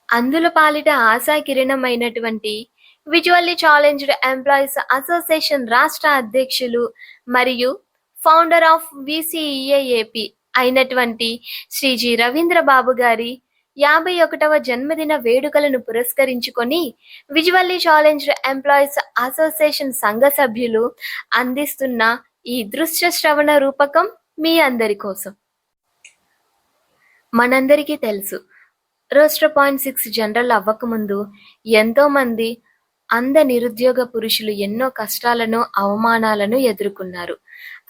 అందుల పాలిట ఆశాకిరణమైనటువంటి visually challenged employees association రాష్ట్ర అధ్యక్షులు మరియు ఫౌండర్ ఆఫ్ విసిఈఏఏపి అయినటువంటి శ్రీ జి. రవీంద్ర బాబు గారి 51వ జన్మదిన వేడుకలను పురస్కరించుకొని విజువల్లీ ఛాలెంజ్డ్ ఎంప్లాయీస్ అసోసియేషన్ సంఘ సభ్యులు అందిస్తున్న ఈ దృశ్య శ్రవణ రూపకం మీ అందరి కోసం. మనందరికీ తెలుసు, రోస్టర్ పాయింట్ 6 జనరల్ అవ్వకముందు ఎంతోమంది అంధ నిరుద్యోగ పురుషులు ఎన్నో కష్టాలను, అవమానాలను ఎదుర్కొన్నారు.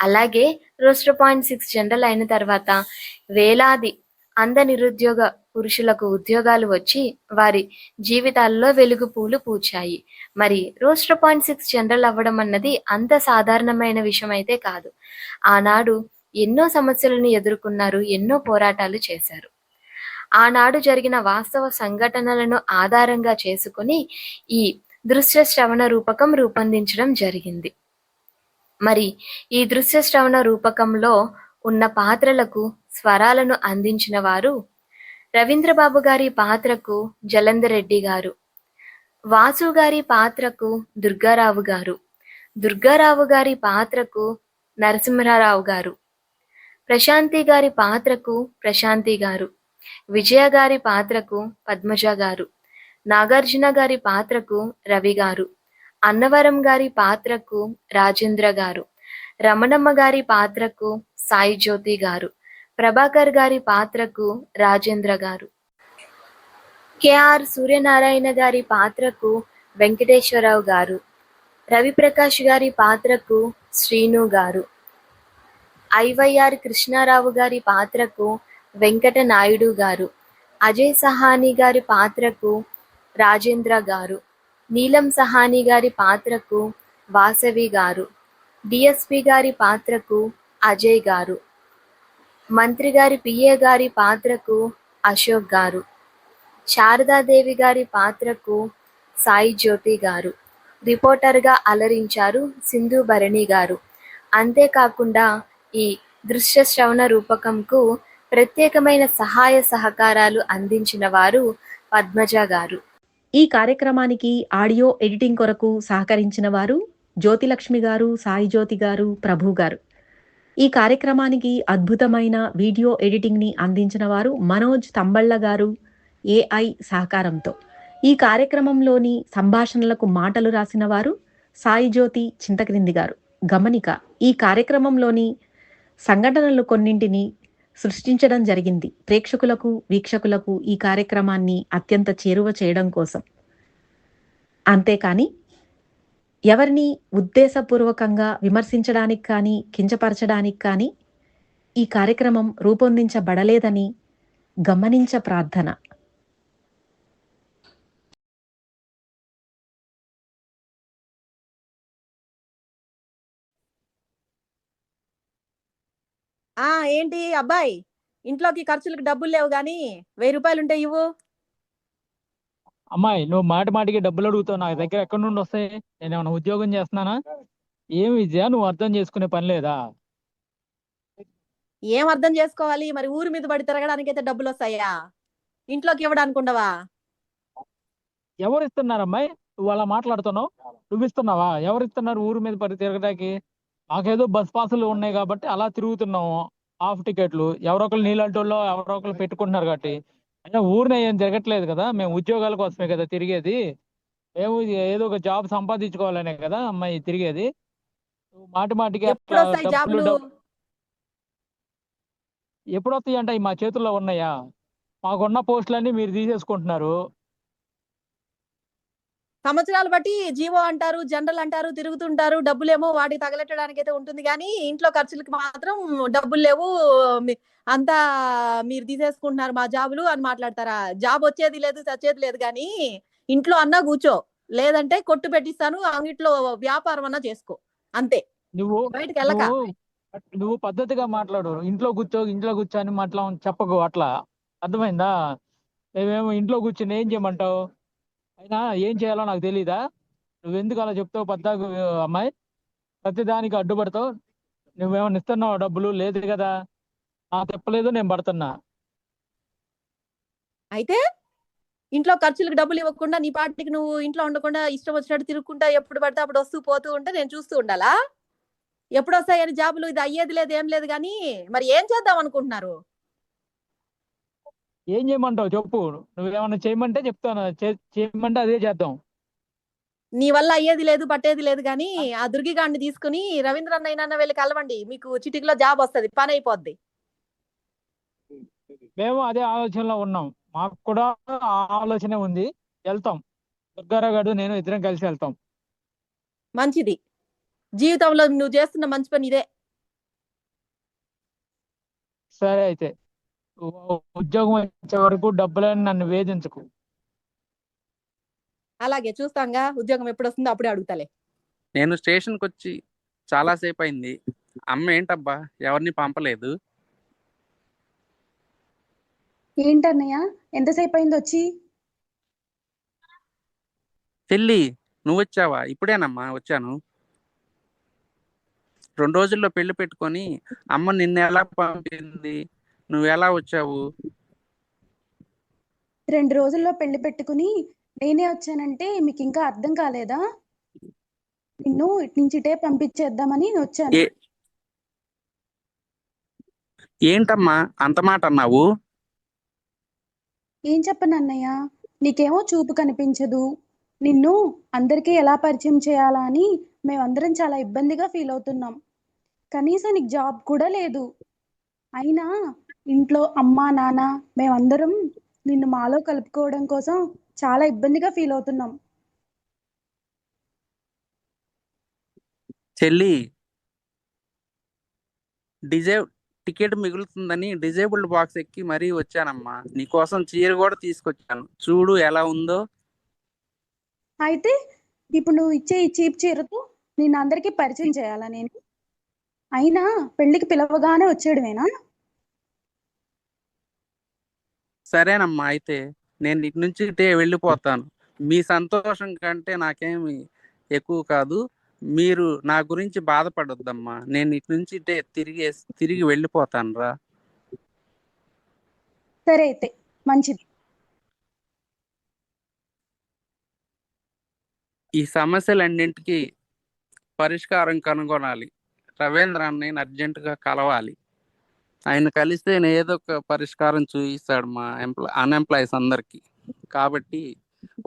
అలాగే రోస్టర్ పాయింట్ 6 జనరల్ అయిన తర్వాత వేలాది అంధ నిరుద్యోగ పురుషులకు ఉద్యోగాలు వచ్చి వారి జీవితాల్లో వెలుగు పూలు పూచాయి. మరి రోస్టర్ పాయింట్ 6 జనరల్ అవ్వడం అన్నది అంత సాధారణమైన విషయం అయితే కాదు. ఆనాడు ఎన్నో సమస్యలను ఎదుర్కొన్నారు, ఎన్నో పోరాటాలు చేశారు. ఆనాడు జరిగిన వాస్తవ సంఘటనలను ఆధారంగా చేసుకుని ఈ దృశ్య శ్రవణ రూపకం రూపొందించడం జరిగింది. మరి ఈ దృశ్య శ్రవణ రూపకంలో ఉన్న పాత్రలకు స్వరాలను అందించిన వారు రవీంద్రబాబు గారి పాత్రకు జలంధర్ రెడ్డి గారు, వాసు గారి పాత్రకు దుర్గారావు గారు, దుర్గారావు గారి పాత్రకు నరసింహరావు గారు, ప్రశాంతి గారి పాత్రకు ప్రశాంతి గారు, విజయ గారి పాత్రకు పద్మజ గారు, నాగార్జున గారి పాత్రకు రవి గారు, అన్నవరం గారి పాత్రకు రాజేంద్ర గారు, రమణమ్మ గారి పాత్రకు సాయి జ్యోతి గారు, ప్రభాకర్ గారి పాత్రకు రాజేంద్ర గారు, కెఆర్ సూర్యనారాయణ గారి పాత్రకు వెంకటేశ్వరరావు గారు, రవిప్రకాష్ గారి పాత్రకు శ్రీను గారు, ఐవైఆర్ కృష్ణారావు గారి పాత్రకు వెంకట నాయుడు గారు, అజయ్ సహాని గారి పాత్రకు రాజేంద్ర గారు, నీలం సహాని గారి పాత్రకు వాసవి గారు, డిఎస్పి గారి పాత్రకు అజయ్ గారు, మంత్రి గారి పిఏ గారి పాత్రకు అశోక్ గారు, శారదాదేవి గారి పాత్రకు సాయి జ్యోతి గారు, రిపోర్టర్గా అలరించారు సింధు భరణి గారు. అంతేకాకుండా ఈ దృశ్య శ్రవణ రూపకంకు ప్రత్యేకమైన సహాయ సహకారాలు అందించిన వారు పద్మజ గారు. ఈ కార్యక్రమానికి ఆడియో ఎడిటింగ్ కొరకు సహకరించిన వారు జ్యోతిలక్ష్మి గారు, సాయి జ్యోతి గారు, ప్రభు గారు. ఈ కార్యక్రమానికి అద్భుతమైన వీడియో ఎడిటింగ్ ని అందించిన వారు మనోజ్ తంబళ్ళ గారు ఏఐ సహకారంతో. ఈ కార్యక్రమంలోని సంభాషణలకు మాటలు రాసిన వారు సాయి జ్యోతి చింతక్రింది గారు. గమనిక, ఈ కార్యక్రమంలోని సంఘటనలు కొన్నింటిని సృష్టించడం జరిగింది ప్రేక్షకులకు, వీక్షకులకు ఈ కార్యక్రమాన్ని అత్యంత చేరువ చేయడం కోసం. అంతేకాని ఎవరిని ఉద్దేశపూర్వకంగా విమర్శించడానికి కానీ కించపరచడానికి కానీ ఈ కార్యక్రమం రూపొందించబడలేదని గమనించ ప్రార్థన. ఏంటి అబ్బాయి, ఇంట్లోకి ఖర్చులకు డబ్బులు లేవు గాని 1000 రూపాయలు ఉంటే ఇవ్వు. అమ్మాయి, నువ్వు మాటి మాటికి డబ్బులు అడుగుతావు, నా దగ్గర ఎక్కడి నుండి వస్తాయి? నేను ఏమైనా ఉద్యోగం చేస్తున్నానా? ఏం విద్య, నువ్వు అర్థం చేసుకునే పని లేదా? ఏం అర్థం చేసుకోవాలి మరి? ఊరి మీద పడి తిరగడానికి అయితే డబ్బులు వస్తాయా? ఇంట్లోకి ఇవ్వడానికి ఉండవా? ఎవరు ఇస్తున్నారమ్మాయి? నువ్వు అలా మాట్లాడుతున్నావు. నువ్వు ఇస్తున్నావా? ఎవరు ఇస్తున్నారు ఊరి మీద పడి తిరగడానికి? మాకేదో బస్ పాసులు ఉన్నాయి కాబట్టి అలా తిరుగుతున్నాము, హాఫ్ టికెట్లు. ఎవరో ఒకరు నీళ్ళంటి వాళ్ళు ఎవరో ఒకరు పెట్టుకుంటున్నారు కాబట్టి. అయినా ఊరిని ఏం జరగట్లేదు కదా, మేము ఉద్యోగాల కోసమే కదా తిరిగేది. మేము ఏదో ఒక జాబ్ సంపాదించుకోవాలనే కదా అమ్మాయి తిరిగేది. నువ్వు మాటి మాటికి ఎప్పుడు వస్తాయి జాబులు? ఎప్పుడు వస్తాయి అంటే మా చేతుల్లో ఉన్నాయా? మాకున్న పోస్టులన్నీ మీరు తీసేసుకుంటున్నారు. సంవత్సరాలు బట్టి జీవో అంటారు, జనరల్ అంటారు, తిరుగుతుంటారు. డబ్బులేమో వాటికి తగలెట్టడానికి అయితే ఉంటుంది కానీ ఇంట్లో ఖర్చులకి మాత్రం డబ్బులు లేవు, అంతా మీరు తీసేసుకుంటున్నారు మా జాబులు అని మాట్లాడతారా? జాబ్ వచ్చేది లేదు, చచ్చేది లేదు కానీ ఇంట్లో అన్నా కూర్చో, లేదంటే కొట్టు పెట్టిస్తాను, అంగిట్లో వ్యాపారం అన్నా చేసుకో, అంతే. నువ్వు బయటకు వెళ్ళక నువ్వు పద్ధతిగా మాట్లాడు. ఇంట్లో కూర్చో అని చెప్పకు అట్లా, అర్థమైందా? మేమేమో ఇంట్లో కూర్చొని ఏం చేయమంటావు? అయినా ఏం చేయాలో నాకు తెలీదా? నువ్వెందుకు అలా చెప్తావు పద్దాకు అమ్మాయి? ప్రతిదానికి అడ్డుపడతావు. నువ్వేమన్నా ఇస్తున్నావు డబ్బులు? లేదు కదా, నాకు చెప్పలేదు, నేను పడుతున్నా. అయితే ఇంట్లో ఖర్చులకు డబ్బులు ఇవ్వకుండా నీ పాటికి నువ్వు ఇంట్లో ఉండకుండా ఇష్టం వచ్చినట్టు తిరుగుకుంటా ఎప్పుడు పడితే అప్పుడు వస్తూ పోతూ ఉంటే నేను చూస్తూ ఉండాలా? ఎప్పుడు వస్తాయని జాబులు? ఇది అయ్యేది లేదు, ఏం లేదు గానీ మరి ఏం చేద్దాం అనుకుంటున్నారు? ఏం చేయమంటావు చెప్పు. నువ్వేమన్నా చేయమంటే చెప్తాను, చేయమంటే అదే చేద్దాం. నీ వల్ల అయ్యేది లేదు, పట్టేది లేదు గానీ ఆ దుర్గిగాడిని తీసుకుని రవీంద్ర అన్నయ్యనన్నా వెళ్ళి కలవండి. మీకు చిటికలో జాబ్ వస్తది, పని అయిపోద్ది. మేము అదే ఆలోచనలో ఉన్నాం. మాకు కూడా ఆ ఆలోచనే ఉంది. వెళ్తాం. దుర్గారావు గారు నేను ఇద్దరం కలిసి వెళ్తాం. మంచిది. జీవితంలో నువ్వు చేస్తున్న మంచి పని ఇదే. సరే అయితే ఉద్యోగం వచ్చే వరకు డబ్బులని నన్ను వేధించకు. అలాగే చూస్తాంగా, ఉద్యోగం ఎప్పుడు వస్తుందో అప్పుడే అడుగుతాలే. నేను స్టేషన్కి వచ్చి చాలాసేపు అయింది. అమ్మ ఏంటబ్బా ఎవరిని పంపలేదు? ఏంటన్నయ్య ఎంతసేపు అయింది వచ్చి? చెల్లి నువ్వు వచ్చావా? ఇప్పుడేనమ్మా వచ్చాను. 2 రోజుల్లో పెళ్లి పెట్టుకొని అమ్మ నిన్ను ఎలా పంపింది? నువ్వు ఎలా వచ్చావు? 2 రోజుల్లో పెళ్లి పెట్టుకుని నేనే వచ్చానంటే మీకు ఇంకా అర్థం కాలేదా? నిన్ను ఇటు నుంచి ఇటే పంపించేద్దామని వచ్చాను. ఏంటమ్మా అంత మాట అన్నావు? ఏం చెప్పను అన్నయ్య, నీకేమో చూపు కనిపించదు. నిన్ను అందరికీ ఎలా పరిచయం చేయాలా అని మేమందరం చాలా ఇబ్బందిగా ఫీల్ అవుతున్నాం. కనీసం నీకు జాబ్ కూడా లేదు. అయినా ఇంట్లో అమ్మా నాన్న మేమందరం నిన్ను మాలో కలుపుకోవడం కోసం చాలా ఇబ్బందిగా ఫీల్ అవుతున్నాం. చెల్లి టికెట్ మిగులుతుందని డిజేబుల్డ్ బాక్స్ ఎక్కి మరీ వచ్చానమ్మా. నీకోసం చీర కూడా తీసుకొచ్చాను, చూడు ఎలా ఉందో. అయితే ఇప్పుడు నువ్వు ఇచ్చే ఈ చీప్ చీరతో నేను అందరికీ పరిచయం చేయాలా నేను? అయినా పెళ్లికి పిలవగానే వచ్చేయడమేనా? సరేనమ్మా, అయితే నేను ఇటు నుంచి ఇటే వెళ్ళిపోతాను. మీ సంతోషం కంటే నాకేమి ఎక్కువ కాదు. మీరు నా గురించి బాధపడొద్దమ్మా. నేను ఇటు నుంచి ఇటే తిరిగి వెళ్ళిపోతాను రా. సరే అయితే మంచిది. ఈ సమస్యలన్నింటికి పరిష్కారం కనుగొనాలి. రవీంద్ర అన్నయ్యని అర్జెంటుగా కలవాలి. ఆయన కలిస్తే నేను ఏదో ఒక పరిష్కారం చూపిస్తాడు మా అన్ఎంప్లాయీస్ అందరికి. కాబట్టి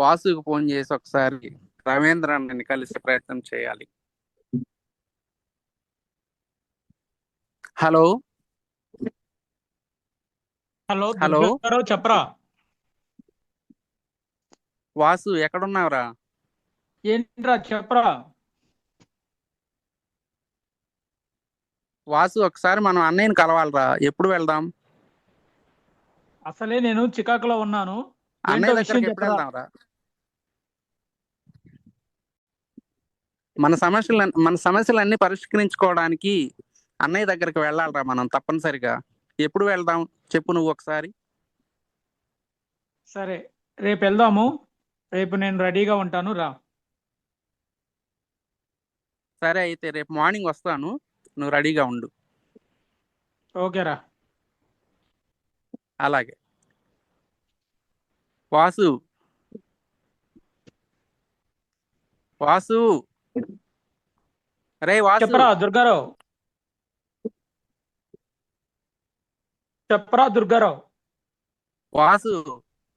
వాసుకి ఫోన్ చేసి ఒకసారి రవీంద్ర అన్నని కలిసే ప్రయత్నం చేయాలి. హలో హలో హలో దుర్గారావు, చెప్పరా. వాసు ఎక్కడున్నావురా? ఏంట్రా చెప్పరా. వాసు ఒకసారి మనం అన్నయ్యని కలవాలరా. ఎప్పుడు వెళ్దాం? అసలే నేను చికాకులో ఉన్నాను. ఏంటో అన్నయ్య విషయం దగ్గరికి ఎప్పుడు చెప్పరా. వెళ్దాంరా? మన సమస్యలన్నీ పరిష్కరించుకోవడానికి అన్నయ్య దగ్గరికి వెళ్ళాలరా మనం తప్పనిసరిగా. ఎప్పుడు వెళ్దాం చెప్పు నువ్వు ఒకసారి. సరే రేపు వెళ్దాము. రేపు నేను రెడీగా ఉంటాను, రా. సరే అయితే రేపు మార్నింగ్ వస్తాను, నువ్వు రెడీగా ఉండు. ఓకేరా. అలాగే. వాసు వాసు రే వాసు. చెప్పరా దుర్గారావు. చెప్పరా దుర్గారావు. వాసు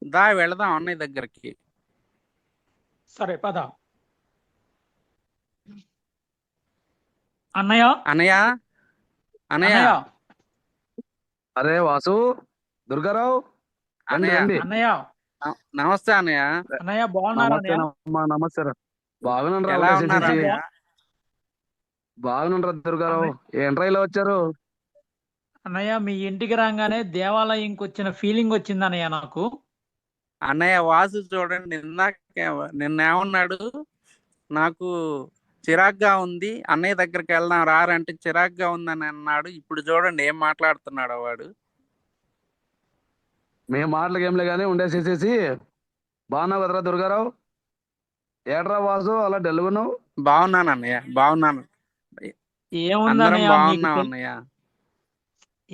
దా వెళదాం అన్నయ్య దగ్గరికి. సరే పద. అన్నయ్య అన్నయ్య అన్నయ్య అన్నయ్య అరే వాసు, దుర్గారావు, రండి అన్నయ్య రండి. అన్నయ్య నమస్తే అన్నయ్య. అన్నయ్య బాగున్నారా నమస్తే అన్నయ్య? నమస్తే రా. బాగున్నాను ఎలా రా. ఉన్నారా అన్నయ్య? బాగున్నాను రా దుర్గారావు. ఏంట్రా ఇలా వచ్చారు? అన్నయ్య మీ ఇంటికి రాగానే దేవాలయంకి వచ్చిన ఫీలింగ్ వచ్చింది అన్నయ్య నాకు. అన్నయ్య వాసు చూడండి, నిన్నేమన్నాడు, నాకు చిరాగ్గా ఉంది అన్నయ్య దగ్గరికి వెళ్దాం రారంటే చిరాగ్గా ఉందని అన్నాడు. ఇప్పుడు చూడండి ఏం మాట్లాడుతున్నాడు వాడు. మేము మాటలకి ఏంలే కానీ ఉండేసేసేసి. బాగున్నావు కదరా దుర్గారావు? ఏట్రా వాసు అలా డెలుగున్నావు? బాగున్నాను అన్నయ్య, బాగున్నాను. అందరం ఏముందన్నయ్య బాగున్నాం అన్నయ్య.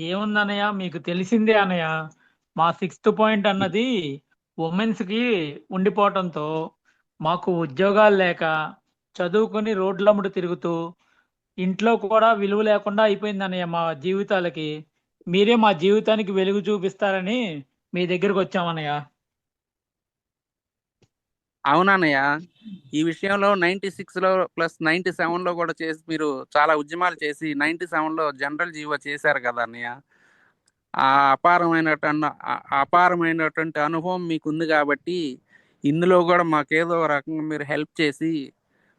ఏముందన్నయ్య మీకు తెలిసిందే అన్నయ్య. మా 6th పాయింట్ అన్నది ఉమెన్స్కి ఉండిపోవటంతో మాకు ఉద్యోగాలు లేక చదువుకొని రోడ్లమ్మట తిరుగుతూ ఇంట్లో కూడా విలువ లేకుండా అయిపోయిందన్నయ్య మా జీవితాలకి. మీరే మా జీవితానికి వెలుగు చూపిస్తారని మీ దగ్గరికి వచ్చామన్నయ్య. అవునన్నయ్య, ఈ విషయంలో 96లో ప్లస్ 97లో కూడా చేసి మీరు చాలా ఉద్యమాలు చేసి 97లో జనరల్ జీవో చేశారు కదా అన్నయ్య. ఆ అపారమైనటువంటి అనుభవం మీకుంది కాబట్టి ఇందులో కూడా మాకేదో ఒక రకంగా మీరు హెల్ప్ చేసి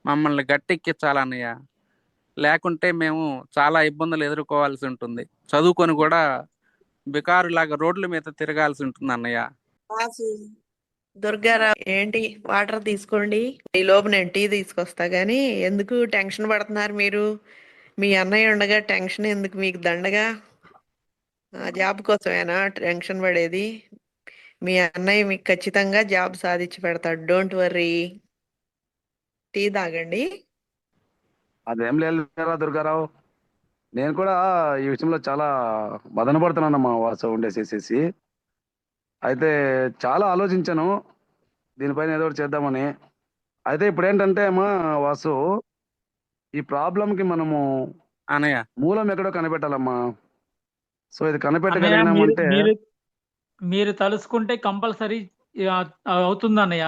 మమ్మల్ని గట్టెక్కించాలన్నయ్య. లేకుంటే మేము చాలా ఇబ్బందులు ఎదుర్కోవాల్సి ఉంటుంది. చదువుకొని కూడా బికారులాగా రోడ్ల మీద తిరగాల్సి ఉంటుంది అన్నయ్య. వాసు, దుర్గారావు ఏంటి వాటర్ తీసుకోండి. ఈ లోపు నేను టీ తీసుకొస్తా గానీ ఎందుకు టెన్షన్ పడుతున్నారు మీరు? మీ అన్నయ్య ఉండగా టెన్షన్ ఎందుకు మీకు దండగా? జాబ్ కోసమేనా టెన్షన్ పడేది? మీ అన్నయ్య మీకు ఖచ్చితంగా జాబ్ సాధించి పెడతాడు. Don't worry. టీ తాగండి. అదేం లేదు దుర్గారావు, నేను కూడా ఈ విషయంలో చాలా మదన పడుతున్నానమ్మా వాసు ఉండేసేసేసి. అయితే చాలా ఆలోచించాను దీనిపైన ఏదో ఒకటి చేద్దామని. అయితే ఇప్పుడు ఏంటంటే అమ్మా వాసు, ఈ ప్రాబ్లంకి మనము అన్నయ్య మూలం ఎక్కడో కనిపెట్టాలమ్మా. సో ఇది అన్నయ్య, మీరు కనిపెట్టగలిగినామంటే మీరు మీరు తలుసుకుంటే కంపల్సరీ అవుతుంది అన్నయ్య.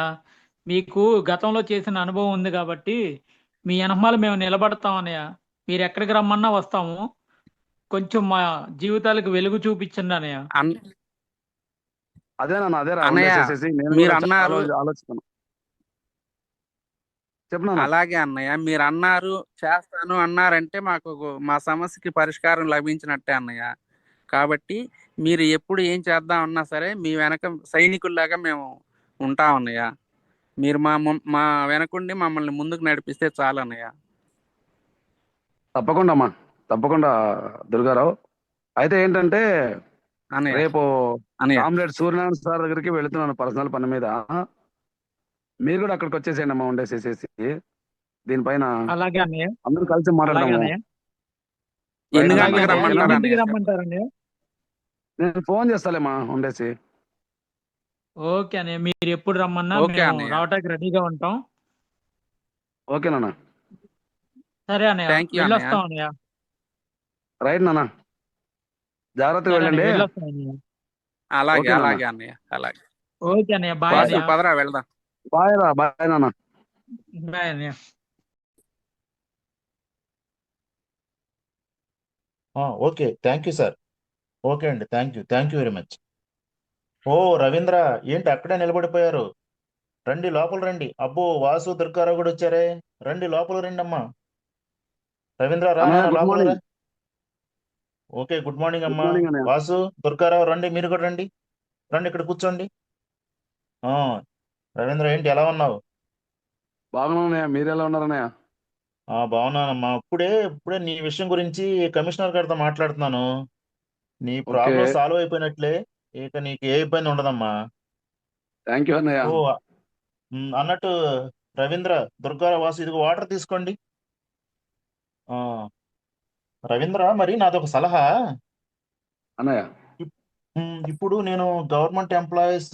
మీకు గతంలో చేసిన అనుభవం ఉంది కాబట్టి మీ వెనకమాల మేము నిలబడతాం అన్నయ్య. మీరు ఎక్కడికి రమ్మన్నా వస్తాము. కొంచెం మా జీవితాలకు వెలుగు చూపించండి అన్నయ్య. అదేనా అదేరా అన్నయ్య, ఉండేసేసేసి నేను మీరు కూడా చాలా అన్నారు ఆలోచిస్తాను. చెప్పనా? అలాగే అన్నయ్య, మీరు అన్నారు చేస్తాను అన్నారంటే మాకు మా సమస్యకి పరిష్కారం లభించినట్టే అన్నయ్య. కాబట్టి మీరు ఎప్పుడు ఏం చేద్దాం అన్నా సరే మీ వెనక సైనికుల్లాగా మేము ఉంటాం అన్నయ్య. మీరు మా వెనకుండి మమ్మల్ని ముందుకు నడిపిస్తే చాలు అన్నయ్య. తప్పకుండా అమ్మా, తప్పకుండా దుర్గారావు. అయితే ఏంటంటే అన్నయ్య రేపు అన్నయ్య కామ్రేడ్ సూర్యనారాయణ సార్ దగ్గరికి వెళుతున్నాను పర్సనల్ పని మీద. మీరు కూడా అక్కడికి వచ్చేసేయండి అమ్మా ఉండేసేసేసి. దీనిపైన అలాగే అన్నయ్య, అందరూ కలిసి అలాగే మాట్లాడదాము. అన్నయ్య. ఎన్ని రైట్ అలాగే గంటలకు అమ్మా, అన్నయ్య. ఓకేనా? రమ్మంటారు ఎన్నింటికి అన్నయ్య? రమ్మంటారు అన్నయ్య? నేను ఫోన్ చేస్తాలేమ్మా ఉండేసి. ఓకే అన్నయ్య, మీరు ఎప్పుడు రమ్మన్నా ఓకే మేము అన్నయ్య, రావటానికి రెడీగా ఉంటాం. ఓకేనా? సరే అన్నయ్య, థ్యాంక్ యూ అన్నయ్య. వెళ్ళొస్తాం అన్నయ్య. రైట్ నాన్న, జాగ్రత్తగా సరే అన్నయ్య, వెళ్ళండి. వెళ్ళొస్తాం అన్నయ్య. అలాగే ఓకే నాన్న. అలాగే అన్నయ్య, అలాగే. ఓకే అన్నయ్య, బాయ్ వాసు అన్నయ్య. పదరా వెళ్దాం. బాయ్ రా, బాయ్ నాన్న. బాయ్ అన్నయ్య. Okay, thank you sir. Okay అండి, థ్యాంక్ యూ వెరీ మచ్. ఓ రవీంద్ర, ఏంటి అక్కడే నిలబడిపోయారు? రండి, లోపల రండి. అబ్బో, వాసు దుర్గారావు కూడా వచ్చారే. రండి, లోపల రండి అమ్మా. రవీంద్ర రా అన్నయ్య నాన్న, గుడ్ లోపల రా. Morning. Okay, good morning good అమ్మా. మార్నింగ్ అన్నయ్య. వాసు దుర్గారావు రండి, మీరు కూడా రండి. రండి, ఇక్కడ కూర్చోండి. ఆ రవీంద్ర, ఏంటి ఎలా ఉన్నావు? బాగున్నానయ్య, మీరు ఎలా ఉన్నారన్నయ్య? బాగున్నానమ్మా. ఇప్పుడే నీ విషయం గురించి కమిషనర్ గారితో మాట్లాడుతున్నాను. నీ ఓకే, ప్రాబ్లం సాల్వ్ అయిపోయినట్లే. ఇక నీకు ఏ ఇబ్బంది ఉండదమ్మా. థ్యాంక్ యూ అన్నయ్య. ఓ అన్నట్టు రవీంద్ర, దుర్గారావు, వాసు, ఇదిగో వాటర్ తీసుకోండి. ఆ రవీంద్ర, మరి నాదొక సలహా. అన్నయ్య ఇప్పుడు నేను గవర్నమెంట్ ఎంప్లాయీస్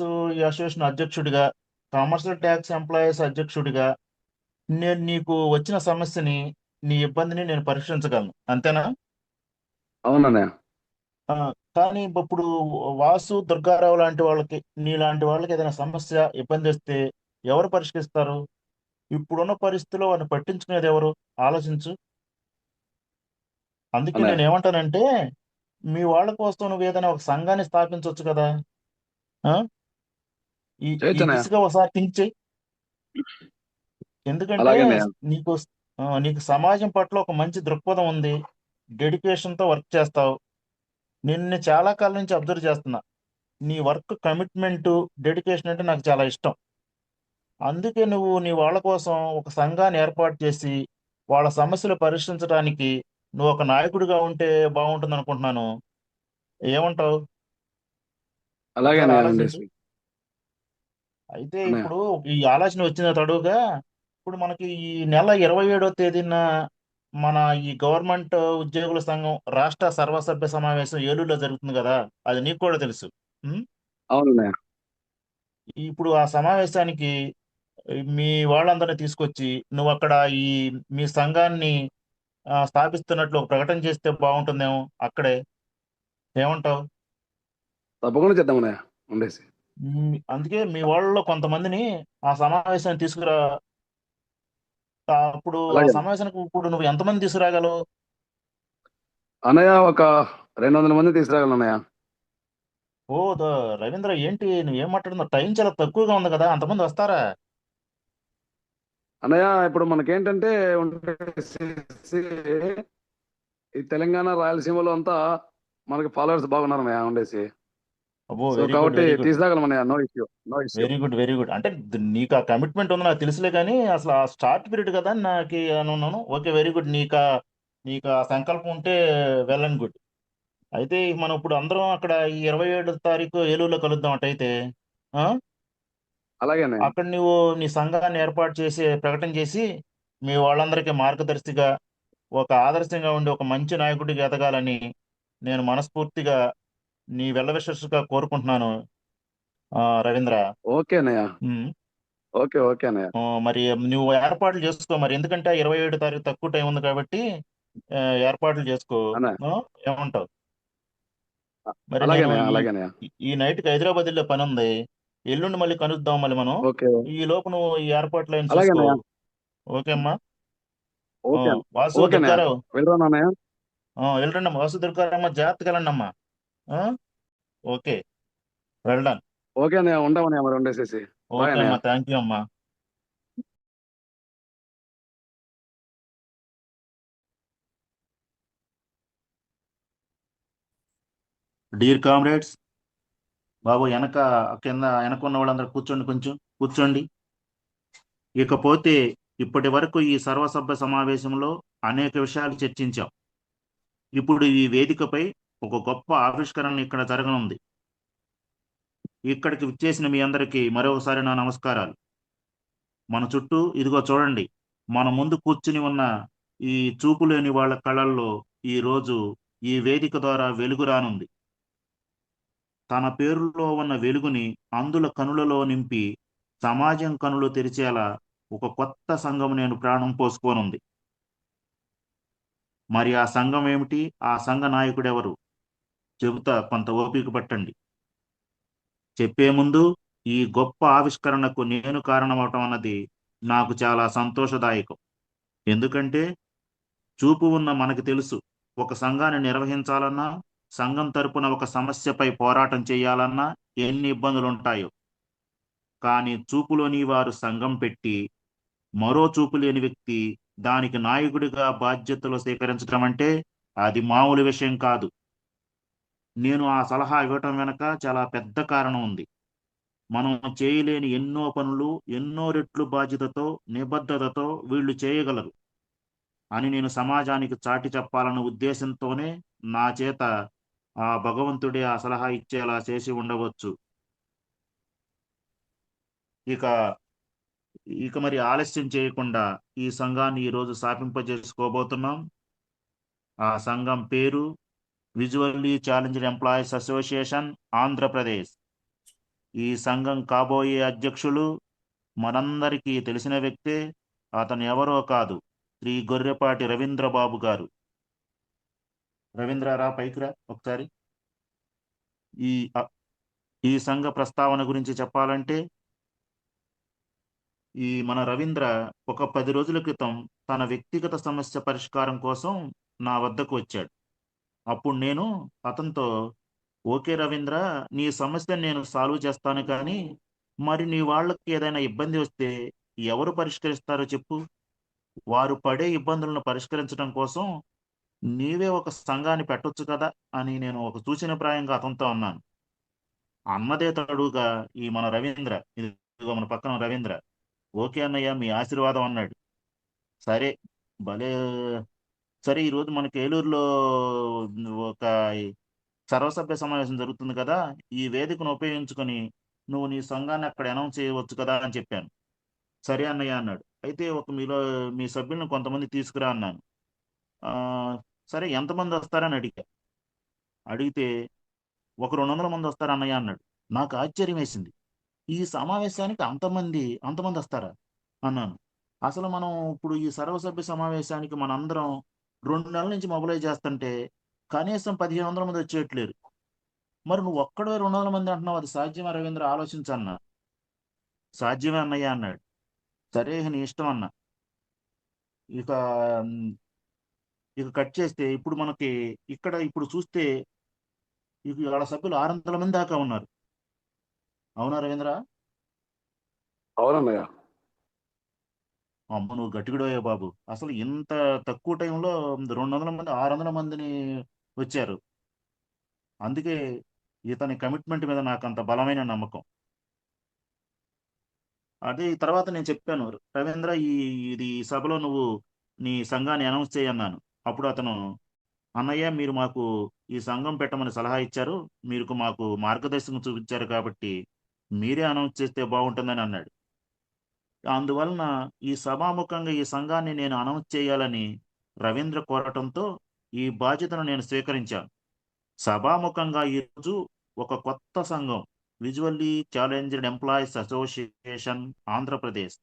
అసోసియేషన్ అధ్యక్షుడిగా, కమర్షియల్ ట్యాక్స్ ఎంప్లాయీస్ అధ్యక్షుడిగా నేను నీకు వచ్చిన సమస్యని, నీ ఇబ్బందిని నేను పరిష్కరించగలను, అంతేనా? అవునన్నయ్య. ఆ, కానీ ఇప్పుడు వాసు దుర్గారావు లాంటి వాళ్ళకి, నీలాంటి వాళ్ళకి ఏదైనా సమస్య, ఇబ్బంది వస్తే ఎవరు పరిష్కరిస్తారు? ఇప్పుడున్న పరిస్థితిలో వారిని పట్టించుకునేది ఎవరు? ఆలోచించు. అందుకే అన్నయ్య నేను ఏమంటానంటే, మీ వాళ్ళ కోసం నువ్వు ఏదైనా ఒక సంఘాన్ని స్థాపించవచ్చు కదా. ఆ? ఈ ఈ చేయొచ్చు అన్నయ్య. దిశగా ఒకసారి థింక్ చేయి. ఎందుకంటే అలాగే అన్నయ్య. నీకు నీకు సమాజం పట్ల ఒక మంచి దృక్పథం ఉంది, డెడికేషన్తో వర్క్ చేస్తావు. నిన్ను చాలా కాలం నుంచి అబ్జర్వ్ చేస్తున్నా. నీ వర్క్ కమిట్మెంట్, డెడికేషన్ అంటే నాకు చాలా ఇష్టం. అందుకే నువ్వు నీ వాళ్ళ కోసం ఒక సంఘాన్ని ఏర్పాటు చేసి వాళ్ళ సమస్యలు పరిష్కరించడానికి నువ్వు ఒక నాయకుడిగా ఉంటే బాగుంటుంది అనుకుంటున్నాను. ఏమంటావు? అలాగే ఒకసారి అన్నయ్య ఆలోచించు. ఉండేసి. అయితే అన్నయ్య ఇప్పుడు ఈ ఆలోచన వచ్చిన తడువుగా, ఇప్పుడు మనకి ఈ నెల 27వ తేదీన మన ఈ గవర్నమెంట్ ఉద్యోగుల సంఘం రాష్ట్ర సర్వసభ్య సమావేశం ఏలూరులో జరుగుతుంది కదా. అది నీకు కూడా తెలుసు. ఉం? అవునన్నయ్య. ఇప్పుడు ఆ సమావేశానికి మీ వాళ్ళందరినీ తీసుకొచ్చి నువ్వు అక్కడ ఈ మీ సంఘాన్ని స్థాపిస్తున్నట్లు ఒక ప్రకటన చేస్తే బాగుంటుందేమో అక్కడే. ఏమంటావు? తప్పకుండా చేద్దాం అన్నయ్య ఉండేసి. అందుకే మీ వాళ్ళలో కొంతమందిని ఆ సమావేశాన్ని తీసుకురా. అప్పుడు ఆ అలాగే సమావేశానికి ఇప్పుడు నువ్వు ఎంతమంది తీసుకురాగలవు? అన్నయ్య ఒక 200 మంది తీసుకురాగలను అన్నయ్య. ఓ రవీంద్ర, ఏంటి నువ్వు ఏం మాట్లాడుతున్నావు? టైం చాలా తక్కువగా ఉంది కదా, అంతమంది వస్తారా? అన్నయ్య ఇప్పుడు మనకేంటంటే ఉండేసి ఈ తెలంగాణ రాయలసీమలో అంతా మనకి ఫాలోవర్స్ బాగున్నారు అన్నయ్య ఉండేసి. అబ్బో, సో వెరీ గుడ్, కాబట్టి వెరీ గుడ్, తీసుకురాగలం అన్నయ్య, no issue, no issue. Very good, very good. అంటే నీకు ఆ కమిట్మెంట్ ఉంది నాకు తెలుసులే, కానీ అసలు ఆ స్టార్ట్ పీరియడ్ కదా అని నాకు అనున్నాను. Okay, very good. నీకు ఆ సంకల్పం ఉంటే వెల్ అండ్ గుడ్. అయితే మనం ఇప్పుడు అందరం అక్కడ ఈ 27 తారీఖు ఏలూరులో కలుద్దాం అటైతే. ఆ? అలాగే అన్నయ్య. అక్కడ నువ్వు నీ సంఘాన్ని ఏర్పాటు చేసి ప్రకటన చేసి మీ వాళ్ళందరికీ మార్గదర్శిగా, ఒక ఆదర్శంగా ఉండి ఒక మంచి నాయకుడిగా ఎదగాలని నేను మనస్ఫూర్తిగా నీ వెల్లవిశేషగా కోరుకుంటున్నాను రవీంద్ర. ఓకే అన్నయ్య, ఉమ్. ఓకే ఓకే అన్నయ్య. మరి నువ్వు ఏర్పాట్లు చేసుకో మరి, ఎందుకంటే 27 తారీఖు తక్కువ టైం ఉంది కాబట్టి ఆ, ఏర్పాట్లు చేసుకో. అన్నయ్య ఆ? ఏమంటావు? మరి అలాగే నేను అన్నయ్య, ఈ అలాగే అన్నయ్య. ఈ నైట్కి హైదరాబాద్ వెళ్ళే పని ఉంది. ఎల్లుండి మళ్ళీ కలుద్దాం మళ్ళీ మనం. ఓకే ఈ లోపు నువ్వు ఈ ఏర్పాట్లు అయిన అలాగే చూసుకో. అన్నయ్య. ఓకే అమ్మా. ఓకే వాసు ఓకే అన్నయ్య, దుర్గారావు, వెళ్ళరాను అన్నయ్య. వెళ్ళండి అమ్మా. వాసు దుర్గారావు, జాగ్రత్తగా వెళ్ళండి అమ్మా. ఆ? Okay, well done. ఓకే అన్నయ్య, ఉంటామన్నయ్య మరి ఉండేసేసి. బాయ్ ఓకే అన్నయ్య. అమ్మా, థ్యాంక్ యూ అమ్మా. డియర్ కామ్రేడ్స్, బాబు వెనక కింద వెనకున్న వాళ్ళందరూ కూర్చోండి, కొంచెం కూర్చోండి. ఇకపోతే ఇప్పటి వరకు ఈ సర్వసభ్య సమావేశంలో అనేక విషయాలు చర్చించాం. ఇప్పుడు ఈ వేదికపై ఒక గొప్ప ఆవిష్కరణ ఇక్కడ జరగనుంది. ఇక్కడికి విచ్చేసిన మీ అందరికీ మరొకసారి నా నమస్కారాలు. మన చుట్టూ ఇదిగో చూడండి, మన ముందు కూర్చుని ఉన్న ఈ చూపు లేని వాళ్ళ కళ్ళల్లో ఈ రోజు ఈ వేదిక ద్వారా వెలుగు రానుంది. తన పేరులో ఉన్న వెలుగుని అందుల కనులలో నింపి సమాజం కనులు తెరిచేలా ఒక కొత్త సంఘం నేను ప్రాణం పోసుకోనుంది. మరి ఆ సంఘం ఏమిటి, ఆ సంఘ నాయకుడెవరు చెబుతా, కొంత ఓపిక పట్టండి. చెప్పే ముందు ఈ గొప్ప ఆవిష్కరణకు నేను కారణమవటం అన్నది నాకు చాలా సంతోషదాయకం. ఎందుకంటే చూపు ఉన్న మనకి తెలుసు, ఒక సంఘాన్ని నిర్వహించాలన్నా, సంఘం తరపున ఒక సమస్యపై పోరాటం చేయాలన్నా ఎన్ని ఇబ్బందులు ఉంటాయో. కానీ చూపులోని వారు సంఘం పెట్టి మరో చూపు లేని వ్యక్తి దానికి నాయకుడిగా బాధ్యతలు స్వీకరించడం అంటే అది మామూలు విషయం కాదు. నేను ఆ సలహా ఇవ్వటం వెనక చాలా పెద్ద కారణం ఉంది. మనం చేయలేని ఎన్నో పనులు ఎన్నో రెట్లు బాధ్యతతో నిబద్ధతతో వీళ్ళు చేయగలరు అని నేను సమాజానికి చాటి చెప్పాలన్న ఉద్దేశంతోనే నా చేత ఆ భగవంతుడే ఆ సలహా ఇచ్చేలా చేసి ఉండవచ్చు. ఇక ఇక మరి ఆలస్యం చేయకుండా ఈ సంఘాన్ని ఈరోజు స్థాపింపజేసుకోబోతున్నాం. ఆ సంఘం పేరు visually challenged employees association Andhra Pradesh. ఈ సంఘం కాబోయే అధ్యక్షులు మనందరికీ తెలిసిన వ్యక్తే. అతను ఎవరో కాదు, శ్రీ గొర్రెపాటి రవీంద్రబాబు గారు. రవీంద్ర, రా పైకి రా ఒకసారి. ఈ ఈ సంఘ ప్రస్తావన గురించి చెప్పాలంటే, ఈ మన రవీంద్ర ఒక 10 రోజుల క్రితం తన వ్యక్తిగత సమస్య పరిష్కారం కోసం నా వద్దకు వచ్చాడు. అప్పుడు నేను అతనితో, ఓకే రవీంద్ర, నీ సమస్యను నేను సాల్వ్ చేస్తాను, కానీ మరి నీ వాళ్ళకి ఏదైనా ఇబ్బంది వస్తే ఎవరు పరిష్కరిస్తారో చెప్పు. వారు పడే ఇబ్బందులను పరిష్కరించడం కోసం నీవే ఒక సంఘాన్ని పెట్టొచ్చు కదా అని నేను ఒక సూచనప్రాయంగా అతనితో అన్నాను. అన్నదే తడుగా ఈ మన రవీంద్ర, ఇదిగో మన పక్కన రవీంద్ర, ఓకే అన్నయ్య, మీ ఆశీర్వాదం అన్నాడు. సరే, భలే. సరే, ఈరోజు మనకి ఏలూరులో ఒక సర్వసభ్య సమావేశం జరుగుతుంది కదా, ఈ వేదికను ఉపయోగించుకొని నువ్వు నీ సంఘాన్ని అక్కడ అనౌన్స్ చేయవచ్చు కదా అని చెప్పాను. సరే అన్నయ్య అన్నాడు. అయితే మీ సభ్యులను కొంతమంది తీసుకురా అన్నాను. ఆ, సరే, ఎంతమంది వస్తారని అడిగితే ఒక 200 మంది వస్తారు అన్నయ్య అన్నాడు. నాకు ఆశ్చర్యం వేసింది. ఈ సమావేశానికి అంతమంది వస్తారా అన్నాను. అసలు మనం ఇప్పుడు ఈ సర్వసభ్య సమావేశానికి మనందరం 2 నెలల నుంచి మొబిలైజ్ చేస్తుంటే కనీసం 1500 మంది వచ్చేయట్లేరు. మరి నువ్వు ఒక్కడివే 200 మంది అంటున్నావు, అది సాధ్యమా రవీంద్ర, ఆలోచించన్నా. సాధ్యమే అన్నయ్య అన్నాడు. సరే నీ ఇష్టం అన్న. ఇక మ్, ఇక కట్ చేస్తే ఇప్పుడు మనకి ఇక్కడ ఇప్పుడు చూస్తే వాళ్ళ సభ్యులు 600 మంది దాకా ఉన్నారు. అవునా రవీంద్ర? అవునన్నయ్య. అమ్మ నువ్వు గట్టిగడోయే బాబు. అసలు ఇంత తక్కువ టైంలో 200 మంది 600 మందిని వచ్చారు. అందుకే ఇతని కమిట్మెంట్ మీద నాకు అంత బలమైన నమ్మకం. అదే ఈ తర్వాత నేను చెప్పాను, రవీంద్ర ఇది సభలో నువ్వు నీ సంఘాన్ని అనౌన్స్ చేయన్నాను. అప్పుడు అతను, అన్నయ్య మీరు మాకు ఈ సంఘం పెట్టమని సలహా ఇచ్చారు, మీరు మాకు మార్గదర్శకం చూపించారు కాబట్టి మీరే అనౌన్స్ చేస్తే బాగుంటుందని అన్నాడు. అందువలన ఈ సభాముఖంగా ఈ సంఘాన్ని నేను అనౌన్స్ చేయాలని రవీంద్ర కోరటంతో ఈ బాధ్యతను నేను స్వీకరించాను. సభాముఖంగా ఈరోజు ఒక కొత్త సంఘం, visually challenged employees association Andhra Pradesh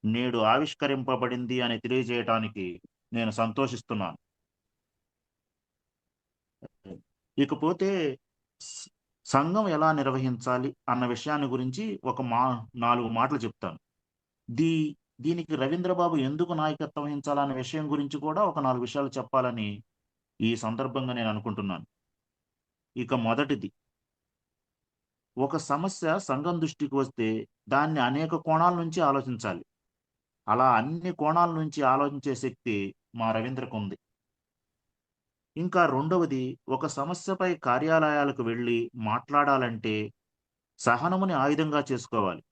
నేడు ఆవిష్కరింపబడింది అని తెలియజేయడానికి నేను సంతోషిస్తున్నాను. ఇకపోతే స- సంఘం ఎలా నిర్వహించాలి అన్న విషయాన్ని గురించి 4 మాటలు చెప్తాను. దీనికి రవీంద్రబాబు ఎందుకు నాయకత్వం వహించాలన్న విషయం గురించి కూడా ఒక 4 విషయాలు చెప్పాలని ఈ సందర్భంగా నేను అనుకుంటున్నాను. ఇక మొదటిది, ఒక సమస్య సంఘం దృష్టికి వస్తే దాన్ని అనేక కోణాల నుంచి ఆలోచించాలి. అలా అన్ని కోణాల నుంచి ఆలోచించే శక్తి మా రవీంద్రకు ఉంది. ఇంకా రెండవది, ఒక సమస్యపై కార్యాలయాలకు వెళ్ళి మాట్లాడాలంటే సహనముని ఆయుధంగా చేసుకోవాలి.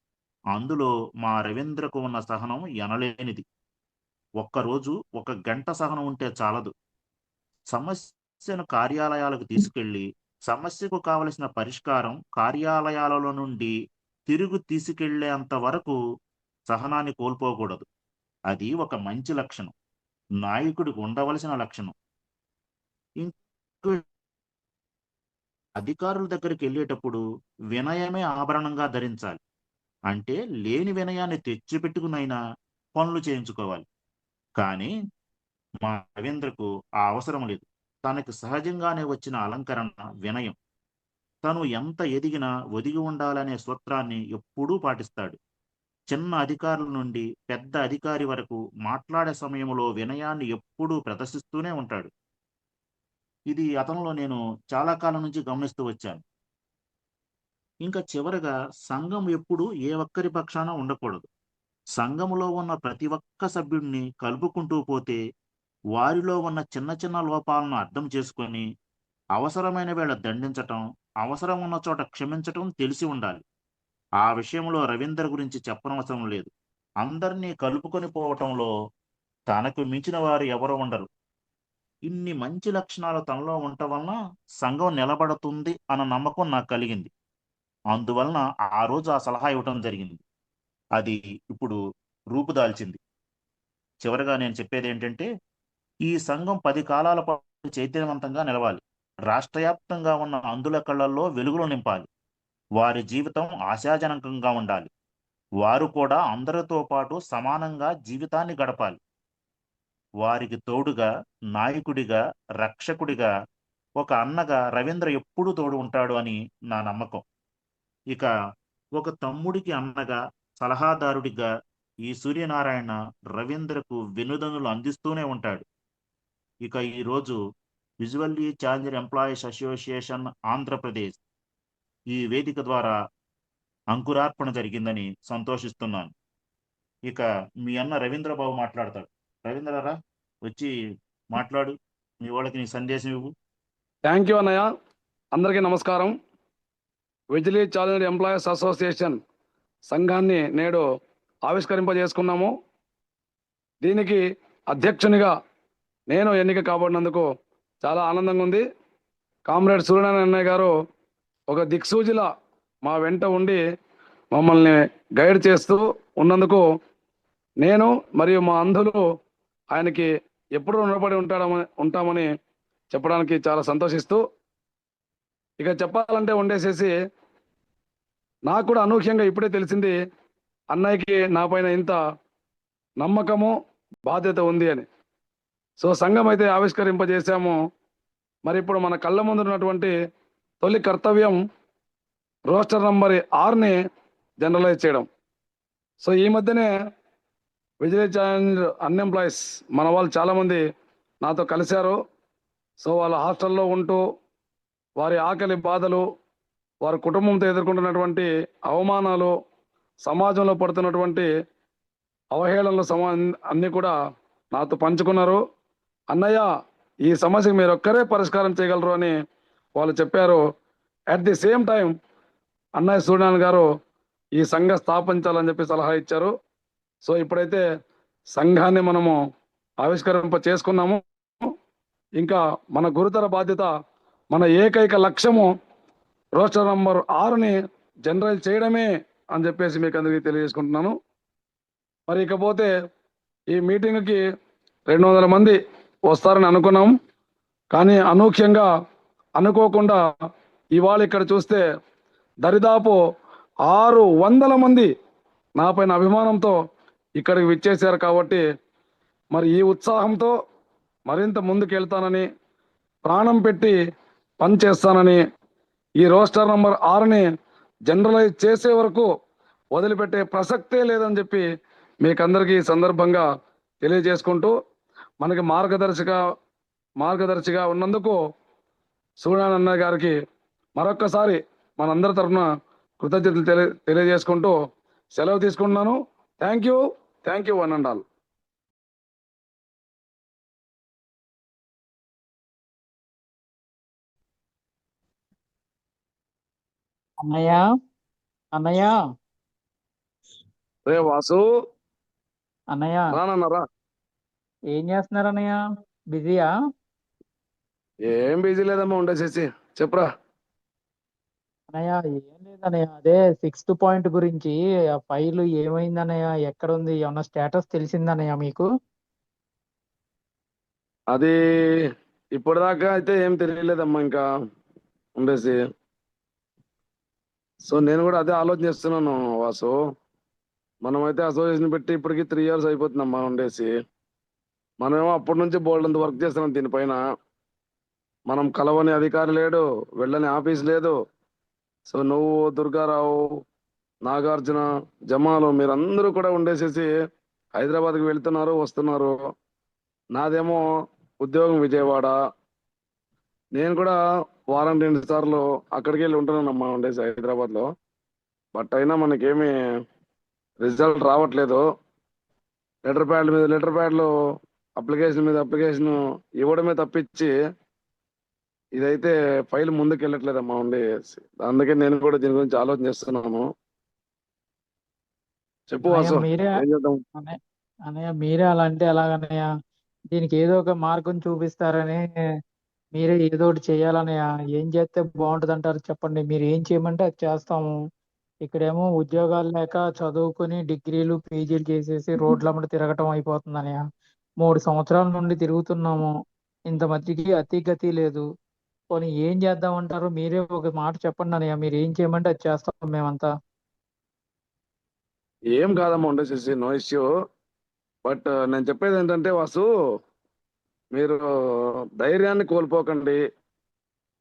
అందులో మా రవీంద్రకు ఉన్న సహనం ఎనలేనిది. ఒక్కరోజు 1 గంట సహనం ఉంటే చాలదు. సమస్యను కార్యాలయాలకు తీసుకెళ్లి సమస్యకు కావలసిన పరిష్కారం కార్యాలయాలలో నుండి తిరుగు తీసుకెళ్లేంత వరకు సహనాన్ని కోల్పోకూడదు. అది ఒక మంచి లక్షణం, నాయకుడికి ఉండవలసిన లక్షణం. ఇంకో, అధికారుల దగ్గరికి వెళ్ళేటప్పుడు వినయమే ఆభరణంగా ధరించాలి. అంటే లేని వినయాన్ని తెచ్చిపెట్టుకునైనా పనులు చేయించుకోవాలి. కానీ మా రవీంద్రకు ఆ అవసరం లేదు. తనకు సహజంగానే వచ్చిన అలంకరణ వినయం. తను ఎంత ఎదిగినా ఒదిగి ఉండాలనే సూత్రాన్ని ఎప్పుడూ పాటిస్తాడు. చిన్న అధికారుల నుండి పెద్ద అధికారి వరకు మాట్లాడే సమయంలో వినయాన్ని ఎప్పుడూ ప్రదర్శిస్తూనే ఉంటాడు. ఇది అతనిలో నేను చాలా కాలం నుంచి గమనిస్తూ వచ్చాను. ఇంకా చివరగా, సంఘం ఎప్పుడూ ఏ ఒక్కరి పక్షాన ఉండకూడదు. సంఘములో ఉన్న ప్రతి ఒక్క సభ్యుడిని కలుపుకుంటూ పోతే వారిలో ఉన్న చిన్న చిన్న లోపాలను అర్థం చేసుకొని అవసరమైన వేళ దండించటం, అవసరం ఉన్న చోట క్షమించటం తెలిసి ఉండాలి. ఆ విషయంలో రవీందర్ గురించి చెప్పనవసరం లేదు. అందరినీ కలుపుకొని పోవటంలో తనకు మించిన వారు ఎవరు ఉండరు. ఇన్ని మంచి లక్షణాలు తనలో ఉండటం వలన సంఘం నిలబడుతుంది అన్న నమ్మకం నాకు కలిగింది. అందువలన ఆ రోజు ఆ సలహా ఇవ్వటం జరిగింది. అది ఇప్పుడు రూపుదాల్చింది. చివరగా నేను చెప్పేది ఏంటంటే, ఈ సంఘం 10 కాలాల పాటు చైతన్యవంతంగా నిలవాలి. రాష్ట్రవ్యాప్తంగా ఉన్న అందుల కళ్ళల్లో వెలుగులు నింపాలి. వారి జీవితం ఆశాజనకంగా ఉండాలి. వారు కూడా అందరితో పాటు సమానంగా జీవితాన్ని గడపాలి. వారికి తోడుగా, నాయకుడిగా, రక్షకుడిగా, ఒక అన్నగా రవీంద్ర ఎప్పుడూ తోడు ఉంటాడు అని నా నమ్మకం. ఇక ఒక తమ్ముడికి అన్నగా, సలహాదారుడిగా ఈ సూర్యనారాయణ రవీంద్రకు వెన్నుదన్నులు అందిస్తూనే ఉంటాడు. ఇక ఈరోజు visually challenged employees association Andhra Pradesh ఈ వేదిక ద్వారా అంకురార్పణ జరిగిందని సంతోషిస్తున్నాను. ఇక మీ అన్న రవీంద్రబాబు మాట్లాడతాడు. రవీంద్రరా, వచ్చి మాట్లాడు, మీ వాళ్ళకి నీ సందేశం ఇవ్వు. థ్యాంక్ యూ అన్నయ్య. అందరికీ నమస్కారం. విజిలీ ఛాలెంజ్డ్ ఎంప్లాయీస్ అసోసియేషన్ సంఘాన్ని నేడు ఆవిష్కరింపజేసుకున్నాము. దీనికి అధ్యక్షునిగా నేను ఎన్నిక కాబడినందుకు చాలా ఆనందంగా ఉంది. కామ్రేడ్ సూర్యనారాయణ అన్నయ్య గారు ఒక దిక్సూచిలా మా వెంట ఉండి మమ్మల్ని గైడ్ చేస్తూ ఉన్నందుకు నేను మరియు మా అంధులు ఆయనకి ఎప్పుడు రుణపడి ఉంటామని చెప్పడానికి చాలా సంతోషిస్తూ, ఇక చెప్పాలంటే ఉండేసేసి నాకు కూడా అనూహ్యంగా ఇప్పుడే తెలిసింది అన్నయ్యకి నా పైన ఇంత నమ్మకము బాధ్యత ఉంది అని. సో సంఘం అయితే ఆవిష్కరింపజేశాము. మరి ఇప్పుడు మన కళ్ళ ముందు ఉన్నటువంటి తొలి కర్తవ్యం రోస్టర్ నంబర్ 6ని జనరలైజ్ చేయడం. సో ఈ మధ్యనే విజిలెన్స్ ఛాలెంజ్ అన్ఎంప్లాయీస్ మన వాళ్ళు చాలామంది నాతో కలిశారు. సో వాళ్ళ హాస్టల్లో ఉంటూ వారి ఆకలి బాధలు, వారి కుటుంబంతో ఎదుర్కొంటున్నటువంటి అవమానాలు, సమాజంలో పడుతున్నటువంటి అవహేళనలు అన్నీ కూడా నాతో పంచుకున్నారు. అన్నయ్య, ఈ సమస్యకు మీరు ఒక్కరే పరిష్కారం చేయగలరు అని వాళ్ళు చెప్పారు. అట్ ది సేమ్ టైం అన్నయ్య సూర్యనారాయణ గారు ఈ సంఘ స్థాపించాలని చెప్పి సలహా ఇచ్చారు. సో ఇప్పుడైతే సంఘాన్ని మనము ఆవిష్కరింప చేసుకున్నాము. ఇంకా మన గురుతర బాధ్యత, మన ఏకైక లక్ష్యము రోస్టర్ నంబర్ 6ని జనరల్ చేయడమే అని చెప్పేసి మీకు అందరికీ తెలియజేసుకుంటున్నాను. మరి ఇకపోతే ఈ మీటింగ్కి 200 మంది వస్తారని అనుకున్నాం. కానీ అనూహ్యంగా అనుకోకుండా ఇవాళ ఇక్కడ చూస్తే దరిదాపు 600 మంది నా పైన అభిమానంతో ఇక్కడికి విచ్చేశారు. కాబట్టి మరి ఈ ఉత్సాహంతో మరింత ముందుకు వెళ్తానని, ప్రాణం పెట్టి పనిచేస్తానని, ఈ రోస్టర్ నంబర్ 6ని జనరలైజ్ చేసే వరకు వదిలిపెట్టే ప్రసక్తే లేదని చెప్పి మీకందరికీ ఈ సందర్భంగా తెలియజేసుకుంటూ, మనకి మార్గదర్శిగా ఉన్నందుకు సూర్యనారాయణ గారికి మరొక్కసారి మనందరి తరఫున కృతజ్ఞతలు తెలియజేసుకుంటూ సెలవు తీసుకుంటున్నాను. Thank you one and all. అన్నయ్య, అన్నయ్య, రే వాసు, అన్నయ్య, రానన్నారా? ఏం చేస్తున్నారు అన్నయ్య? బిజీయా? ఏం బిజీ లేదమ్మా, ఉండేసేసి చెప్పురా. అన్నయ్య ఏం లేదన్నయ్య, అదే 6th పాయింట్ గురించి ఆ ఫైల్ ఏమైందన్నయ్య? ఎక్కడ ఉంది? ఏమన్నా స్టేటస్ తెలిసిందన్నయ్య మీకు? అది ఇప్పటిదాకా అయితే ఏం తెలియలేదమ్మా ఇంకా ఉండేసి. సో నేను కూడా అదే ఆలోచన చేస్తున్నాను వాసు. మనమైతే అసోసియేషన్ పెట్టి ఇప్పటికి 3 years అయిపోతుందమ్మా ఉండేసి. మనమేమో అప్పటి నుంచి బోల్డంత వర్క్ చేస్తున్నాం దీనిపైన. మనం కలవని అధికారి లేడు, వెళ్ళని ఆఫీస్ లేదు. సో నువ్వు, దుర్గారావు, నాగార్జున, జమాలు మీరందరూ కూడా ఉండేసేసి హైదరాబాద్కి వెళ్తున్నారు, వస్తున్నారు. నాదేమో ఉద్యోగం విజయవాడ. నేను కూడా వారం 2 సార్లు అక్కడికి వెళ్ళి ఉంటున్నానమ్మా ఉండేసి హైదరాబాద్లో. బట్ అయినా మనకేమి రిజల్ట్ రావట్లేదు. లెటర్ ప్యాడ్లు అప్లికేషన్ మీద అప్లికేషన్ ఇవ్వడమే తప్పించి ఇదైతే ఫైల్ ముందుకు వెళ్ళట్లేదమ్మా ఉండేసి. అందుకే నేను కూడా దీని గురించి ఆలోచన చేస్తున్నాను. చెప్పు వాసు, ఏం చేద్దాం? అన్నయ్య మీరే అలా అంటే ఎలాగన్నయ్య? దీనికి ఏదో ఒక మార్గం చూపిస్తారని మీరే ఏదో ఒకటి చేయాలన్నయ్య. ఏం చేస్తే బాగుంటుంది అంటారు చెప్పండి. మీరు ఏం చేయమంటే అది చేస్తాము. ఇక్కడేమో ఉద్యోగాలు లేక చదువుకుని డిగ్రీలు పీజీలు చేసేసి రోడ్లమ్మట తిరగటం అయిపోతుంది అన్నయ్య. 3 సంవత్సరాల నుండి తిరుగుతున్నాము, ఇంత మధ్యకి అతి గతి లేదు. పోనీ ఏం చేద్దామంటారు? మీరే ఒక మాట చెప్పండి అన్నయ్య. మీరు ఏం చేయమంటే అది చేస్తాం మేమంతా. ఏం కాదమ్మా ఉండేసేసి, నో ఇష్యూ. బట్ నేను చెప్పేది ఏంటంటే వాసు, మీరు ధైర్యాన్ని కోల్పోకండి,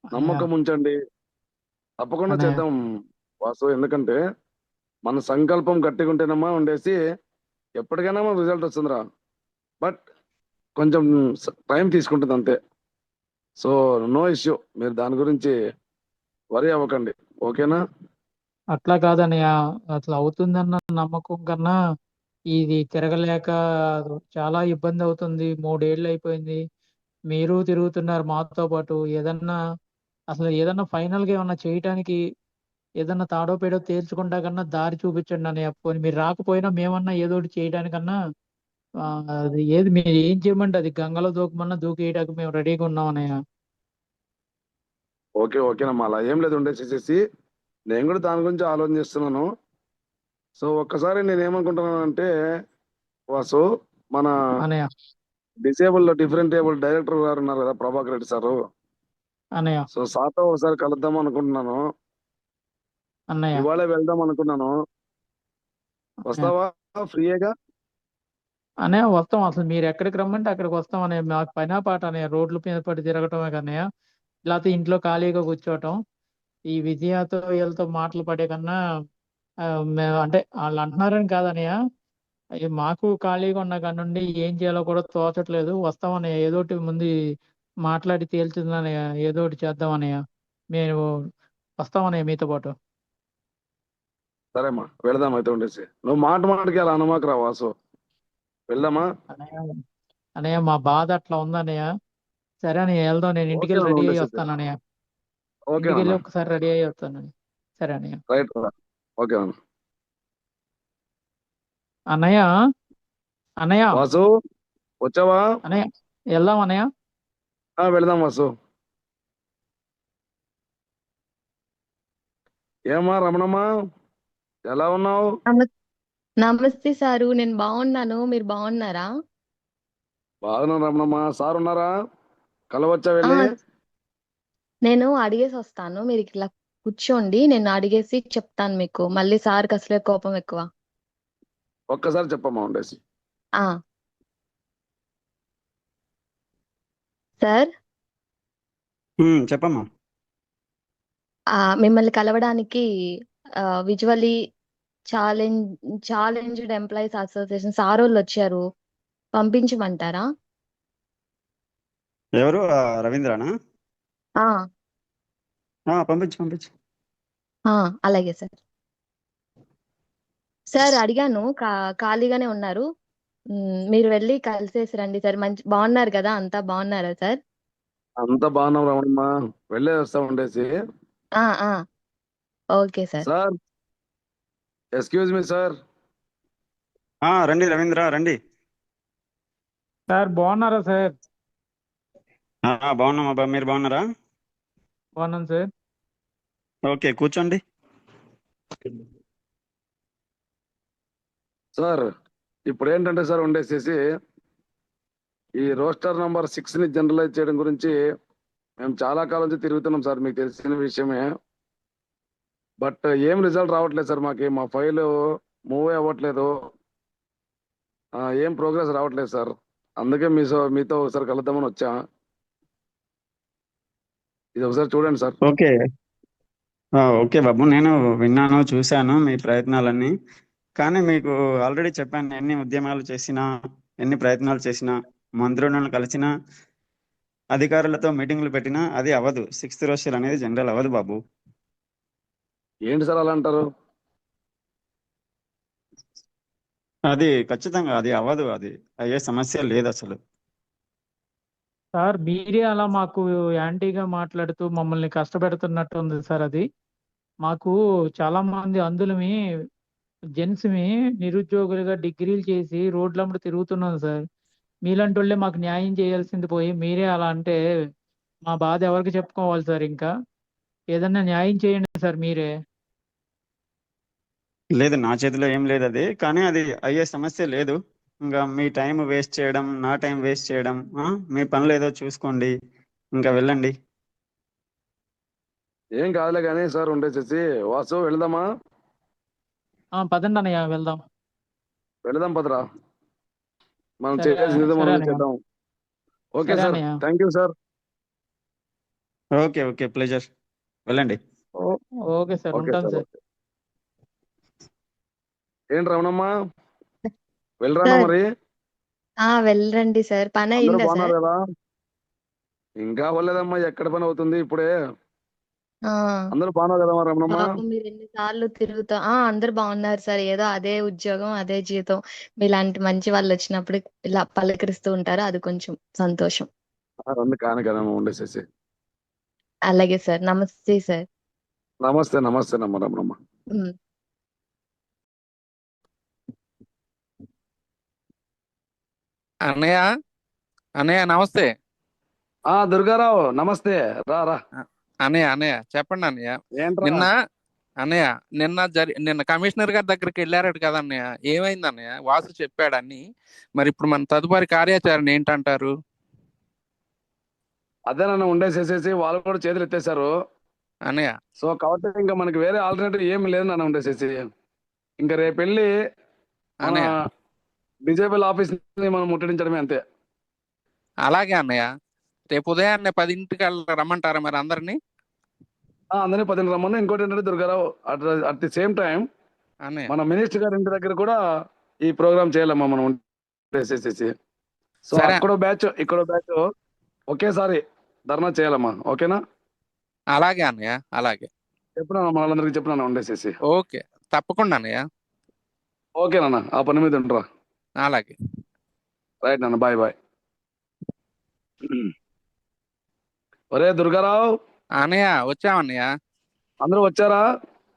నమ్మకం ఉంచండి. తప్పకుండా అన్నయ్య, చేద్దాం వాసు. ఎందుకంటే మన సంకల్పం గట్టిగా ఉంటేనమ్మా ఉండేసి ఎప్పటికైనా మన రిజల్ట్ వస్తుందిరా. బట్ కొంచెం టైం తీసుకుంటుంది అంతే. సో నో ఇష్యూ, మీరు దాని గురించి వరి అవ్వకండి, ఓకేనా? అట్లా కాదన్నయ్య, అట్లా అవుతుందన్న నమ్మకం కన్నా ఇది తిరగలేక చాలా ఇబ్బంది అవుతుంది. 3 ఏళ్ళు అయిపోయింది, మీరు తిరుగుతున్నారు మాతో పాటు. ఏదన్నా ఫైనల్ గా ఏమన్నా చేయటానికి ఏదన్నా తాడో పేడో తేల్చుకుంటా కన్నా దారి చూపించండి అన్నయ్య. పోనీ మీరు రాకపోయినా మేమన్నా ఏదో ఒకటి చేయడానికన్నా అది ఏది మీరు ఏం చేయమంటే అది గంగలో దూకమన్నా దూకేయడానికి మేము రెడీగా ఉన్నాం అన్నయ్య. ఓకేనమ్మా, అలా ఏం లేదు ఉండేసేసి. నేను కూడా దాని గురించి ఆలోచన చేస్తున్నాను. సో ఒక్కసారి నేను ఏమనుకుంటున్నానంటే వాసు, మన అన్నయ్య, డిఫరెంట్ ఏబుల్ డైరెక్టర్ గారు ఉన్నారు కదా, ప్రభాకర్ రెడ్డి సారు. అన్నయ్య, సో సార్తో ఒకసారి కలుద్దాం అనుకుంటున్నాను. అన్నయ్య ఇవాళే వెళ్దాం అనుకున్నాను. వస్తావా? ఫ్రీయేగా? అన్నయ్య వస్తాం, అసలు మీరు ఎక్కడికి రమ్మంటే అక్కడికి వస్తాం అన్నయ్య. మాకు పైన పాట అన్నయ్య, రోడ్ల మీద పడి తిరగటమే కన్నయ్య, లేకపోతే ఇంట్లో ఖాళీగా కూర్చోవటం. ఈ విజయతో వీళ్ళతో మాటలు పడే కన్నా మేము అంటే వాళ్ళు అంటున్నారని కాదన్నయ్య, మాకు ఖాళీగా ఉన్న కాడ నుండి ఏం చేయాలో కూడా తోచట్లేదు. వస్తామన్నయ్య, ఏదో ఒకటి ముందు మాట్లాడి తేల్చుందన్నయ్య, ఏదో ఒకటి చేద్దామన్నయ్య. మేము వస్తామన్నయ్య మీతో పాటు. సరేమ్మా, వెళదాం అయితే ఉండేసి. నువ్వు మాట మాటకి అలా అనమాకరా వాసు. వెళ్దామా? అన్నయ్య అన్నయ్య మా బాధ అట్లా ఉందన్నయ్య. సరే అన్నయ్య వెళ్దాం, నేను ఇంటికి వెళ్ళి ఓకేనా రెడీ అయ్యి ఉండేసి అయితే. వస్తాను అన్నయ్య. ఇంటికి ఓకేనన్నా. వెళ్ళి ఒకసారి రెడీ అయ్యి వస్తాను. సరే అన్నయ్య. రైట్ రా. ఓకేనన్నా. అన్నయ్య అన్నయ్య వాసు వచ్చావా? అన్నయ్య వెళ్దాం అన్నయ్య. వెళదాం వాసు. ఏమా రమణమ్మా, ఎలా ఉన్నావు? నమస్తే సారు, నేను బాగున్నాను. మీరు బాగున్నారా? బాగున్నాను రమణమ్మా. సార్ ఉన్నారా? కలవచ్చా ఆ వెళ్ళి? నేను అడిగేసి వస్తాను. మీరు ఇట్లా కూర్చోండి, నేను అడిగేసి చెప్తాను మీకు. మళ్ళీ సార్కి అసలే కోపం ఎక్కువ. ఒక్కసారి చెప్పమ్మా ఉండేసి. ఆ సార్, చెప్పమ్మా. మిమ్మల్ని కలవడానికి visually challenged employees association sir వాళ్ళు వచ్చారు, పంపించమంటారా? ఎవరు? రవీంద్రనా? ఆ పంపించు పంపించు. అలాగే సార్. సార్ అడిగాను, ఖాళీగానే ఉన్నారు. మీరు వెళ్ళి కలిసేసి రండి సార్. బాగున్నారు కదా, అంతా బాగున్నారా సార్? అంతా బాగున్నాం రమణమ్మా, వెళ్ళే వస్తా ఉండేసి. ఆ ఆ okay sir. Sir, excuse me sir. రండి రవీంద్ర, రండి. సార్ బాగున్నారా సార్? బాగున్నాం అబ్బా, మీరు బాగున్నారా? బాగున్నాను సార్. ఓకే, కూర్చోండి. సార్, ఇప్పుడు ఏంటంటే సార్ ఉండేసేసి ఈ రోస్టర్ నంబర్ 6 ని జనరలైజ్ చేయడం గురించి మేము చాలా కాలం నుంచి తిరుగుతున్నాం సార్, మీకు తెలిసిన విషయమే. బట్ ఏం రిజల్ట్ రావట్లేదు సార్, మాకు మా ఫైల్ మూవ్ అవ్వట్లేదు. ఏం ప్రోగ్రెస్ రావట్లేదు సార్. అందుకే మీతో ఒకసారి కలుద్దామని వచ్చా. ఇది ఒకసారి చూడండి సార్. ఓకే ఓకే బాబు, నేను విన్నాను, చూశాను మీ ప్రయత్నాలన్నీ. కానీ మీకు ఆల్రెడీ చెప్పాను, ఎన్ని ఉద్యమాలు చేసినా, ఎన్ని ప్రయత్నాలు చేసినా, మంత్రులను కలిసినా, అధికారులతో మీటింగ్లు పెట్టినా అది అవ్వదు. 6th రోస్టర్ అనేది జనరల్ అవ్వదు బాబు. ఏంటి సార్ అలా అంటారు? అది ఖచ్చితంగా అది అవ్వదు, అది అయ్యే సమస్య లేదు అసలు. సార్ మీరే అలా మాకు యాంటీగా మాట్లాడుతూ మమ్మల్ని కష్టపెడుతున్నట్టు ఉంది సార్. అది మాకు చాలా మంది అందులమి జెంట్స్మి నిరుద్యోగులుగా డిగ్రీలు చేసి రోడ్లమ్మట తిరుగుతున్నాం సార్. మీలాంటి వాళ్ళే మాకు న్యాయం చేయాల్సింది పోయి మీరే అలా అంటే మా బాధ ఎవరికి చెప్పుకోవాలి సార్? ఇంకా ఏదన్నా న్యాయం చేయండి సార్ మీరే. లేదు, నా చేతిలో ఏం లేదు అది. కానీ అది అయ్యే సమస్య లేదు. ఇంకా మీ టైం వేస్ట్ చేయడం, నా టైం వేస్ట్ చేయడం, మీ పనులు ఏదో చూసుకోండి, ఇంకా వెళ్ళండి. ఏం కాదులే కానీ సార్ ఉండేసేసి. వాసు వెళ్దామా? పదండి అన్నయ్య వెళ్దాం. వెళదాం పదరా. మనం సరే చేయాల్సింది సరే మనం అన్నయ్య. చేద్దాం. ఓకే సరే సార్, అన్నయ్య. Thank you sir. Okay okay, pleasure. వెళ్ళండి. ఓకే సార్, ఓకే ఉంటాను సార్. సార్. ఏంటి రమణమ్మా, వెళ్ళరానా సార్ మరి? వెళ్ళండి సార్. పని అందరూ అయిందా బాగున్నారు సార్? కదా? ఇంకా అవ్వలేదమ్మా, ఎక్కడ పని అవుతుంది ఇప్పుడే. ఆ అందరూ బాగున్నారు కదమ్మా రమణమ్మా? పాపం మీరు ఎన్నిసార్లు తిరుగుతా. అందరు బాగున్నారు సార్. ఏదో అదే ఉద్యోగం, అదే జీతం. మీలాంటి మంచి వాళ్ళు వచ్చినప్పుడు ఇలా పలకరిస్తూ ఉంటారు, అది కొంచెం సంతోషం. రండి కాని కదమ్మా ఉండేసేసి. అలాగే సార్, నమస్తే సార్. నమస్తే నమస్తే నమ్మ రమణమ్మ. ఉమ్. అన్నయ్య, అన్నయ్య నమస్తే. దుర్గారావు నమస్తే. రా రా. అన్నయ్య చెప్పండి అన్నయ్య. ఏంట్రా? నిన్న కమిషనర్ గారి దగ్గరికి వెళ్ళారట కదా అన్నయ్య, ఏమైంది అన్నయ్య? వాసు చెప్పాడని. మరి ఇప్పుడు మన తదుపరి కార్యాచరణ ఏంటంటారు? అదే నన్ను ఉండేసేసేసి వాళ్ళు కూడా చేతులు ఎత్తేసారు. అన్నయ్య సో కాబట్టి ఇంకా మనకి వేరే ఆల్టర్నేటివ్ ఏమి లేదు నాన్న ఉండేసేసి. ఇంకా రేపు వెళ్ళి మన అన్నయ్య డిజేబుల్ ఆఫీస్ ని మనం ముట్టడించడమే అంతే. అలాగే అన్నయ్య, రేపు ఉదయాన్నే 10ంటికి రమ్మంటారా మరి అందరినీ? అందరినీ 10 రమ్మని. ఇంకోటి ఏంటంటే Durgarao, at the same time అన్నయ్య మన మినిస్టర్ గారి ఇంటి దగ్గర కూడా ఈ ప్రోగ్రామ్ చేయాలమ్మా మనం ఉండేసేసి. సో సరే అక్కడో బ్యాచ్ ఇక్కడో బ్యాచ్ ఒకేసారి ధర్నా చేయాలమ్మా. ఓకేనా? అలాగే అన్నయ్య, అలాగే. చెప్పినా మన వాళ్ళందరికీ చెప్పినా ఉండేసేసి. ఓకే, తప్పకుండా అన్నయ్య. ఓకే నాన్న, ఆ పని మీద ఉండరా. అలాగే. రైట్ నాన్న, బాయ్ బాయ్. ఒరే దుర్గారావు, అన్నయ్య వచ్చామన్నయ్య, అందరూ వచ్చారా?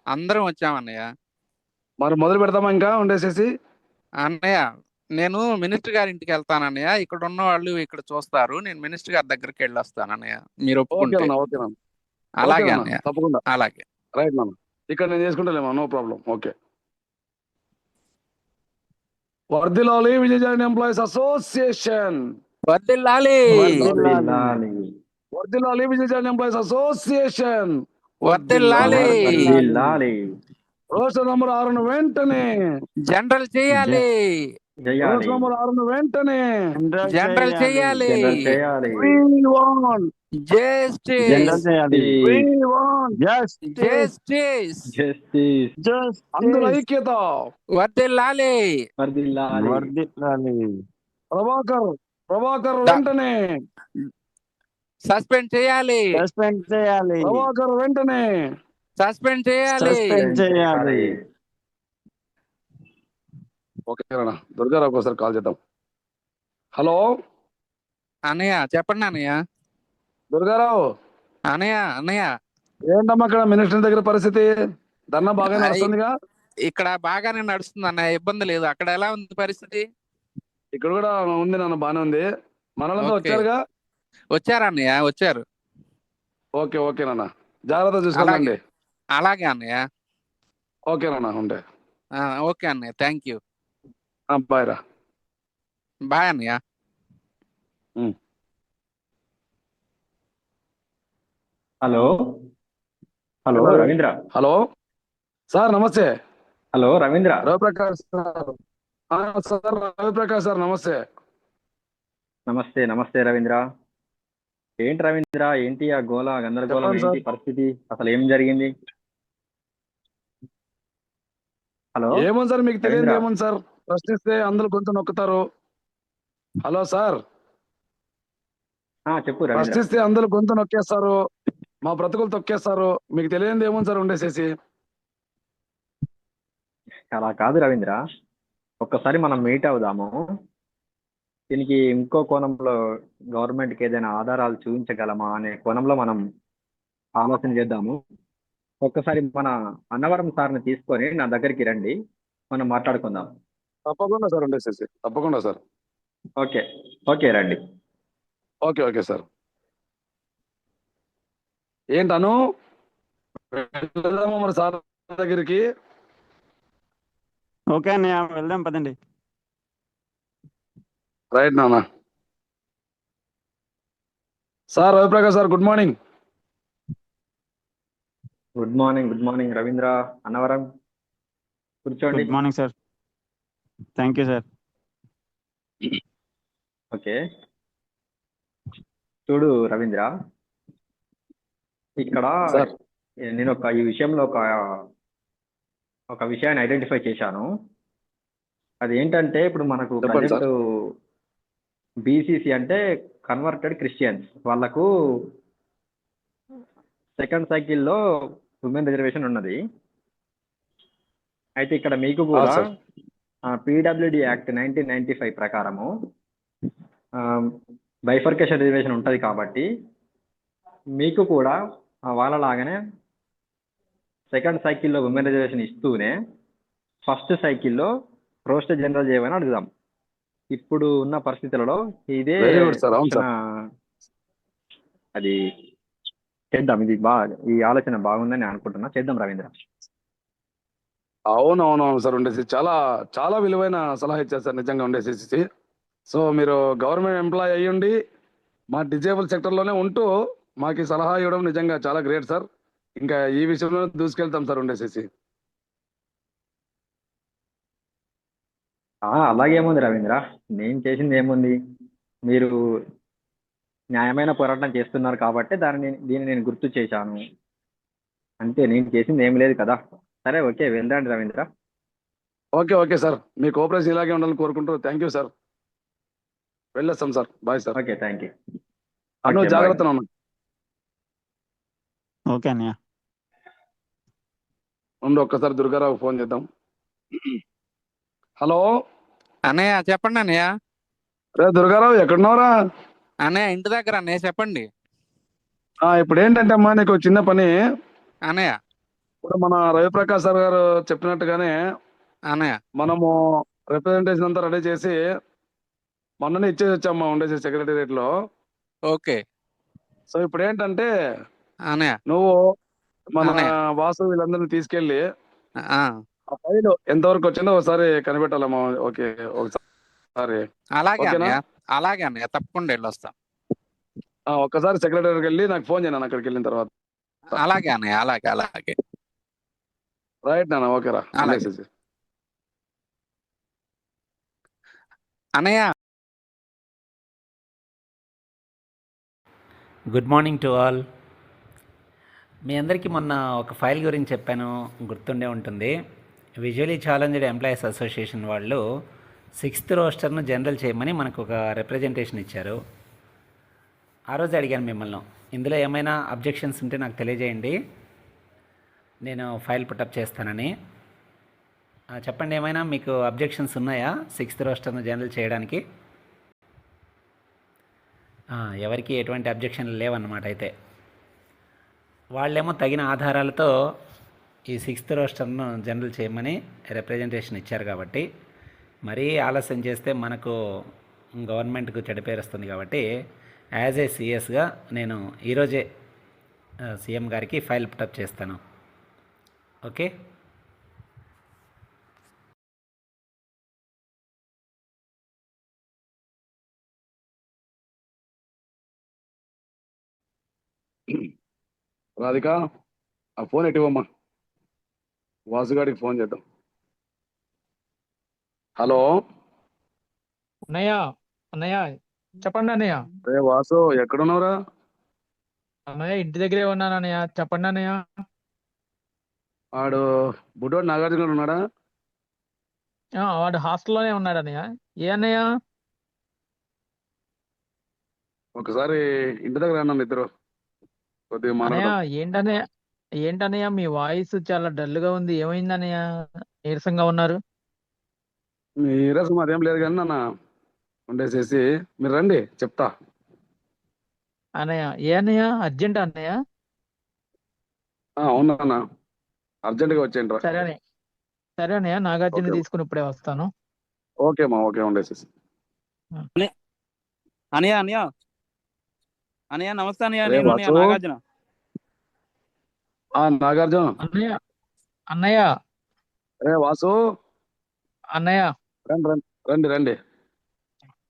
అందరం వచ్చామన్నయ్య. మరి మొదలు పెడతామా ఇంకా ఉండేసేసి? అన్నయ్య నేను మినిస్టర్ గారి ఇంటికి వెళ్తానన్నయ్య, ఇక్కడ ఉన్న వాళ్ళు ఇక్కడ చూస్తారు, నేను మినిస్టర్ గారి దగ్గరికి వెళ్ళి వస్తానన్నయ్య, మీరు ఓకే ఒప్పుకుంటే. నాన్న, ఓకే నాన్న, అలాగే ఓకే నాన్న, అన్నయ్య, తప్పకుండా. అలాగే. రైట్ నాన్న, ఇక్కడ నేను చేసుకుంటాలేమా, నో ప్రాబ్లం. ఓకే. వర్ధిల్లాలి విజయజాన్ ఎంప్లాయీస్ అసోసియేషన్. వర్ధిల్లాలి, వర్ధిల్లాలి. వర్ధిల్లాలి విజయజాన్ ఎంప్లాయీస్ అసోసియేషన్. వర్ధిల్లాలి. వర్ధిల్లాలి. రోస్టర్ నంబర్ 6ను వెంటనే జనరల్ చేయాలి, చేయాలి. రోస్టర్ నంబర్ 6ను వెంటనే జనరల్ చేయాలి. జనరల్ చేయాలి. We want, జస్టిస్, జనరల్ చేయాలి. we want justice. జస్టిస్. అందులో ఐక్యత. వర్ధిల్లాలి, వర్ధిల్లాలి. వర్ధిల్లాలి. ప్రభాకర్ వెంటనే, సస్పెండ్ చేయాలి, సస్పెండ్ చేయాలి. ప్రభాకర్ వెంటనే. సస్పెండ్ చేయాలి. సస్పెండ్ చేయాలి. ఓకే అన్న, దుర్గారావు ఒకసారి కాల్ చేద్దాం. హలో అన్నయ్య చెప్పండి అన్నయ్య. దుర్గారావు, అన్నయ్య అన్నయ్య ఏంటమ్మా అక్కడ మినిస్టర్ దగ్గర పరిస్థితి? ధర్నా బాగా నడుస్తుందిగా? ఇక్కడ బాగానే నడుస్తుంది అన్నయ్య, ఇబ్బంది లేదు. అక్కడ ఎలా ఉంది పరిస్థితి? ఇక్కడ కూడా ఉంది నాన్న, బానే ఉంది. మనలంతా ఓకే. వచ్చారుగా? వచ్చారు అన్నయ్య, వచ్చారు. ఓకే ఓకే నాన్న, జాగ్రత్త చూసుకోండి. అలాగే అన్నయ్య. ఓకే నాన్న, ఉండే. ఓకే అన్నయ్య, థ్యాంక్ యూ. బాయ్ రా. బాయ్ అన్నయ్య. Hello hello Ravindra. Hello sir, నమస్తే. Hello Ravindra. Raviprakash sir. Sir Raviprakash sir, నమస్తే. నమస్తే నమస్తే రవీంద్ర. ఏంటి రవీంద్ర, ఏంటి ఆ గోల గందరగోళం, చెప్పండి ఏంటి పరిస్థితి, అసలు ఏం జరిగింది? హలో ఏమో సార్, మీకు తెలియదు రవీంద్ర. ఏమో సార్, ప్రశ్నిస్తే అందరూ గొంతు నొక్కుతారు. హలో సార్, చెప్పు రవీంద్ర. ప్రశ్నిస్తే అందరూ గొంతు నొక్కేస్తారు, మా బ్రతుకులు తొక్కేస్తారు. మీకు తెలియదు ఏమో సార్ ఉండేసేసి. అలా కాదు రవీంద్ర, ఒక్కసారి మనం మీట్ అవుదాము. దీనికి ఇంకో కోణంలో గవర్నమెంట్కి ఏదైనా ఆధారాలు చూపించగలమా అనే కోణంలో మనం ఆలోచన చేద్దాము. ఒక్కసారి మన అన్నవరం సార్ని తీసుకొని నా దగ్గరికి రండి, మనం మాట్లాడుకుందాం. తప్పకుండా సార్ ఉండేసేసి, తప్పకుండా సార్. ఓకే ఓకే రండి. Okay okay sir. ఏంటను వెళ్దామా మరి సార్ దగ్గరికి? ఓకే అన్నయ్య, వెళ్దాం పదండి. రైట్ నాన్న. Sir Raviprakash sir, good morning. Good morning Ravindra. Annavaram కూర్చోండి. Good morning sir. Thank you sir. Okay చూడు రవీంద్ర, ఇక్కడ సార్. నేను ఈ విషయంలో ఒక విషయాన్ని ఐడెంటిఫై చేశాను. అది ఏంటంటే, ఇప్పుడు మనకు చెప్పండి సార్. ప్రజెంట్ బీసీసీ అంటే కన్వర్టెడ్ క్రిస్టియన్స్, వాళ్ళకు సెకండ్ సైకిల్లో ఉమెన్ రిజర్వేషన్ ఉన్నది. అయితే ఇక్కడ మీకు కూడా సార్. పీడబ్ల్యూడి యాక్ట్ 1995 ప్రకారము బైఫర్కేషన్ రిజర్వేషన్ ఉంటుంది. కాబట్టి మీకు కూడా వాళ్ళలాగానే సెకండ్ సైకిల్లో ఉమెన్ రిజర్వేషన్ ఇస్తూనే ఫస్ట్ సైకిల్లో రోస్టర్ జనరల్ చేయమని అడుగుదాం. ఇప్పుడు ఉన్న పరిస్థితులలో ఇదే Very good, sir. అవును, sir. అది చేద్దాం. ఇది ఈ ఆలోచన బాగుందని నేను అనుకుంటున్నా. చేద్దాం రవీంద్ర. అవునవునవును సార్, ఉండేసి చాలా చాలా విలువైన సలహా ఇచ్చారు సార్, నిజంగా ఉండేసి. సో మీరు గవర్నమెంట్ ఎంప్లాయ్ అయ్యుండి మా డిజేబుల్ సెక్టర్లోనే ఉంటూ మాకు ఈ సలహా ఇవ్వడం నిజంగా చాలా గ్రేట్ సార్. ఇంకా ఈ విషయంలో దూసుకెళ్తాం సార్ ఉండేసేసి. అలాగేముంది రవీంద్ర, నేను చేసింది ఏముంది? మీరు న్యాయమైన పోరాటం చేస్తున్నారు కాబట్టి దీన్ని నేను గుర్తు చేశాను అంతే. నేను చేసింది ఏం లేదు కదా. సరే, ఓకే, వెళ్దాండి రవీంద్ర. ఓకే ఓకే సార్, మీ కోఆపరేషన్ ఇలాగే ఉండాలని కోరుకుంటూ థ్యాంక్ యూ సార్. వెళ్ళొస్తాం sir. Bye sir. Okay, thank you. Anu okay, bye. జాగ్రత్త నాన్న. ఓకే అన్నయ్య. ఉండు ఒక్కసారి దుర్గారావు ఫోన్ చేద్దాం. హలో అన్నయ్య చెప్పండి అన్నయ్య. రే దుర్గారావు ఎక్కడున్నావురా? అన్నయ్య ఇంటి దగ్గర అన్నయ్య చెప్పండి. ఇప్పుడు ఏంటంటే అమ్మా నీకు ఒక చిన్న పని. అన్నయ్య. ఇప్పుడు మన రవిప్రకాష్ సార్ గారు చెప్పినట్టుగానే అన్నయ్య. మనము రిప్రజెంటేషన్ అంతా రెడీ చేసి మొన్ననే ఇచ్చేసి వచ్చామ్మా ఉండేసి సెక్రటేరియట్ లో. ఓకే. సో ఇప్పుడు ఏంటంటే అన్నయ్య నువ్వు మన అన్నయ్య. వాసు వీళ్ళందరినీ తీసుకెళ్ళి ఆ, ఆ ఫైల్ ఎంతవరకు వచ్చిందో ఒకసారి కనిపెట్టాలమ్మా. ఓకే ఒకసారి. అలాగే ఓకేనా? అన్నయ్య, అలాగే అన్నయ్య, తప్పకుండా వెళ్ళొస్తాం. ఒక్కసారి సెక్రటరీకి వెళ్ళి నాకు ఫోన్ చేయను అక్కడికి వెళ్ళిన తర్వాత. అలాగే అన్నయ్య, అలాగే అలాగే. రైట్ నాన్న, ఓకేరా. అలాగే. అన్నయ్య. Good morning to all. మీ అందరికీ మొన్న ఒక ఫైల్ గురించి చెప్పాను, గుర్తుండే ఉంటుంది. విజువలీ ఛాలెంజ్డ్ ఎంప్లాయీస్ అసోసియేషన్ వాళ్ళు 6th రోస్టర్ను జనరల్ చేయమని మనకు ఒక రిప్రజెంటేషన్ ఇచ్చారు. ఆ రోజు అడిగాను మిమ్మల్ని, ఇందులో ఏమైనా అబ్జెక్షన్స్ ఉంటే నాకు తెలియజేయండి, నేను ఫైల్ పుటప్ చేస్తానని. చెప్పండి, ఏమైనా మీకు అబ్జెక్షన్స్ ఉన్నాయా 6th రోస్టర్ను జనరల్ చేయడానికి? ఎవరికి ఎటువంటి అబ్జెక్షన్లు లేవన్నమాట. అయితే వాళ్ళేమో తగిన ఆధారాలతో ఈ 6th రోస్టర్ను జనరల్ చేయమని రిప్రజెంటేషన్ ఇచ్చారు. కాబట్టి మరీ ఆలస్యం చేస్తే మనకు గవర్నమెంట్కు చెడ్డ పేరు వస్తుంది. కాబట్టి యాజ్ ఏ సిఎస్గా నేను ఈరోజే సీఎం గారికి ఫైల్ పుటప్ చేస్తాను. ఓకే. రాధిక ఆ ఫోన్ ఎట్టివమ్మా, వాసుగాడికి ఫోన్ చేద్దాం. హలో అన్నయ్య. అన్నయ్య చెప్పండి అన్నయ్య. రే వాసు ఎక్కడున్నావురా? అన్నయ్య ఇంటి దగ్గరే ఉన్నాను అన్నయ్య. చెప్పండి అన్నయ్య. వాడు బుడ్డోడు నాగార్జున ఉన్నాడా? వాడు హాస్టల్లోనే ఉన్నాడు అన్నయ్య. ఏ అన్నయ్య? ఒకసారి ఇంటి దగ్గర అన్నాను ఇద్దరు కొద్దిగా అన్నయ్య మాట్లాడదాం. ఏంటన్నయ్య మీ వాయిస్ చాలా డల్ గా ఉంది. ఏమైంది అన్నయ్య? నీరసంగా ఉన్నారు. నీరసం అదేం లేదు కానీ నాన్న ఉండేసేసి మీరు రండి చెప్తా. అన్నయ్య ఏ అన్నయ్య? అర్జెంట్ అన్నయ్య? అవునా అన్న, అర్జెంట్గా వచ్చేయండి రా. సరే అన్నయ్య, సరే అన్నయ్య, నాగార్జున ఓకే. తీసుకుని ఇప్పుడే వస్తాను. ఓకే మా, ఓకే ఉండేసేసి. అన్నయ్య అన్నయ్య అన్నయ్య నమస్తే అన్నయ్య. రే నేను అన్నయ్య వాసు. నాగార్జున. నాగార్జున. అన్నయ్య. అన్నయ్య. రే వాసు. అన్నయ్య. రండి రండి రండి రండి.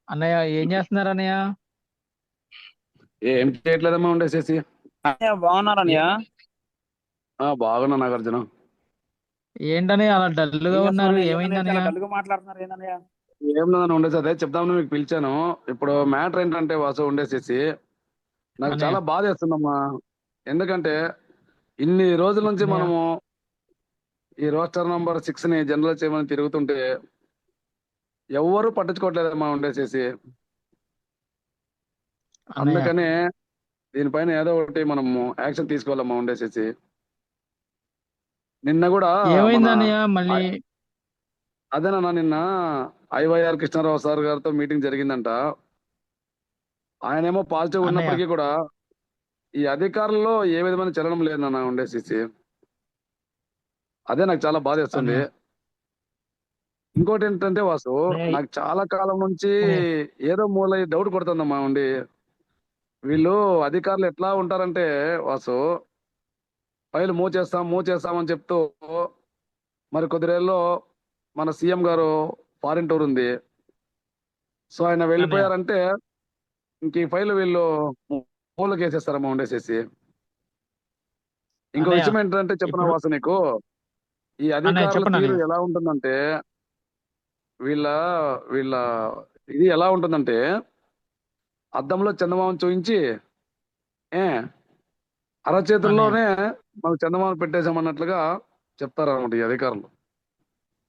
అన్నయ్య ఏం చేస్తున్నారు అన్నయ్య? ఏం చేయట్లేదమ్మా ఉండేసేసి. అన్నయ్య బాగున్నారు అన్నయ్య. బాగున్నా నాగార్జున. ఏంటన్నయ్య అలా డల్ గా ఉన్నారు? ఏమైంది అన్నయ్య? డల్గా మాట్లాడుతున్నారు ఏందన్నయ్య? ఏం లేదని ఉండేసి అదే చెప్దామని మీకు పిలిచాను. ఇప్పుడు మ్యాటర్ ఏంటంటే వాసు ఉండేసేసి నాకు అన్నయ్య. చాలా బాధ వేస్తుందమ్మా. ఎందుకంటే ఇన్ని రోజుల నుంచి అన్నయ్య. మనము ఈ రోస్టర్ నంబర్ 6 ని జనరల్ చేయమని తిరుగుతుంటే ఎవ్వరూ పట్టించుకోవట్లేదమ్మా ఉండేసేసి. అన్నయ్య. అందుకనే దీనిపైన ఏదో ఒకటి మనము యాక్షన్ తీసుకోవాలమ్మా ఉండేసేసి. నిన్న కూడా ఏమైంది మన అన్నయ్య మళ్ళీ? అదేనన్నా నిన్న ఐవైఆర్ కృష్ణారావు సార్ గారితో మీటింగ్ జరిగిందంట. ఆయనేమో పాజిటివ్ అన్నయ్య. ఉన్నప్పటికీ కూడా ఈ అధికారుల్లో ఏ విధమైన చలనం లేదన్న ఉండేసేసి. అదే నాకు చాలా బాధేస్తుంది. అన్నయ్య. ఇంకోటి ఏంటంటే వాసు, అన్నయ్య. నాకు చాలా కాలం నుంచి అన్నయ్య. ఏదో మూల డౌట్ కొడుతుందమ్మా ఉండి. వీళ్ళు అధికారులు ఎట్లా ఉంటారంటే వాసు, ఫైల్ మూవ్ చేస్తామని చెప్తూ మరి కొద్ది రోజుల్లో మన సీఎం గారు ఫారిన్ టూర్ ఉంది. సో ఆయన అన్నయ్య. వెళ్ళిపోయారంటే ఇంక ఈ ఫైల్ వీళ్ళు మూలకేసేస్తారమ్మా ఉండేసేసి. ఇంకో అన్నయ్య విషయం ఏంటంటే చెప్పిన ఇప్పుడు వాసు నీకు, ఈ అన్నయ్య అధికారుల చెప్పండి తీరు అన్నయ్య. ఎలా ఉంటుందంటే, వీళ్ళ వీళ్ళ ఇది ఎలా ఉంటుందంటే, అద్దంలో చందమామను చూపించి ఏ అన్నయ్య అరచేతుల్లోనే మనకు చందమామ పెట్టేశామన్నట్లుగా చెప్తారన్నమాట ఈ అధికారులు.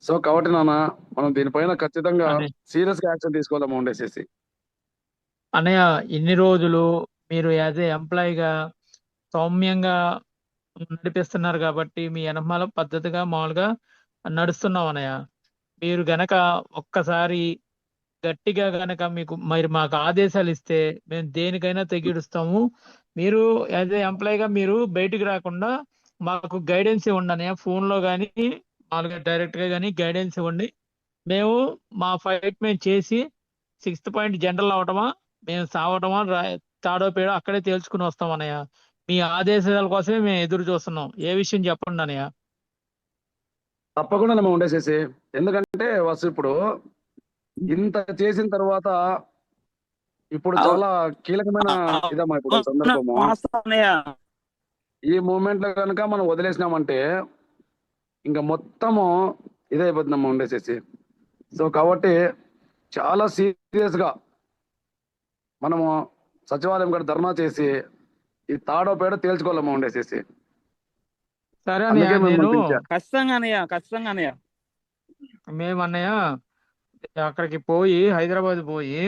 సో కాబట్టి నాన్న, మనం దీనిపైన ఖచ్చితంగా అన్నయ్య సీరియస్ గా యాక్షన్ తీసుకోవాలమ్మా ఉండేసేసి. అన్నయ్య ఇన్ని రోజులు మీరు యాజ్ ఏ ఎంప్లాయీగా సౌమ్యంగా నడిపిస్తున్నారు కాబట్టి మీ వెనకాల పద్ధతిగా మామూలుగా నడుస్తున్నాం అన్నయ్య. మీరు గనక ఒక్కసారి గట్టిగా గనక మరి మాకు ఆదేశాలు ఇస్తే మేము దేనికైనా తెగిడుస్తాము. మీరు యాజ్ ఏ ఎంప్లాయీగా మీరు బయటికి రాకుండా మాకు గైడెన్స్ ఇవ్వండి అన్నయ్య. ఫోన్లో కానీ మామూలుగా డైరెక్ట్గా కానీ గైడెన్స్ ఇవ్వండి. మేము మా ఫైట్ మేము చేసి 6th పాయింట్ జనరల్ అవటమా మేము సావటమా తాడో పేడో అక్కడే తేల్చుకుని వస్తాం అన్నయ్య. మీ ఆదేశాల కోసమే మేము ఎదురు చూస్తున్నాం. ఏ విషయం చెప్పండి అన్నయ్య. తప్పకుండా మనం ఉండేసేసి, ఎందుకంటే వాసు ఇప్పుడు ఇంత చేసిన తర్వాత ఇప్పుడు చాలా కీలకమైన ఇదమ్మా ఇప్పుడు ఈ సందర్భము. ఈ మూమెంట్ లో కనుక మనం వదిలేసినామంటే ఇంకా మొత్తము ఇదైపోతుందమ్మా ఉండేసేసి. సో కాబట్టి చాలా సీరియస్ గా మనము సచివాలయం కూడా ధర్నా చేసి ఈ తాడో పేడో తేల్చుకోవాలమ్మా ఉండేసేసి. సరే అన్నయ్య, అందుకే నేను మిమ్మల్ని పిలిచా. ఖచ్చితంగా అన్నయ్య. మేము అన్నయ్య అక్కడికి పోయి హైదరాబాద్ పోయి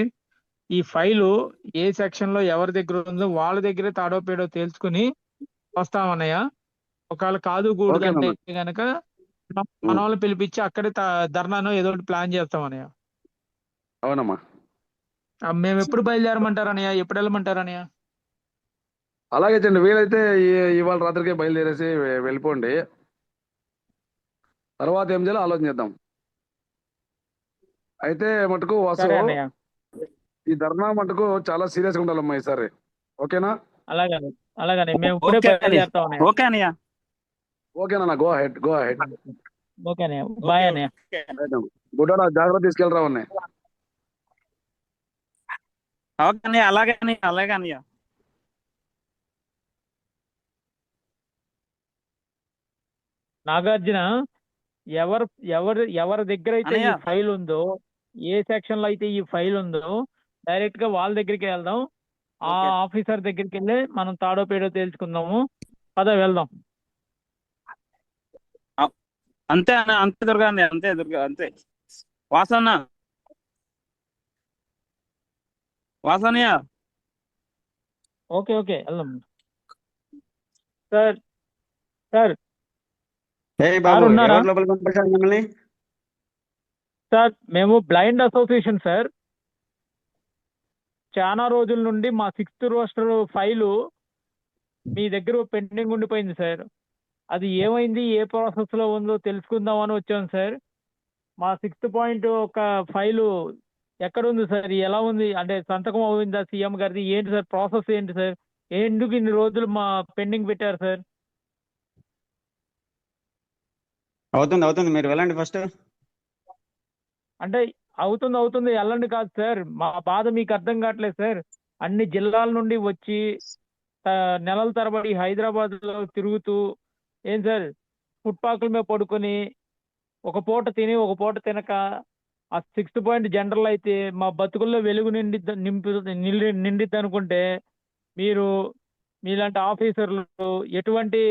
ఈ ఫైలు ఏ సెక్షన్ లో ఎవరి దగ్గర ఉందో వాళ్ళ దగ్గరే తాడో పేడో తేల్చుకుని వస్తామన్నయ్య. ఒకవేళ కాదు కూడదు అంటే ఓకేనమ్మా. గనక మన వాళ్ళని పిలిపించి అక్కడే ధర్నాను ఏదో ఒకటి ప్లాన్ చేస్తామన్నయ్య. అవునమ్మా. మేము ఎప్పుడు బయలుదేరమంటారు అన్నయ్య? ఎప్పుడు వెళ్ళమంటారు అన్నయ్య? అలాగే చండి, వీలైతే ఇవాళ రాత్రికే బయలుదేరేసి వెళ్ళిపోండి. తర్వాత ఏం చేయాలో ఆలోచన చేద్దాం. అయితే మటుకు వాసు, సరే అన్నయ్య. ఈ ధర్నా మటుకు చాలా సీరియస్ గా ఉండాలమ్మా ఈసారి. ఓకేనా? అలాగని అలాగని మేము ఇప్పుడే ఓకే అన్నయ్య. బయలుదేరుతాం అన్నయ్య. ఓకే అన్నయ్య. ఓకేనా? Go head, go head. Okay అన్నయ్య, బాయ్ అన్నయ్య. గుడ్డోడా జాగ్రత్త తీసుకెళ్ళరా ఉన్నాయి. ఓకే అన్నయ్య, అలాగే అన్నయ్య, అలాగే అన్నయ్య. నాగార్జున, ఎవరి దగ్గర అయితే ఈ అన్నయ్య. ఫైల్ ఉందో, ఏ సెక్షన్ లో అయితే ఈ ఫైల్ ఉందో డైరెక్ట్ గా వాళ్ళ దగ్గరికి వెళ్దాం. ఆ ఓకే. ఆఫీసర్ దగ్గరికి వెళ్ళి మనం తాడో పేడో తేల్చుకుందాము. పద వెళ్దాం. అంతే అన్న, అంతే దుర్గా అన్నయ్య, అంతే దుర్గా, అంతే. వాసన్న, వాసన్నయ్య. ఓకే ఓకే వెళ్దాం. సార్ సార్ ఏ బాబు, సార్ ఉన్నారా? ఎవరు లోపలికి పంపించారు మిమ్మల్ని? సార్ మేము బ్లైండ్ అసోసియేషన్ సార్. చాలా రోజుల నుండి మా 6th రోస్టర్ ఫైలు మీ దగ్గర పెండింగ్ ఉండిపోయింది సార్. అది ఏమైంది, ఏ ప్రాసెస్ లో ఉందో తెలుసుకుందామని వచ్చాను సార్. మా 6th పాయింట్ ఒక ఫైలు ఎక్కడ ఉంది సార్? ఎలా ఉంది అంటే సంతకం అయిందా సీఎం గారిది? ఏంటి సార్ ప్రాసెస్ ఏంటి సార్? ఎందుకు ఇన్ని రోజులు మా పెండింగ్ పెట్టారు సార్? అవుతుంది, మీరు వెళ్ళండి ఫస్ట్. అంటే అవుతుంది వెళ్ళండి కాదు సార్, మా బాధ మీకు అర్థం కావట్లేదు సార్. అన్ని జిల్లాల నుండి వచ్చి నెలల తరబడి హైదరాబాద్ లో తిరుగుతూ ఏం సార్ ఫుట్పాత్ల మీద పడుకొని ఒక పూట తిని ఒక పూట తినక ఆ 6th పాయింట్ జనరల్ అయితే మా బతుకుల్లో వెలుగు నిండిద్ది అనుకుంటే మీరు మీలాంటి ఆఫీసర్లు ఎటువంటి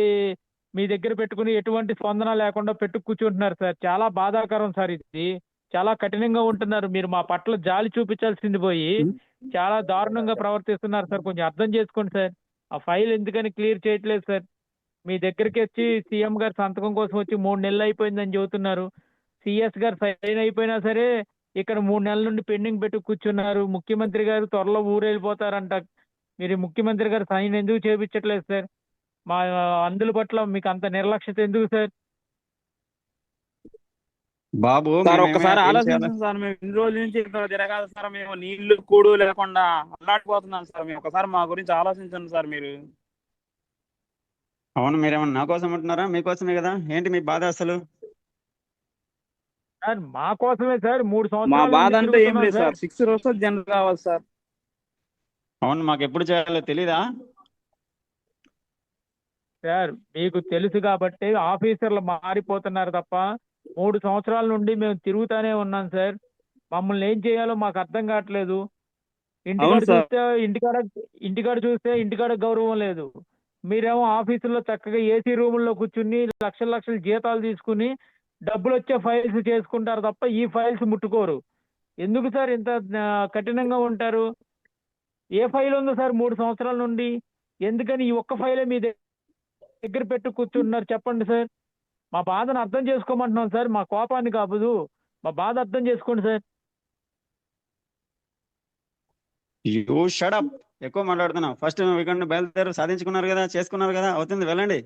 మీ దగ్గర పెట్టుకుని ఎటువంటి స్పందన లేకుండా పెట్టు కూర్చుంటున్నారు సార్. చాలా బాధాకరం సార్. ఇది చాలా కఠినంగా ఉంటున్నారు. మీరు మా పట్ల జాలి చూపించాల్సింది పోయి చాలా దారుణంగా ప్రవర్తిస్తున్నారు సార్. కొంచెం అర్థం చేసుకోండి సార్. ఆ ఫైల్ ఎందుకని క్లియర్ చేయట్లేదు సార్? మీ దగ్గరికి వచ్చి సీఎం గారు సంతకం కోసం వచ్చి 3 నెలలు అయిపోయిందని చెబుతున్నారు. సిఎస్ గారు సైన్ అయిపోయినా సరే ఇక్కడ 3 నెలల నుండి పెండింగ్ పెట్టి కూర్చున్నారు. ముఖ్యమంత్రి గారు త్వరలో ఊరెళ్ళిపోతారంట. మీరు ముఖ్యమంత్రి గారు సైన్ ఎందుకు చేయించట్లేదు సార్? మా అందుల పట్ల మీకు అంత నిర్లక్ష్యత ఎందుకు సార్? బాబు సార్ మేము ఒక్కసారి ఏం చేయాలి? ఆలోచించండి సార్. మేము ఇన్ని రోజుల నుంచి ఇంత తిరగాలి సార్. మేము నీళ్లు కూడు లేకుండా అల్లాడిపోతున్నాం సార్. మేము ఒకసారి మా గురించి ఆలోచించండి సార్ మీరు. అవును, మీరేమన్నా నా కోసం ఉంటున్నారా? మీకోసమే కదా. ఏంటి మీ బాధ అసలు? సార్ మా కోసమే సార్. 3 మా సంవత్సరాల బాధ నుండి అంటే ఏం తిరుగుతున్నాం లేదు సార్. 6 రోజులు జనరల్ కావాలి సార్. అవును, మాకు ఎప్పుడు చేయాలో తెలీదా? సార్ మీకు తెలుసు కాబట్టి ఆఫీసర్లు మారిపోతున్నారు తప్ప 3 సంవత్సరాల నుండి మేము తిరుగుతానే ఉన్నాం సార్. మమ్మల్ని ఏం చేయాలో మాకు అర్థం కావట్లేదు. ఇంటికాడ అవును సార్. చూస్తే ఇంటికాడ గౌరవం లేదు. మీరేమో ఆఫీసుల్లో చక్కగా ఏసీ రూముల్లో కూర్చుని లక్షల లక్షల జీతాలు తీసుకుని డబ్బులు వచ్చే ఫైల్స్ చేసుకుంటారు తప్ప ఈ ఫైల్స్ ముట్టుకోరు. ఎందుకు సార్ ఇంత కఠినంగా ఉంటారు? ఏ ఫైల్ ఉందో సార్ 3 సంవత్సరాల నుండి? ఎందుకని ఈ ఒక్క ఫైలే మీ దగ్గర పెట్టు కూర్చుంటున్నారు చెప్పండి సార్. మా బాధను అర్థం చేసుకోమంటున్నాం సార్. మా కోపాన్ని కాదు, మా బాధ అర్థం చేసుకోండి సార్. యూ షడప్, ఎక్కువ మాట్లాడుతున్నావు. ఫస్ట్ ఇక్కడ బయలుదేరు, సాధించుకున్నారు కదా, చేసుకున్నారు కదా, అవుతుంది, వెళ్ళండి.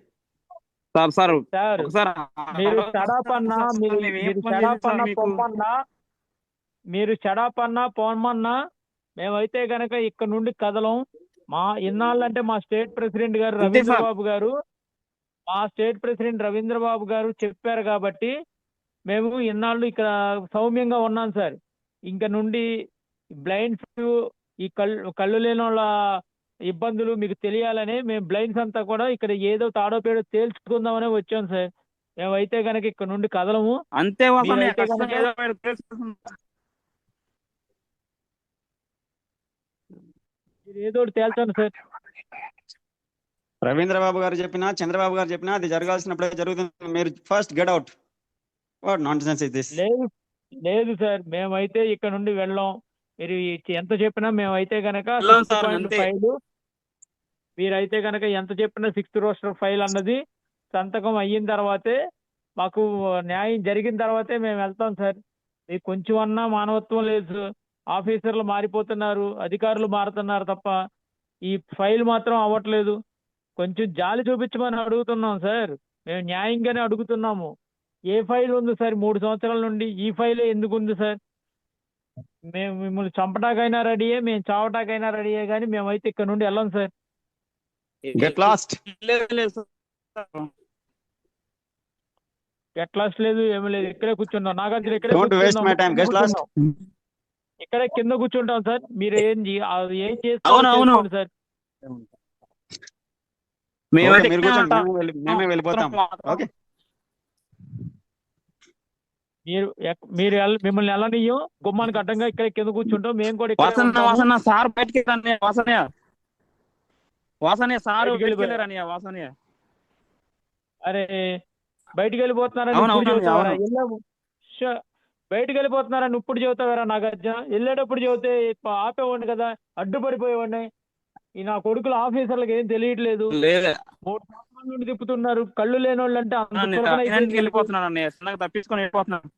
సార్ సార్ సార్ ఒకసారి మీరు షడాప్ అన్నా, మీరు షడాప్ అన్నా మీకు పొమ్మన్నా, మీరు షడాప్ అన్నా పొమ్మన్నా మేమైతే గనక ఇక్కడ నుండి కదలం. మా ఇన్నాళ్ళంటే మా స్టేట్ ప్రెసిడెంట్ గారు అంతే సార్. రవీంద్రబాబు గారు చెప్పారు కాబట్టి మేము ఇన్నాళ్ళు ఇక్కడ సౌమ్యంగా ఉన్నాం సార్. ఇంక నుండి బ్లైండ్స్, ఈ కళ్ళు లేని వాళ్ళ ఇబ్బందులు మీకు తెలియాలని మేము బ్లైండ్స్ అంతా కూడా ఇక్కడ ఏదో తాడో పేడో తేల్చుకుందామనే వచ్చాం సార్. మేమైతే కనుక ఇక్కడ నుండి కదలము. అంతే వాసన మీరైతే ఖచ్చితంగా గనక ఏదో ఒకటి తెలుసుకుందాం. మీరు ఏదో ఒకటి తేల్చండి సార్. రవీంద్రబాబు గారు చెప్పినా, చంద్రబాబు గారు చెప్పినా అది జరగాల్సినప్పుడే జరుగుతుంది. మీరు first get out. What non sense is this? లేదు సార్, మేమైతే ఇక్కడ నుండి వెళ్ళాం. మీరు ఎంత చెప్పినా మేమైతే గనక వెళ్ళాం 6th సార్, పాయింట్ అంతే. ఫైల్, మీరైతే గనక ఎంత చెప్పినా 6th రోస్టర్ ఫైల్ అన్నది సంతకం అయిన తర్వాతే, మాకు న్యాయం జరిగిన తర్వాతే మేము వెళ్తాం సార్. మీకు కొంచెం అన్నా మానవత్వం లేదు. ఆఫీసర్లు మారిపోతున్నారు, అధికారులు మారుతున్నారు తప్ప ఈ ఫైల్ మాత్రం అవ్వట్లేదు. కొంచెం జాలి చూపించమని అడుగుతున్నాం సార్. మేము న్యాయంగానే అడుగుతున్నాము. ఏ ఫైల్ ఉంది సార్ 3 సంవత్సరాల నుండి? ఈ ఫైలే ఎందుకు ఉంది సార్? మేము మిమ్మల్ని చంపటాకైనా రెడీయే, మేము చావటాకైనా రెడీయే, కానీ మేమైతే ఇక్కడ నుండి వెళ్ళం సార్. Get lost. లేదు సార్. ఎట్లాస్ లేదు, ఏమీ లేదు. ఇక్కడే కూర్చున్నాం. నాగార్జున ఇక్కడే don't waste my time, get lost. ఇక్కడే కింద కూర్చుంటాం సార్. మీరు ఏం అవును, చేసుకోవాలి అవును. చేసుకోండి సార్. ఓకే, మీరు కూర్చోండి, మేమే వెళ్ళిపోతాం. ఓకే, మిమ్మల్ని వెళ్ళనియ్యం. గుమ్మానికి అడ్డంగా ఇక్కడ కింద కూర్చుంటాం. మేము కూడా ఇక్కడే ఉంటాము. వాసన సార్ బయటికి వాసనే సార్ బయటికి వెళ్ళారని వాసనే. అరే బయటికి వెళ్ళిపోతున్నారని అవును, ఇప్పుడు అవును, చెబుతావరా? అవును. బయటికి వెళ్ళిపోతున్నారని ఇప్పుడు చెబుతావరా నాగార్జున? వెళ్ళేటప్పుడు చెబితే ఆపేవాడిని కదా, అడ్డుపడిపోయేవాడిని. ఈ నా కొడుకుల ఆఫీసర్లకు ఏం తెలియట్లేదు. లేదు 3 సంవత్సరాల నుండి తిప్పుతున్నారు. కళ్ళు లేని వాళ్ళు అంటే అంత చులకన అయిపోయింది. వెళ్ళిపోతున్నాను అన్నయ్య, చిన్నగా తప్పించుకొని వెళ్ళిపోతున్నాను.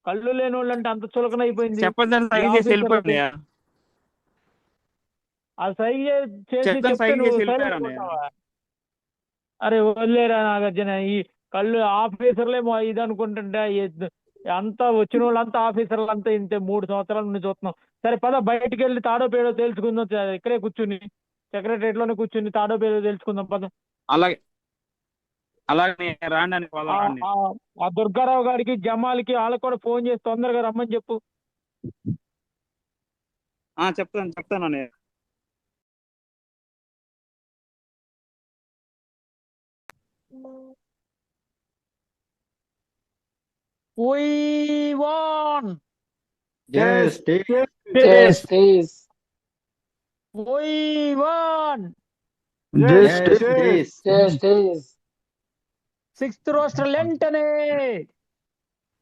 కళ్ళు లేని వాళ్ళు అంటే అంత చులకన అయిపోయింది. చెప్పదని ఈ సైన్ చేసి ఆఫీసర్లకు వెళ్ళిపోయాను. ఆ సైన్ చేసి చెప్తాను, చెప్తే సైన్ నువ్వు చేసి సైలెంట్ వెళ్ళిపోయాను అన్నయ్య. ఉంటావా? అరే వదిలేరా నాగార్జున. ఈ కళ్ళు ఆఫీసర్లే ఇది అనుకుంటుంటే అంతా వచ్చిన వాళ్ళంతా ఆఫీసర్లు అంతా ఇంతే. 3 సంవత్సరాల నుండి చూస్తున్నాం. సరే పద, బయటికి వెళ్ళి తాడో పేడో తెలుసుకుందాం. ఇక్కడే కూర్చుని సెక్రటరేట్ లోనే కూర్చుని తాడో పేడో తెలుసుకుందాం పద. అలాగే రాండి అని పోదాం. ఆ దుర్గారావు గారికి, జమాల్కి వాళ్ళకి కూడా ఫోన్ చేసి తొందరగా రమ్మని చెప్పు. చెప్తాను అన్నయ్య. We won! Justice We won! Justice 6th roster వెంటనే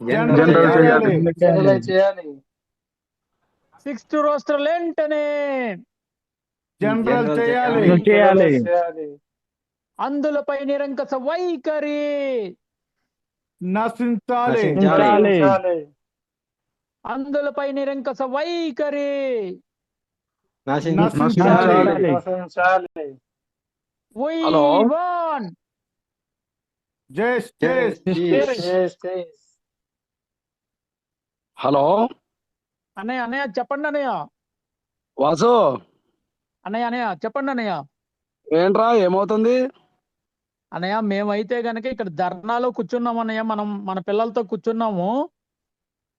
జనరల్ చేయాలి. 6th రోస్టర్ వెంటనే జనరల్ చేయాలి. అందులపై నిరంకస వైఖరి నశించాలి. అందులపై నిరంకస వైఖరి నశించాలి. We hello. won! హలో అన్నయ్య చెప్పండి అన్నయ్య. వాసు, అన్నయ్య చెప్పండి అన్నయ్య. ఏంట్రా ఏమవుతుంది? అన్నయ్య మేమైతే గనక ఇక్కడ ధర్నాలో కూర్చున్నాం అన్నయ్య. మన పిల్లలతో కూర్చున్నాము.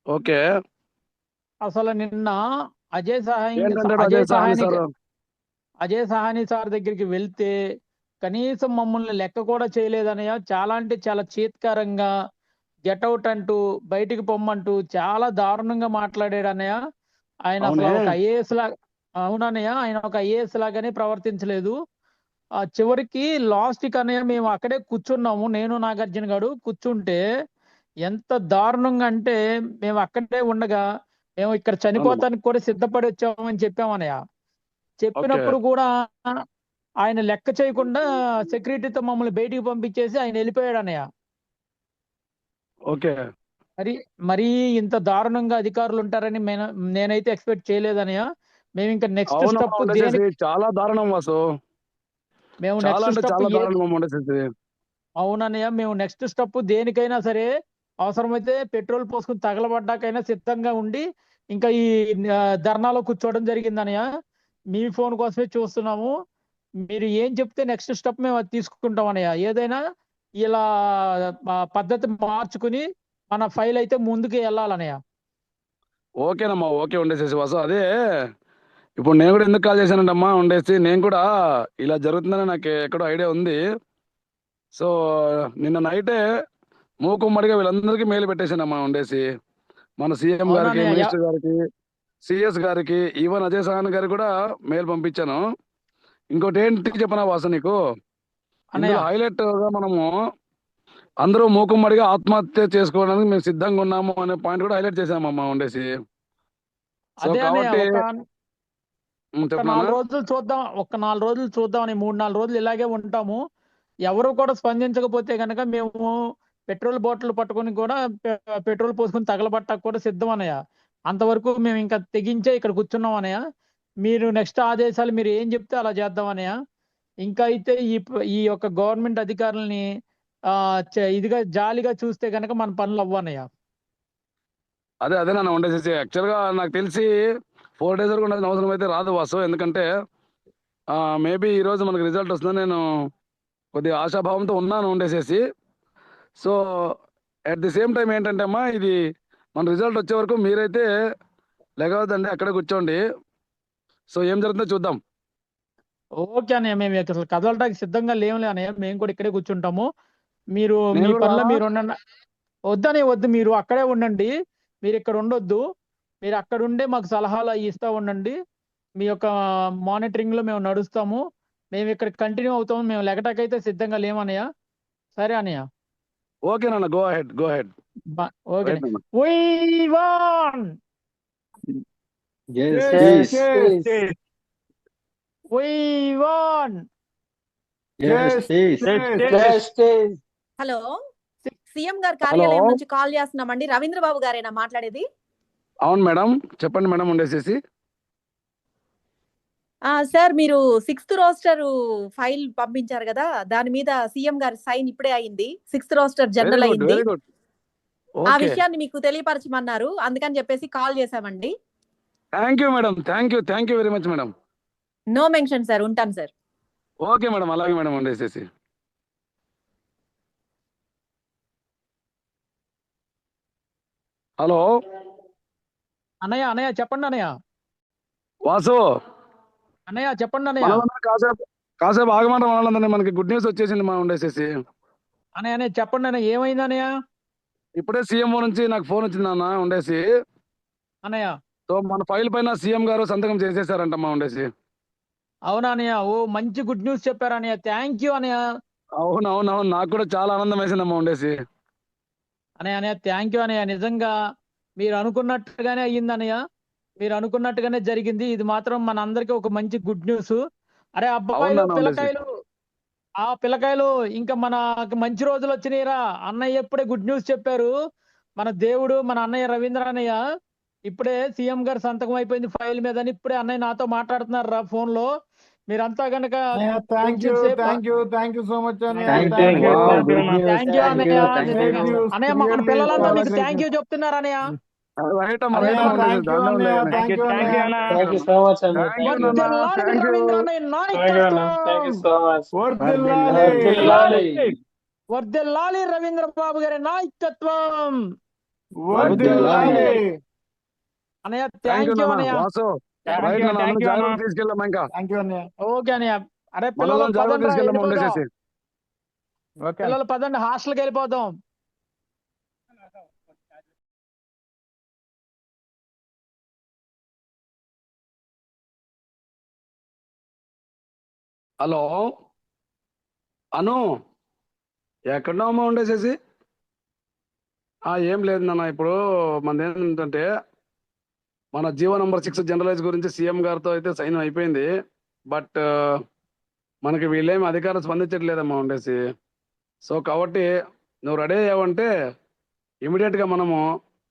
ఓకే, అసలు నిన్న ఏంటంటాడు అజయ్ సాహని సార్? అజయ్ సహాని సార్ దగ్గరికి వెళ్తే కనీసం మమ్మల్ని లెక్క కూడా చేయలేదన్నయ్య. చాలా అంటే చాలా చీత్కారంగా గెటౌట్ అంటూ బయటికి పొమ్మంటూ చాలా దారుణంగా మాట్లాడాడు అన్నయ్య. ఆయన అసలు అవునే ఒక ఐఏఎస్ లాగా, అవునన్నయ్య, ఆయన ఒక ఐఏఎస్ లాగానే ప్రవర్తించలేదు. చివరికి లాస్ట్కి అన్నయ్య మేము అక్కడే కూర్చున్నాము, నేను నాగార్జున గారు కూర్చుంటే ఎంత దారుణంగా అంటే మేము అక్కడే ఉండగా మేము ఇక్కడ అవునమ్మా. చనిపోతానికి కూడా సిద్ధపడి వచ్చామని చెప్పామన్నయ్య. ఓకే చెప్పినప్పుడు కూడా ఆయన లెక్క చేయకుండా సెక్యూరిటీతో మమ్మల్ని బయటికి పంపించేసి ఆయన వెళ్ళిపోయాడు అన్నయ్య. ఓకే మరి మరీ ఇంత దారుణంగా అధికారులు ఉంటారని నేనైతే ఎక్స్పెక్ట్ చేయలేదన్నయ్య. మేము ఇంకా నెక్స్ట్ అవునమ్మా స్టెప్ ఉండేసేసి దేనికి చాలా దారుణం వాసు, మేము చాలా నెక్స్ట్ అంటే స్టెప్ చాలా ఏది దారుణం అమ్మ ఉండేసేసి. అవునన్నయ్య, మేము నెక్స్ట్ స్టెప్ దేనికైనా సరే అవసరమైతే పెట్రోల్ పోసుకుని తగలబడ్డాకైనా సిద్ధంగా ఉండి ఇంకా ఈ ధర్నాలో కూర్చోవడం జరిగిందన్నయ్య. మీ ఫోన్ కోసమే చూస్తున్నాము. మీరు ఏం చెప్తే నెక్స్ట్ స్టెప్ మేము అది తీసుకుంటాం అన్నయ్య. ఏదైనా ఇలా పద్ధతి మార్చుకుని మన ఫైల్ అయితే ముందుకు వెళ్ళాలన్నయ్య. ఓకేనమ్మా, ఓకే ఉండేసేసి వాసు. అదే ఇప్పుడు నేను కూడా ఎందుకు కాల్ చేశానంటమ్మా ఉండేసి, నేను కూడా ఇలా జరుగుతుందని నాకు ఎక్కడో ఐడియా ఉంది. సో నిన్న నైటే మూకుమ్మడిగా వీళ్ళందరికీ మెయిల్ పెట్టేశానమ్మా ఉండేసి, మన సీఎం గారికి, అవునన్నయ్య. మినిస్టర్ గారికి, సిఎస్ గారికి, ఈవెన్ అజయ్ సహాన్ గారికి కూడా మెయిల్ పంపించాను. ఇంకోటి ఏంటి చెప్పనా వాసు నీకు, అన్నయ్య ఇందులో హైలైట్ గా మనము అందరూ మూకుమ్మడిగా ఆత్మహత్య చేసుకోవడానికి మేము సిద్ధంగా ఉన్నాము అనే పాయింట్ కూడా హైలైట్ చేశామమ్మా ఉండేసి. సో అదే అన్నయ్య, కాబట్టి ఒక చెప్పనా 4 రోజులు చూద్దాం, ఒక 4 రోజులు చూద్దాం అని 3-4 రోజులు ఇలాగే ఉంటాము. ఎవరు కూడా స్పందించకపోతే కనుక మేము పెట్రోల్ బాటిల్ పట్టుకొని కూడా పెట్రోల్ పోసుకొని తగలబట్టకు కూడా సిద్ధం అన్నయ్య. అంతవరకు మేము ఇంకా తెగించే ఇక్కడ కూర్చున్నాం అన్నయ్య. మీరు నెక్స్ట్ ఆదేశాలు మీరు ఏం చెప్తే అలా చేద్దాం అన్నయ్య. ఇంకా అయితే ఈ యొక్క గవర్నమెంట్ అధికారులని ఇదిగా జాలిగా చూస్తే కనుక మన పనులు అవ్వన్నయ్య. అదే నన్ను ఉండేసేసి యాక్చువల్గా నాకు తెలిసి 4 days వరకు ఉండాల్సిన అవసరం అయితే రాదు వాసు. ఎందుకంటే మేబీ ఈరోజు మనకు రిజల్ట్ వస్తుందని నేను కొద్దిగా ఆశాభావంతో ఉన్నాను ఉండేసేసి. So at the same time ఏంటంటే అమ్మా, ఇది మన రిజల్ట్ వచ్చే వరకు మీరైతే లేకపోతే అక్కడే కూర్చోండి. సో ఏం జరుగుతుందో చూద్దాం. ఓకే అన్నయ్య, మేము అసలు కదలడానికి సిద్ధంగా లేవులే అన్నయ్య. మేము కూడా ఇక్కడే కూర్చుంటాము. మీరు నేను మీ కూడా పనిలో మీరు ఉండండి. వద్దనే వద్దు, మీరు అక్కడే ఉండండి. మీరు ఇక్కడ ఉండొద్దు. మీరు అక్కడ ఉండే మాకు సలహాలు అవి ఇస్తూ ఉండండి. మీ యొక్క మానిటరింగ్ లో మేము నడుస్తాము. మేము ఇక్కడ కంటిన్యూ అవుతాము. మేము లెగటాకైతే సిద్ధంగా లేమన్నయ్య. సరే అన్నయ్య. ఓకే నాన్న, గో అహెడ్ ఓకే. రైట్ నాన్న. We won! Yes, Yes, yes, yes. We won! yes, yes. Hello, CM గారి హలో, కార్యాలయం నుంచి కాల్ చేస్తున్నామండి. రవీంద్ర బాబు గారేనా మాట్లాడేది? అవును మేడం, చెప్పండి మేడం ఉండేసేసి. సార్, మీరు 6th రోస్టర్ ఫైల్ పంపించారు కదా, దాని మీద సీఎం గారి సైన్ ఇప్పుడే అయింది. 6th roster very general good, అయింది. Very good. ఆ ఓకే, విషయాన్ని మీకు తెలియపరచమన్నారు, అందుకని చెప్పేసి కాల్ చేశామండి. Thank you madam, thank you very much madam. No mention sir. ఉంటాను సార్. ఓకే మేడం, అలాగే మేడం ఉండేసేసి. హలో అన్నయ్య చెప్పండి అన్నయ్య. వాసు, అన్నయ్య చెప్పండి అన్నయ్య. మనలందరూ కాసేపు ఆగమంట, మనలందరినీ మనకి గుడ్ న్యూస్ వచ్చేసింది మనం ఉండేసేసి. అన్నయ్య చెప్పండి అన్నయ్య, ఏమైంది అన్నయ్య? ఇప్పుడే సీఎంఓ నుంచి నాకు ఫోన్ వచ్చింది అన్న ఉండేసి. అన్నయ్య సో మన ఫైల్ పైన సీఎం గారు సంతకం చేసేసారంటమ్మా ఉండేసి. అవునా అన్నయ్య? ఓ మంచి గుడ్ న్యూస్ చెప్పారు అన్నయ్య. థ్యాంక్ యూ అన్నయ్య. అవును, నాకు కూడా చాలా ఆనందం వేసిందమ్మా ఉండేసి. అన్నయ్య థ్యాంక్ యూ అన్నయ్య. నిజంగా మీరు అనుకున్నట్టుగానే అయ్యింది అన్నయ్య. మీరు అనుకున్నట్టుగానే జరిగింది. ఇది మాత్రం మన అందరికి ఒక మంచి గుడ్ న్యూస్. అరే అబ్బాయిలు, అవునన్నా ఉండేసి. పిల్లకాయలు ఇంకా మనకు మంచి రోజులు వచ్చినాయిరా. అన్నయ్య ఇప్పుడే గుడ్ న్యూస్ చెప్పారు. మన దేవుడు, మన అన్నయ్య రవీంద్ర అన్నయ్య ఇప్పుడే సీఎం గారు సంతకం అయిపోయింది ఫైల్ మీద అని ఇప్పుడే అన్నయ్య నాతో మాట్లాడుతున్నారు రా ఫోన్ లో. మీరంతా గనక thank you so much Thank you. Wow, good news. Thank you Thank అన్నయ్య. you. Thank నిజంగా you. అన్నయ్య, మన పిల్లలంతా మీకు థ్యాంక్ యూ చెప్తున్నారు అన్నయ్య. రైట్ అమ్మా ఉండేసి. దాంట్లో ఉండేసి. Thank you Thank you so much, Anna. Thank you, Nana. వర్ధిల్లాలి Thank you. రవీంద్ర అన్నయ్య నాయకత్వం. వర్ధిల్లాలి. వర్ధిల్లాలి రవీంద్ర బాబు గారి నాయకత్వం. వర్ధిల్లాలి. అన్నయ్య థ్యాంక్ యూ థ్యాంక్ యూ అన్నయ్య. వాసు. రైట్ నన్ను జాగ్రత్త తీసుకెళ్ళామా ఇంకా. థ్యాంక్ యూ అన్నయ్య. ఓకే అన్నయ్య. అరే పిల్లలు మనల్ని జాగ్రత్త పదండి రా, తీసుకెళ్ళాము వెళ్ళిపోదాం. ఉండేసేసి. ఓకే పిల్లలు పదండి, హాస్టల్కి వెళ్ళిపోదాం. హలో అను, ఎక్కడున్నావమ్మా ఉండేసేసి? ఏం లేదు నాన్న, ఇప్పుడు మనది ఏంటంటే మన జీవో నంబర్ 6 జనరలైజ్ గురించి సీఎం గారితో అయితే సైన్ అయిపోయింది. బట్ మనకి వీళ్ళేమి అధికారం స్పందించట్లేదమ్మా ఉండేసి. సో కాబట్టి నువ్వు రెడీ అయ్యావంటే ఇమీడియట్గా మనము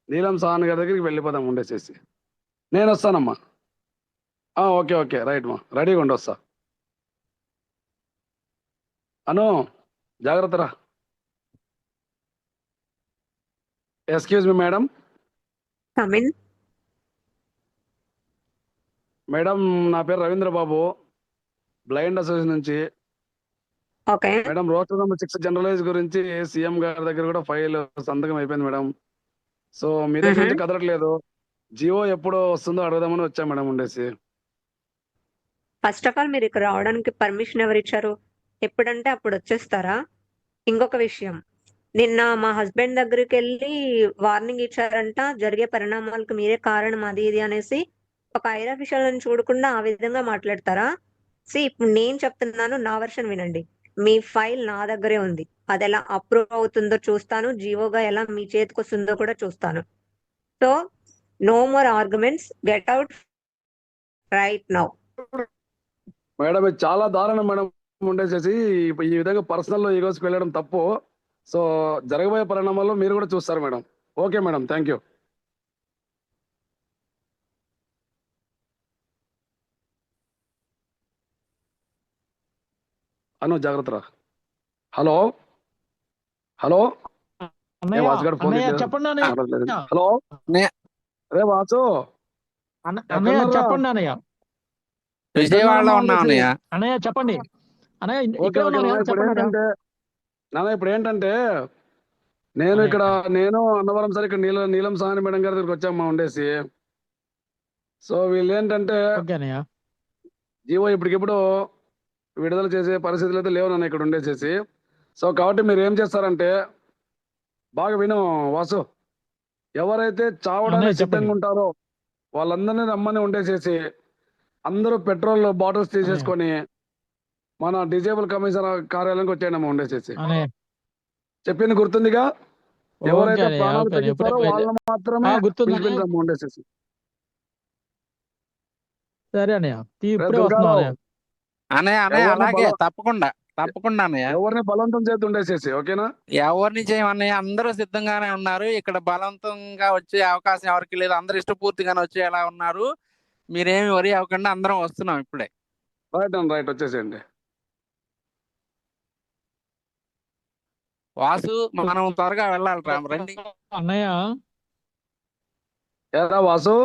నీలం సాహన్ గారి దగ్గరికి వెళ్ళిపోదాం ఉండేసేసి. నేను వస్తానమ్మా. ఓకే ఓకే రైట్ మా, రెడీగా ఉండి వస్తా. అను జాగ్రత్త రా. Excuse me madam. Come in. Madam నా పేరు రవీంద్ర బాబు, బ్లైండ్ అసోసియేషన్ నుంచి. Okay. Madam roster number 6 generalise గురించి సీఎం గారి దగ్గర కూడా ఫైల్ సంతకం అయిపోయింది మేడం. సో మీ దగ్గర నుంచి కదలట్లేదు. జియో ఎప్పుడు వస్తుందో అడగదామని వచ్చా మేడం ఉండేసి. ఫస్ట్ ఆఫ్ ఆల్ మీరు ఇక్కడ రావడానికి పర్మిషన్ ఎవరు ఇచ్చారు? ఎప్పుడంటే అప్పుడు వచ్చేస్తారా? ఇంకొక విషయం, నిన్న మా హస్బెండ్ దగ్గరికి వెళ్ళి వార్నింగ్ ఇచ్చారంట, జరిగే పరిణామాలకు మీరే కారణం అది ఇది అనేసి. ఒక హైర్ అఫీషియల్ చూడకుండా ఆ విధంగా మాట్లాడతారా? ఇప్పుడు నేను చెప్తున్నాను, నా వర్షన్ వినండి. మీ ఫైల్ నా దగ్గరే ఉంది, అది ఎలా అప్రూవ్ అవుతుందో చూస్తాను, జీవోగా ఎలా మీ చేతికి వస్తుందో కూడా చూస్తాను. So no more arguments, get out right now. Madam ఇది చాలా దారుణం మేడం ఉండేసేసి. ఈ విధంగా పర్సనల్ ఈగోస్కి వెళ్ళడం తప్పు. సో జరగబోయే పరిణామాల్లో మీరు కూడా చూస్తారు madam. Okay madam, thank you. Anu జాగ్రత్త రా. హలో హలో అన్నయ్య, వాసుగారు ఫోన్ అన్నయ్య చెప్పండి అన్నయ్య. హలో రే వాసు, అన్నయ్య చెప్పండి అన్నయ్య. విజయవాడలో ఉన్నాం అన్నయ్య. అన్నయ్య చెప్పండి అన్నయ్య, ఓకే ఇక్కడ ఓకే ఉన్నాను నాన్న, కదా, ఇప్పుడు చెప్పండి అన్నయ్య. ఏంటంటే ఇప్పుడు ఏంటంటే నేను ఇక్కడ అన్నవరం సార్ ఇక్కడ నీలం సాహని మేడం గారి దగ్గరికి వచ్చామ్మా ఉండేసి. సో వీళ్ళు ఏంటంటే ఓకే అన్నయ్య. జీవో ఇప్పటికిప్పుడు విడుదల చేసే పరిస్థితులు అయితే లేవు నన్ను ఇక్కడ ఉండేసేసి. సో కాబట్టి మీరు ఏం చేస్తారంటే బాగా విను వాసు, ఎవరైతే చావడానికి అన్నయ్య చెప్పండి. సిద్ధంగా ఉంటారో వాళ్ళందరినీ రమ్మని ఉండేసేసి అందరూ పెట్రోల్ బాటిల్స్ తీసేసుకొని మన డిజేబుల్ కమిషనర్ కార్యాలయానికి వచ్చేయడమ్మా ఉండేసేసి. అన్నయ్య చెప్పింది గుర్తుందిగా? ఓకే ఎవరైతే అన్నయ్య, ప్రాణాలు ఓకే అన్నయ్య. తెగిస్తారో వాళ్ళని మాత్రమే గుర్తుంది పిలిపించడమ్మా ఉండేసేసి. సరే అన్నయ్య, ఇప్పుడే దుర్గారావు, వస్తున్నాం అన్నయ్య. అన్నయ్య అన్నయ్య ఎవరిని అలాగే తప్పకుండా తప్పకుండా అన్నయ్య. ఎవరిని బలవంతం చేతి ఉండేసేసి. ఓకేనా? ఎవరిని చేయమన్నయ్య, అందరూ సిద్ధంగానే ఉన్నారు. ఇక్కడ బలవంతంగా వచ్చే అవకాశం ఎవరికి లేదు, అందరు ఇష్టపూర్తిగానే వచ్చేలా ఉన్నారు. మీరేమి వరి అవ్వకుండా అందరం వస్తున్నాం ఇప్పుడే. రైట్ అండ్ రైట్, వచ్చేసేయండి. వాసు మనం త్వరగా వెళ్ళాలి రా, రండి అన్నయ్య. ఏరా వాసు,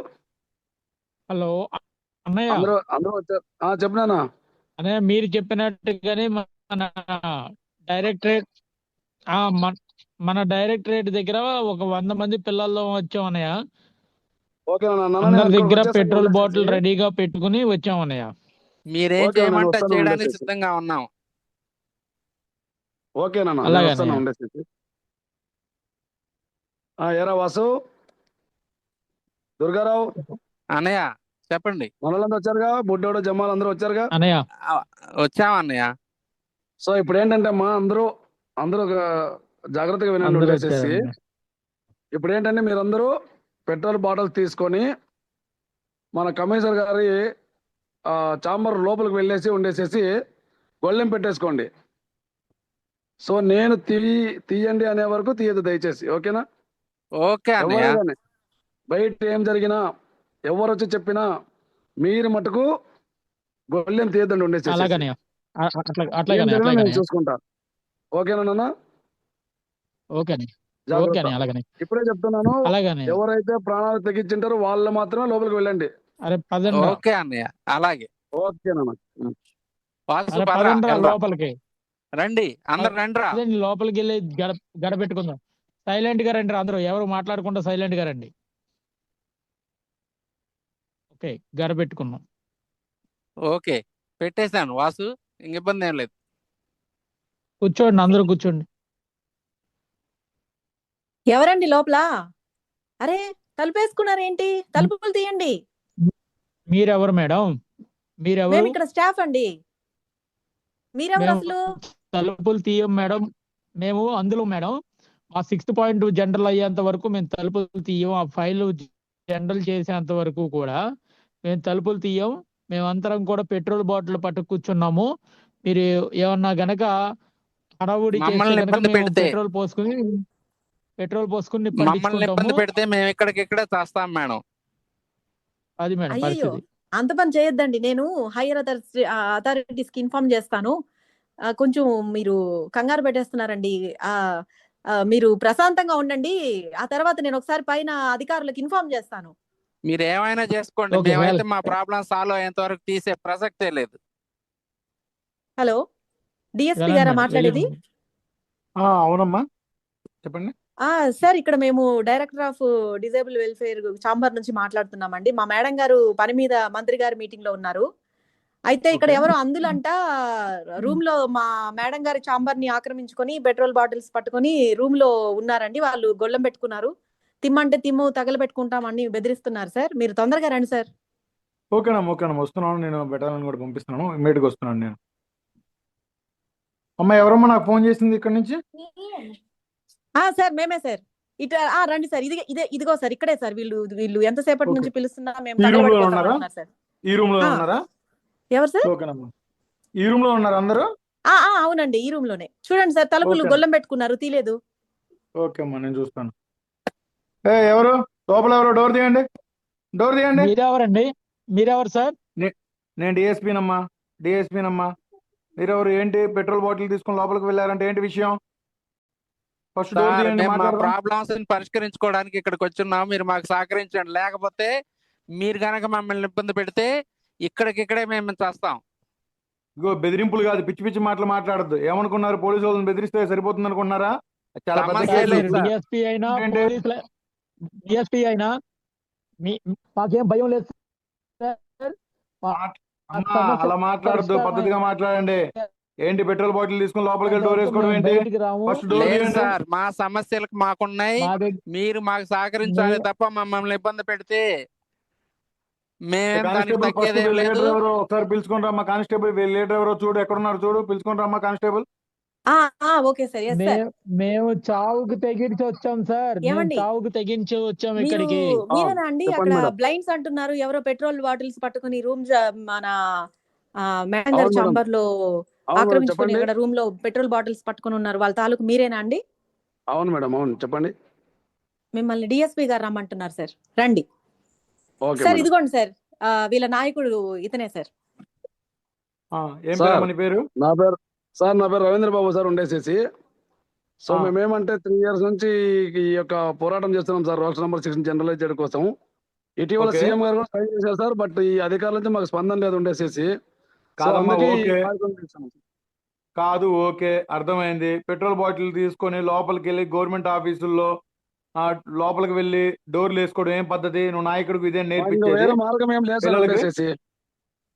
హలో అన్నయ్య. అందరూ వచ్చారు. చెప్పినానా అన్నయ్య, మీరు చెప్పినట్టుగానే మన డైరెక్టరేట్ మన డైరెక్టరేట్ దగ్గర ఒక 100 మంది పిల్లల్లో వచ్చాం అన్నయ్య. అందరి దగ్గర పెట్రోల్ బాటిల్ రెడీగా పెట్టుకుని వచ్చాం అన్నయ్య. మీరేం చేయమంటే చేయడానికి సిద్ధంగా ఉన్నాం. ఓకేనా? ఉండేసి ఏరా వాసు, దుర్గారావు అన్నయ్య చెప్పండి. మనలందరూ వచ్చారుగా, బుడ్డోడు జమ్మాలు అందరూ వచ్చారుగా అన్నయ్య? వచ్చామన్నయ్య. సో ఇప్పుడు ఏంటంటే అమ్మా అందరూ ఒక జాగ్రత్తగా వినండి ఉండేసేసి. ఇప్పుడు ఏంటంటే మీరందరూ పెట్రోల్ బాటిల్స్ తీసుకొని మన కమిషనర్ గారి చాంబర్ లోపలికి వెళ్ళేసి ఉండేసేసి గొళ్ళెం పెట్టేసుకోండి. సో నేను తీయండి అనే వరకు తీయదు దయచేసి. ఓకేనా? ఓకే అన్నయ్య. బయట ఏం జరిగినా ఎవరు వచ్చి చెప్పినా మీరు మటుకు గొళ్ళెం తీయద్దండి ఉండేసి. నేను చూసుకుంటా. ఓకేనా నాన్న? ఇప్పుడే చెప్తున్నాను, ఎవరైతే ప్రాణాలు తెగించింటారో వాళ్ళు మాత్రమే లోపలికి వెళ్ళండి. ఓకే అన్నయ్య, అలాగే. ఓకేనా? లోపలికి రండి, అందరు రండి. లోపలికి వెళ్ళి గడపెట్టుకుందాం. సైలెంట్ గా రండి అందరూ, ఎవరు మాట్లాడకుండా సైలెంట్ గా రండి. ఓకే, గడపెట్టుకున్నాం. ఓకే పెట్టేశాను వాసు. ఇంక ఇబ్బంది ఏం లేదు. కూర్చోండి, అందరూ కూర్చోండి. ఎవరండి లోపల? అరే తలుపేసుకున్నారేంటి? తలుపులు తీయండి. మీరెవరు మేడం? మీరెవరు? మేము ఇక్కడ స్టాఫ్ అండి. మీరెవరు మేము అసలు? తలుపులు తీయం మేడం. మేము అందులో మేడం ఆ 6th పాయింట్ జనరల్ అయ్యేంత వరకు మేము తలుపులు తీయం. ఆ ఫైల్ జనరల్ చేసేంత వరకు కూడా మేము తలుపులు తీయం. మేమంతరం కూడా పెట్రోల్ బాటిల్ పట్టు కూర్చున్నాము. మీరు ఏమన్నా గనక హడావుడి చేస్తే మమ్మల్ని గనక ఇబ్బంది మేము పెడితే పెట్రోల్ పోసుకుని మమ్మల్ని నిప్పంటించుకుంటాము. ఇబ్బంది పెడితే మేము ఇక్కడికిక్కడే చేస్తాం మేడం. అది మేడం అయ్యయ్యో పరిస్థితి. అంత పని చేయొద్దండి. నేను హైయర్ అథారిటీస్ కి ఇన్ఫార్మ్ చేస్తాను. కొంచెం మీరు కంగారు పెట్టేస్తున్నారండి. ఆ మీరు ప్రశాంతంగా ఉండండి. ఆ తర్వాత నేను ఒకసారి పైన అధికారులకు ఇన్ఫార్మ్ చేస్తాను. మీరు ఏమైనా చేసుకోండి, ఓకే మేమైతే మా ప్రాబ్లం సాల్వ్ అయ్యేంత వరకు తీసే ప్రసక్తే లేదు. హలో డిఎస్పీ వెళ్ళండి గారా మేడం, మాట్లాడేది? వెళ్ళండి. అవునమ్మా, చెప్పండి. సార్ ఇక్కడ మేము director of disable welfare chamber నుంచి మాట్లాడుతున్నామండి. మా మేడం గారు పని మీద మంత్రి గారి మీటింగ్ లో ఉన్నారు. అయితే ఇక్కడ ఓకే. ఎవరో అందులంట రూమ్ లో మా మేడం గారి ఛాంబర్ ని ఆక్రమించుకొని పెట్రోల్ బాటిల్స్ పట్టుకొని రూమ్ లో ఉన్నారండి. వాళ్ళు గొళ్ళెం పెట్టుకున్నారు. తిమ్మంటే తిమ్ము తగలబెట్టుకుంటామని బెదిరిస్తున్నారు సార్. మీరు తొందరగా రండి సార్. ఓకేనమ్మా, వస్తున్నాను. నేను బెటాలియన్ కూడా పంపిస్తున్నాను. ఇమ్మీడియట్గా వస్తున్నాను నేను. అమ్మ, ఎవరమ్మా నాకు ఫోన్ చేసింది ఇక్కడ నుంచి? సార్ మేమే సార్. ఇటు రండి సార్. ఇదిగో సార్, ఇక్కడే సార్. వీళ్ళు ఎంతసేపటి ఓకే. నుంచి పిలుస్తున్నా మేము ఈ రూమ్ లో తగలబెట్టుకుంటాం ఉన్నారా? అంటున్నారు సార్. ఈ రూమ్ లో ఆ, ఉన్నారా? ఎవరు సార్? ఓకేనమ్మా, ఈ రూమ్ లో ఉన్నారు అందరూ? అవునండి, ఈ రూమ్ లోనే. చూడండి సార్, తలుపులు ఓకే. గొల్లెం పెట్టుకున్నారు, తీలేదు. ఓకే అమ్మా, నేను చూస్తాను. ఎవరు లోపల? ఎవరు? డోర్ తీయండి, డోర్ తీయండి. మీరెవరండి? మీరెవరు సార్? నేను డిఎస్పీనమ్మా. మీరెవరు? ఏంటి పెట్రోల్ బాటిల్ తీసుకుని లోపలికి వెళ్ళారంటే ఏంటి విషయం? ఫస్ట్ డోర్ సార్, తీయండి, మేము మా మాట్లాడదాం. ప్రాబ్లమ్స్ పరిష్కరించుకోవడానికి ఇక్కడికి వచ్చున్నాం. మీరు మాకు సహకరించండి. లేకపోతే మీరు గనక మమ్మల్ని ఇబ్బంది పెడితే ఇక్కడికిక్కడే మేము చేస్తాం. ఇగో బెదిరింపులు కాదు, పిచ్చి పిచ్చి మాటలు మాట్లాడద్దు. ఏమనుకున్నారు? పోలీసు వాళ్ళని బెదిరిస్తే సరిపోతుంది అనుకుంటున్నారా? చాలా పెద్ద సమస్య కేసు. లేదు సార్. డిఎస్పీ అయినా ఏంటి? డిఎస్పీ అయినా మాకేం భయం లేదు సార్. అమ్మా, అలా మాట్లాడద్దు, పద్ధతిగా మాట్లాడండి. ఏంటి పెట్రోల్ బాటిల్ తీసుకుని లోపలికి వెళ్ళి డోర్ వేసుకోవడం ఏంటి? ఫస్ట్ డోర్ లేదు తీయండి. సార్, మా సమస్యలకు మాకున్నాయి. మీరు మాకు సహకరించాలి తప్ప మమ్మల్ని ఇబ్బంది పెడితే మేమేం దానికి కానిస్టేబుల్, ఫస్ట్ తగ్గేదేం లేదు. లీడర్ ఎవరో ఒకసారి పిలుచుకొని రమ్మా. కానిస్టేబుల్ లీడర్ ఎవరో చూడు, ఎక్కడున్నారు చూడు, పిలుచుకొని రమ్మా constable. Okay sir. Yes sir. మేము చావుకు తెగించి వచ్చాం సార్. మేము ఏమండి? చావుకు తెగించి వచ్చాం మీరు ఇక్కడికి. మీరేనా అండి చెప్పండి అక్కడ మేడం. బ్లైండ్స్ అంటున్నారు? ఎవరో పెట్రోల్ బాటిల్స్ పట్టుకుని మన మేడం గారి అవును మేడం. ఛాంబర్ లో అవును మేడం, ఆక్రమించుకొని చెప్పండి. అక్కడ రూమ్ లో పెట్రోల్ బాటిల్స్ పట్టుకుని ఉన్నారు. వాళ్ళ తాలూకు మీరేనా అండి? అవును మేడం, అవును, చెప్పండి. మిమ్మల్ని డిఎస్పీ గారు రమ్మంటున్నారు సార్. రండి ఓకే సార్. మేడం. ఇదిగోండి సార్, వీళ్ళ నాయకుడు ఇతనే సార్. ఏం సార్, పేరమ్మా నీ పేరు? నా పేరు రవీంద్ర బాబు సార్, ఉండేసేసి. సో ఆ. మేమేమంటే 3 years నుంచి ఈ యొక్క పోరాటం చేస్తున్నాం సార్, రోస్టర్ నెంబర్ 6 జనరలైజ్ కోసం. ఇటీవల ఓకే. సీఎం గారు కూడా సైన్ చేశారు సార్. బట్ ఈ అధికారుల నుంచి మాకు స్పందన లేదు ఉండేసేసి. సో కాదమ్మా, అందుకే ఈ ఓకే. కార్యక్రమం చేస్తున్నాం. కాదు, ఓకే, అర్థమైంది. పెట్రోల్ బాటిల్ తీసుకొని లోపలికి వెళ్ళి గవర్నమెంట్ ఆఫీసుల్లో లోపలికి వెళ్ళి డోర్లు వేసుకోవడం ఏం పద్ధతి? నువ్వు నాయకుడికి ఇదే మాకు ఇంకా నేర్పించేది వేరే మార్గం ఏం లేదు సార్ పిల్లలకి? ఉండేసేసి.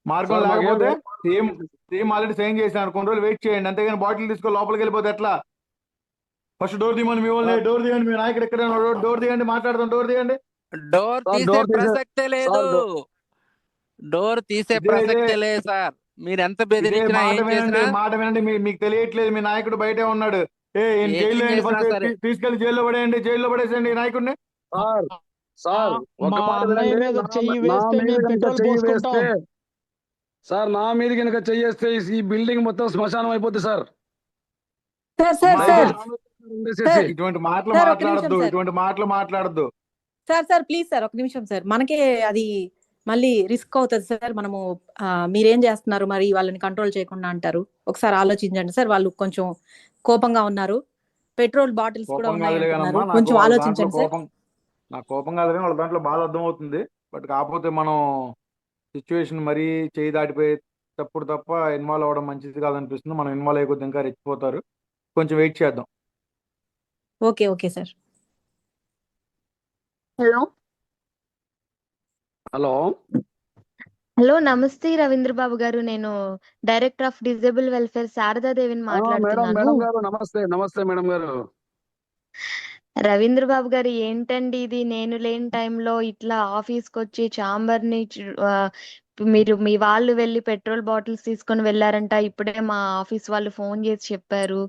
మార్గం సార్ మాకేం లేకపోతే వేరే మార్గం సీఎం లేదు. సీఎం ఆల్రెడీ సైన్ చేశాను, కొన్ని రోజులు వెయిట్ చేయండి. అంతేగాని బాటిల్ తీసుకొని లోపలికి వెళ్ళిపోతే ఎట్లా? ఫస్ట్ డోర్ తీయమని మీ వాళ్ళని. సార్, డోర్ తీయండి, మీ నాయకుడు ఎక్కడ ఉన్నాడు? డోర్ తీయండి, మాట్లాడదాం. డోర్ తీయండి. డోర్ సార్ తీసే డోర్ తీసే ప్రసక్తే లేదు. సార్ డోర్ తీసే ఇదే ఇదే ప్రసక్తే లేదు సార్. మీరు ఎంత ఇదే బెదిరించినా మాట ఏం వినండి, చేసినా మాట వినండి. మీకు తెలియట్లేదు, మీ నాయకుడు బయటే ఉన్నాడు. ఈయన ఏం జైల్లో వేయండి, చేసినా ఫస్ట్ సరే. తీసుకెళ్లి జైల్లో పడేయండి. జైల్లో పడేసేయండి ఈ నాయకుడిని. సార్ సార్ ఒక్క మా మాట అన్నయ్య వినండి. మీద చెయ్యి నా వేస్తే మీద మేము కనుక పెట్రోల్ చెయ్యి పోసుకుంటాం. వేస్తే సార్, నా మీద కనుక చెయ్యేస్తే ఈ బిల్డింగ్ మొత్తం శ్మశానం అయిపోద్ది సార్. సార్ సార్ అమ్మా, సార్ ఉండేసేసి. ఇటువంటి మాటలు సార్, ఒక నిమిషం మాట్లాడద్దు, సార్. ఇటువంటి మాటలు మాట్లాడద్దు. సార్ ప్లీజ్ సార్, ఒక నిమిషం సార్. మనకే అది మళ్ళీ రిస్క్ అవుతుంది సార్. మనము మీరేం చేస్తున్నారు మరి, వాళ్ళని కంట్రోల్ చేయకుండా అంటారు. ఒకసారి ఆలోచించండి సార్. వాళ్ళు కొంచెం కోపంగా ఉన్నారు. పెట్రోల్ బాటిల్స్ కూడా కోపం ఉన్నాయి కాదులే అంటున్నారు. కానమ్మా, నాకు కొంచెం వాళ్ళ దాంట్లో ఆలోచించండి సార్. కోపం కాదులే, వాళ్ళ దాంట్లో బాధ అర్థమవుతుంది. బట్ కాకపోతే మనం సిచ్యువేషన్ మరీ చేయి దాటిపోయేటప్పుడు తప్ప ఇన్వాల్వ్ అవ్వడం మంచిది కాదనిపిస్తుంది. మనం ఇన్వాల్వ్ అయ్యకొద్ది ఇంకా రెచ్చిపోతారు. కొంచెం వెయిట్ చేద్దాం. Okay sir. Hello hello hello నమస్తే రవీంద్ర బాబు గారు. నేను డైరెక్టర్ ఆఫ్ డిజేబుల్ వెల్ఫేర్ శారదాదేవిని మేడం మాట్లాడుతున్నాను. మేడం గారు నమస్తే నమస్తే మేడం గారు. రవీంద్ర బాబు గారు ఏంటండి ఇది? నేను లేని టైంలో ఇట్లా ఆఫీస్‌కొచ్చి ఛాంబర్‌ని మీరు మీ వాళ్ళు వెళ్లి పెట్రోల్ బాటిల్స్ తీసుకొని వెళ్లారంట. ఇప్పుడే మా ఆఫీస్ వాళ్ళు ఫోన్ చేసి చెప్పారు.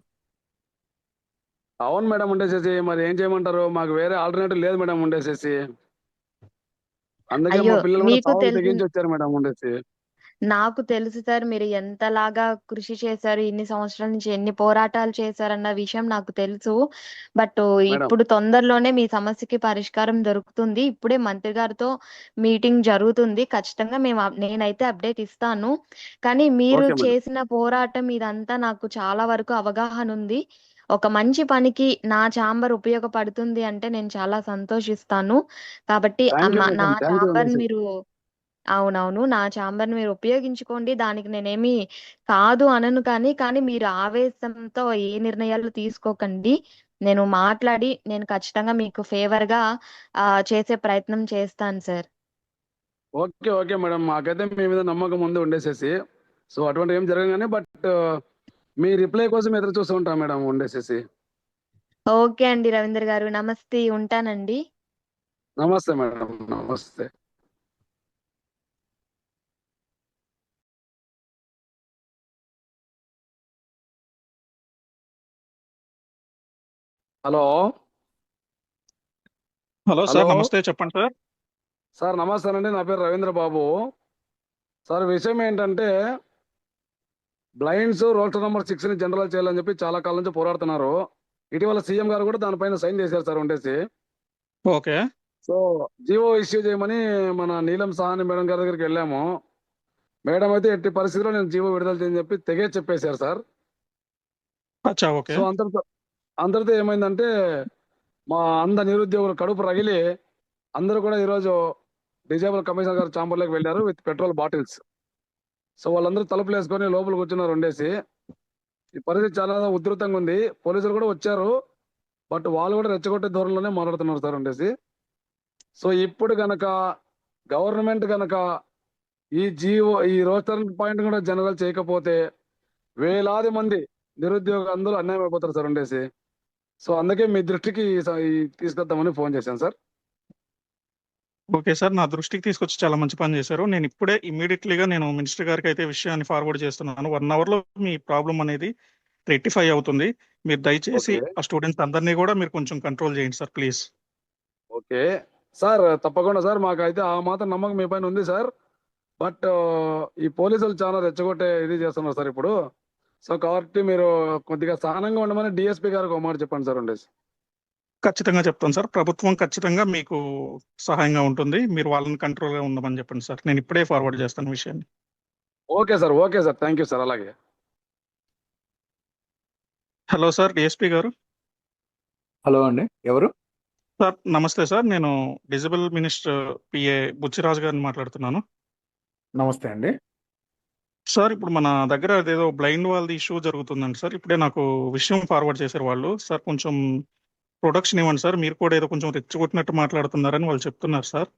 అవును మేడం ఉండేసేసి మరి ఏం చేయమంటారు, మాకు వేరే ఆల్టర్నేటివ్ లేదు మేడం ఉండేసేసి. అందుకే మా అయ్యో! పిల్లలు కూడా మీకు చావుకు తెలుసు తెగించి వచ్చారు మేడం ఉండేసి. నాకు తెలుసు సార్ మీరు ఎంతలాగా కృషి చేశారు, ఇన్ని సంవత్సరాల నుంచి ఎన్ని పోరాటాలు చేశారన్న విషయం నాకు తెలుసు. బట్ మేడం ఇప్పుడు తొందరలోనే మీ సమస్యకి పరిష్కారం దొరుకుతుంది. ఇప్పుడే మంత్రి గారితో మీటింగ్ జరుగుతుంది. ఖచ్చితంగా నేనైతే అప్డేట్ ఇస్తాను. కానీ మీరు ఓకే మేడం. చేసిన పోరాటం ఇదంతా నాకు చాలా వరకు అవగాహన ఉంది. ఒక మంచి పనికి నా ఛాంబర్ ఉపయోగపడుతుంది అంటే నేను చాలా సంతోషిస్తాను. కాబట్టి థ్యాంక్ యూ నా మేడం, థ్యాంక్ యూ ఛాంబర్‌ని ఉండేసి. మీరు అవునవును. నా ఛాంబర్‌ని మీరు ఉపయోగించుకోండి. దానికి నేనేమి కాదు అనను కానీ మీరు ఆవేశంతో ఏ నిర్ణయాలు తీసుకోకండి. నేను మాట్లాడి నేను ఖచ్చితంగా మీకు ఫేవర్‌గా చేసే ప్రయత్నం చేస్తాను సార్. ఓకే ఓకే మేడం, మాకైతే మీ మీద నమ్మకం ఉంది ఉండేసేసి. సో అటువంటి ఏం జరగగానే బట్ మీ రిప్లై కోసం ఎదురు చూస్తూ ఉంటాం మేడం ఉండేసేసి. ఓకే అండి రవీంద్ర గారు. నమస్తే. ఉంటానండి. నమస్తే మేడం, నమస్తే. హలో హలో హలో సార్, నమస్తే, చెప్పండి సార్. సార్ నమస్తేనండి, నా పేరు రవీంద్ర బాబు. సార్ విషయం ఏంటంటే బ్లైండ్స్ రోస్టర్ నెంబర్ 6ని జనరల్ చేయాలని చెప్పి చాలా కాలం నుంచి పోరాడుతున్నారు. ఇటీవల సీఎం గారు కూడా దానిపైన సైన్ చేశారు సార్ ఉండేసి. ఓకే. సో జీవో ఇష్యూ చేయమని మన నీలం సాహని మేడం గారి దగ్గరికి వెళ్ళాము. మేడం అయితే ఎట్టి పరిస్థితిలో నేను జీవో విడుదల చేయని చెప్పి తెగే చెప్పేశారు సార్. అచ్చా, ఓకే. సో అందరితో ఏమైందంటే మా నిరుద్యోగులు కడుపు రగిలి అందరూ కూడా ఈరోజు డిజేబుల్ కమిషనర్ గారు ఛాంబర్లోకి వెళ్ళారు విత్ పెట్రోల్ బాటిల్స్. సో వాళ్ళందరూ తలుపులు వేసుకొని లోపలికి కూర్చున్నారు ఉండేసి. ఈ పరిస్థితి చాలా ఉధృతంగా ఉంది. పోలీసులు కూడా వచ్చారు, బట్ వాళ్ళు కూడా రెచ్చగొట్టే ధోరణిలోనే మాట్లాడుతున్నారు సార్ ఉండేసి. సో ఇప్పుడు గనక గవర్నమెంట్ గనక ఈ రోస్టర్ పాయింట్ కూడా జనరల్ చేయకపోతే వేలాది మంది నిరుద్యోగ అందరూ అన్యాయం అయిపోతారు సార్ ఉండేసి. సో అందుకే మీ దృష్టికి తీసుకొద్దామని ఫోన్ చేశాను సార్. ఓకే సార్, నా దృష్టికి తీసుకొచ్చి చాలా మంచి పని చేశారు. నేను ఇప్పుడే ఇమీడియట్లీగా నేను మినిస్టర్ గారికి అయితే విషయాన్ని ఫార్వర్డ్ చేస్తున్నాను. 1 అవర్లో మీ ప్రాబ్లం అనేది రెక్టిఫై అవుతుంది. మీరు దయచేసి ఓకే ఆ స్టూడెంట్స్ అందరినీ కూడా మీరు కొంచెం కంట్రోల్ చేయండి సార్, ప్లీజ్. ఓకే సార్, తప్పకుండా సార్, మాకైతే ఆ మాత్రం నమ్మకం మీ పైన ఉంది సార్. బట్ ఈ పోలీసులు చాలా రెచ్చగొట్టే ఇది చేస్తున్నారు సార్ ఇప్పుడు. సో కాబట్టి మీరు కొద్దిగా సహనంగా ఉండమని డిఎస్పీ గారికి ఒక మాట చెప్పండి సార్ ఉండేసి. ఖచ్చితంగా చెప్తాను సార్. ప్రభుత్వం ఖచ్చితంగా మీకు సహాయంగా ఉంటుంది. మీరు వాళ్ళని కంట్రోల్గా ఉండమని చెప్పండి సార్. నేను ఇప్పుడే ఫార్వర్డ్ చేస్తాను విషయాన్ని. Okay sir, okay sir, thank you sir. అలాగే. హలో సార్, డిఎస్పీ గారు. హలో అండి, ఎవరు? సార్ నమస్తే సార్, నేను డిజబుల్ మినిస్టర్ పిఏ బుచ్చిరాజు గారిని మాట్లాడుతున్నాను. నమస్తే అండి. సార్ ఇప్పుడు మన దగ్గర అదేదో బ్లైండ్ వాళ్ళది ఇష్యూ జరుగుతుందండి సార్. ఇప్పుడే నాకు విషయం ఫార్వర్డ్ చేశారు వాళ్ళు. సార్ కొంచెం ప్రొడక్షన్ ఇవ్వండి సార్. మీరు కూడా ఏదో కొంచెం రెచ్చగొట్టినట్టు మాట్లాడుతున్నారని వాళ్ళు చెప్తున్నారు సార్.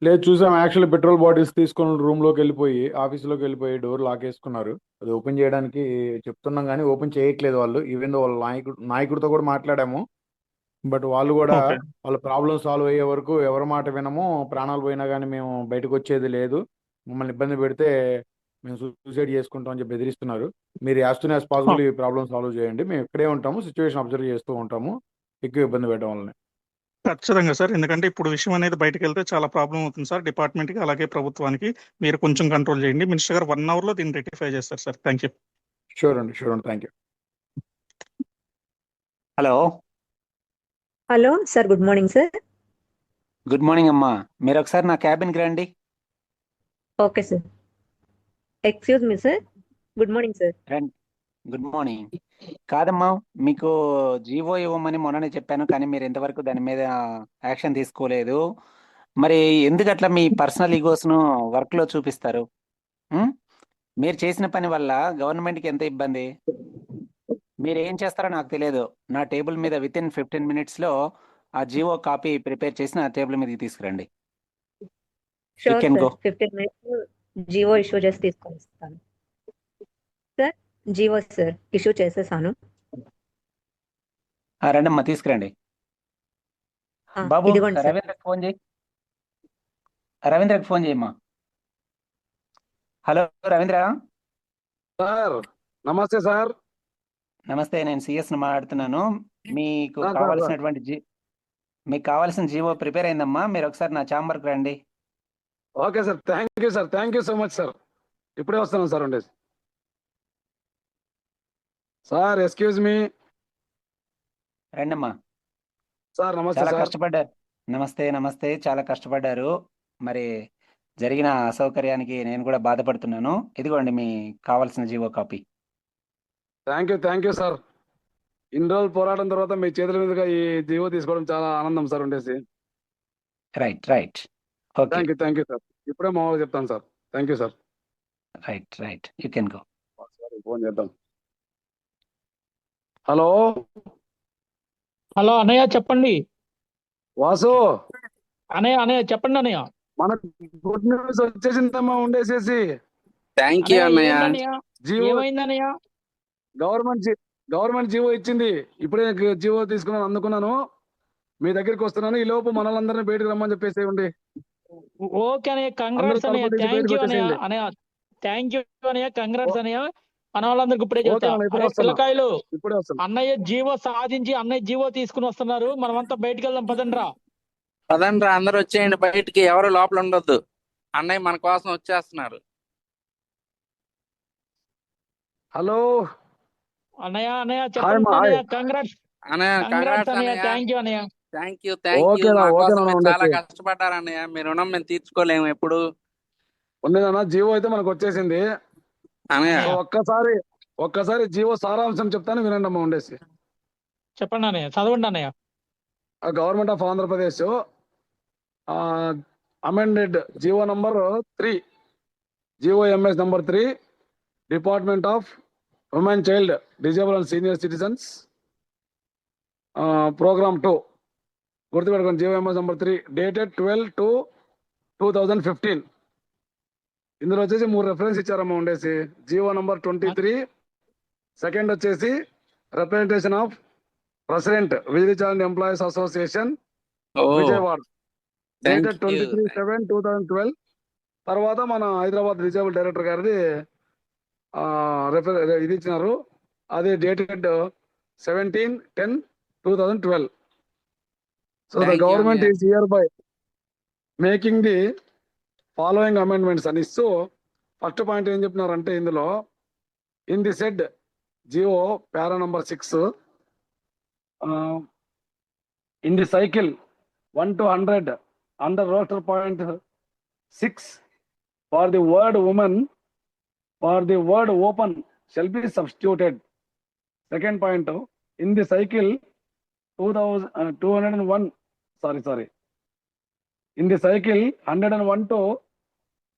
లేదు, చూసాం. యాక్చువల్లీ పెట్రోల్ బాటిల్స్ తీసుకొని రూమ్లోకి వెళ్ళిపోయి ఆఫీస్లోకి వెళ్ళిపోయి డోర్ లాక్ వేసుకున్నారు. అది ఓపెన్ చేయడానికి చెప్తున్నాం కానీ ఓపెన్ చేయట్లేదు వాళ్ళు. ఈవెన్ దో వాళ్ళ నాయకుడితో కూడా మాట్లాడాము. బట్ వాళ్ళు కూడా ఓకే. వాళ్ళ ప్రాబ్లం సాల్వ్ అయ్యే వరకు ఎవరి మాట వినము, ప్రాణాలు పోయినా కానీ మేము బయటకు వచ్చేది లేదు, మమ్మల్ని ఇబ్బంది పెడితే మేము సూసైడ్ చేసుకుంటాం అని చెప్పి బెదిరిస్తున్నారు. మీరు యాజ్ సూన్ యాజ్ పాసిబుల్ ఈ ప్రాబ్లం సాల్వ్ చేయండి, మేము ఇక్కడే ఉంటాము, సిచ్యువేషన్ అబ్జర్వ్ చేస్తూ ఉంటాము, ఎక్కువ ఇబ్బంది పెట్టడం వల్లనే. ఖచ్చితంగా సార్, ఎందుకంటే ఇప్పుడు విషయం అనేది బయటకు వెళ్తే చాలా ప్రాబ్లం అవుతుంది సార్ డిపార్ట్మెంట్కి, అలాగే ప్రభుత్వానికి. మీరు కొంచెం కంట్రోల్ చేయండి. మినిస్టర్ గారు 1 అవర్లో దీన్ని రెక్టిఫై చేస్తారు సార్. Thank you. షూర్ అండి, thank you. Hello hello sir, good morning sir. Good morning అమ్మా. మీరు ఒకసారి నా క్యాబిన్కి రండి. Okay sir. Excuse me sir. Good morning sir. రండి. Good morning. కాదమ్మా, మీకు జీవో ఇవ్వమని మొన్ననే చెప్పాను, కానీ మీరు ఇంతవరకు దాని మీద యాక్షన్ తీసుకోలేదు. మరి ఎందుకు అట్లా మీ పర్సనల్ ఈగోస్ను వర్క్లో చూపిస్తారు? మీరు చేసిన పని వల్ల గవర్నమెంట్కి ఎంత ఇబ్బంది. మీరు ఏం చేస్తారో నాకు తెలియదు. నా టేబుల్ మీద విత్ ఇన్ 15 minutesలో ఆ జీవో కాపీ ప్రిపేర్ చేసి నా టేబుల్ మీదకి తీసుకురండి. You sure can sir, go. 15 minutes GO issue చేసి తీసుకొని వస్తాను సార్. జీవో సార్ ఇష్యూ చేసేసాను. రండమ్మా తీసుకురండి. బాబు ఇదిగోండి సార్. రవీంద్రకి ఫోన్ చేయి. రవీంద్రకి ఫోన్ చేయమ్మా. హలో రవీంద్ర. సార్ నమస్తే సార్. నమస్తే, నేను సిఎస్ మాట్లాడుతున్నాను. మీకు సార్ కావాల్సినటువంటి మీకు కావాల్సిన జీవో ప్రిపేర్ అయిందమ్మా. మీరు ఒకసారి నా ఛాంబర్కి రండి. Okay sir, thank you sir, thank you so much sir. ఇప్పుడే వస్తున్నాను సార్. ఉండేసి సార్, ఎక్స్క్యూజ్ మీ. రండమ్మా. సార్ నమస్తే చాలా సార్. కష్టపడ్డారు. నమస్తే నమస్తే, చాలా కష్టపడ్డారు. మరి జరిగిన అసౌకర్యానికి నేను కూడా బాధపడుతున్నాను. ఇదిగోండి మీ కావాల్సిన GO copy. Thank you sir. ఇన్ని రోజులు పోరాటం తర్వాత మీ చేతుల మీదుగా ఈ జీవో తీసుకోవడం చాలా ఆనందం సార్. ఉండేసి right right. Okay thank you sir. ఇప్పుడే మా వాళ్ళు చెప్తాను sir. Thank you sir. Right you can go. Phone చేద్దాం. హలో హలో అన్నయ్య చెప్పండి. వాసు, అన్నయ్య చెప్పండి అన్నయ్య. మన గుడ్ న్యూస్ వచ్చేసిందమ్మా. ఉండేసేసి థ్యాంక్ యూ అన్నయ్య అన్నయ్య. ఏంటన్నయ్య? జీవో ఏమైందన్నయ్య? గవర్నమెంట్ జీవో ఇచ్చింది. ఇప్పుడే జీవో తీసుకున్నాను, అందుకున్నాను. మీ దగ్గరికి వస్తున్నాను. ఈ లోపు మనలందరినీ బయటకు రమ్మని చెప్పేసి ఉండి. ఓకే అన్నయ్య, కంగ్రాట్స్ అందరూ అన్నయ్య. తలుపు తీసి థ్యాంక్ బయటకు యూ అన్నయ్య. వచ్చేసేయండి. అన్నయ్య థ్యాంక్ యూ అన్నయ్య, కంగ్రాట్స్ అన్నయ్య. మన వాళ్ళందరికి ఇప్పుడే ఓకే చెప్తా. అన్న, ఇప్పుడే అరే వస్తున్నా. పిల్లకాయలు, ఇప్పుడే వస్తున్నా. అన్నయ్య జీవో సాధించి అన్నయ్య జీవో తీసుకుని వస్తున్నారు. మనమంతా బయటికి వెళ్దాం పదండ్రా. పదండ్రా అందరూ వచ్చేయండి బయటికి, ఎవరు లోపల ఉండొద్దు. అన్నయ్య మన కోసం వచ్చేస్తున్నారు. హలో అన్నయ్య హాయ్ చెప్పండి మా అన్నయ్య. హాయ్. కంగ్రాట్స్ అన్నయ్య కంగ్రాట్స్ కంగ్రాట్స్ అన్నయ్య. అన్నయ్య. థ్యాంక్ యూ అన్నయ్య. థ్యాంక్ యూ ఓకేనా మా కోసం ఓకేనా మీరు చాలా ఉండేసి కష్టపడ్డారు అన్నయ్య. మీ రుణం మేము తీర్చుకోలేము ఎప్పుడు. ఉండేదన్నా. జీవో అయితే మనకు వచ్చేసింది. అన్నయ్య సో ఒక్కసారి జీవో సారాంశం చెప్తాను, వినండి అమ్మా. ఉండేసి చెప్పండి అన్నయ్య, చదవండి అన్నయ్య. Government of Andhra Pradesh amended GO number 3, GOMS number 3, department of women child disable and senior citizens programme 2. గుర్తుపెట్టుకోండి. GOMS number 3 dated 12/2/2015. ఇందులో వచ్చేసి 3 రెఫరెన్స్ ఇచ్చారమ్మా. ఉండేసి జీవో నంబర్ 23, సెకండ్ వచ్చేసి రిప్రజెంటేషన్ ఆఫ్ ప్రెసిడెంట్ విజిలీ చైల్డ్ ఎంప్లాయీస్ అసోసియేషన్ ఓ విజయవాడ, థ్యాంక్ డేటెడ్ యూ. 23/7/2012. తర్వాత మన హైదరాబాద్ రిజర్వ్ డైరెక్టర్ గారిది ఇది ఇచ్చినారు. అది dated 17/10/2012. So the thank you government అన్నయ్య. Is here by making the following amendments అని ఇస్తూ ఫస్ట్ పాయింట్ ఏం చెప్తున్నారంటే, ఇందులో in the said GO para number 6, in the cycle 1 to 100 under roster point 6 for the word woman, for the word open shall be substituted. Second point, in the cycle 201, sorry, in the cycle 101 to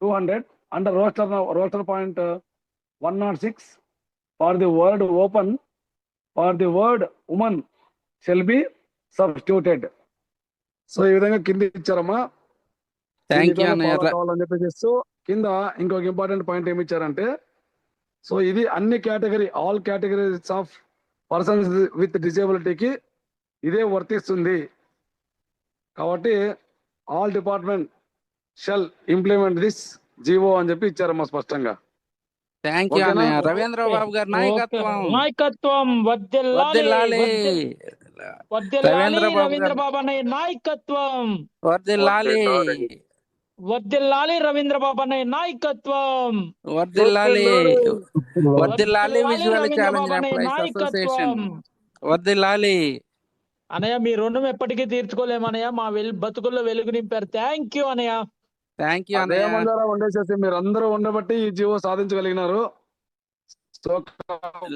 200 under roster point 106 for the word open, for the word woman shall be substituted. So ఈ విధంగా కింద ఇచ్చారమ్మా. Thank you అన్నయ్య. కావాలని చెప్పేసి కింద ఇంకొక important point ఏమి ఇచ్చారంటే, సో ఇది అన్ని all categories of persons with డిజేబిలిటీకి ఇదే వర్తిస్తుంది. కాబట్టి all department shall implement this GO అని చెప్పి ఇచ్చారమ్మా స్పష్టంగా. థ్యాంక్ యూ అన్నయ్య. రవీంద్ర బాబు గారి నాయకత్వం నాయకత్వం వర్ధిల్లాలి. వర్ధిల్లాలి. వర్ధిల్లాలి రవీంద్ర బాబు రవీంద్ర గారు బాబు అన్నయ్య నాయకత్వం. వర్ధిల్లాలి. వర్ధిల్లాలి రవీంద్ర బాబు అన్నయ్య నాయకత్వం. వర్ధిల్లాలి. వర్ధిల్లాలి విజువల్ రవీంద్ర ఛాలెంజ్ బాబు అన్నయ్య ఎంప్లాయీస్ అసోసియేషన్. నాయకత్వం. వర్ధిల్లాలి. అన్నయ్య మీ రుణం ఎప్పటికీ తీర్చుకోలేమన్నయ్య. మా బతుకుల్లో వెలుగు నింపారు. థ్యాంక్ యూ అన్నయ్య. థ్యాంక్ యూ అదే అన్నయ్య. మందారా ఉండేసేసి మీరు అందరూ ఉండబట్టి ఈ జీవో సాధించగలిగినారు. సో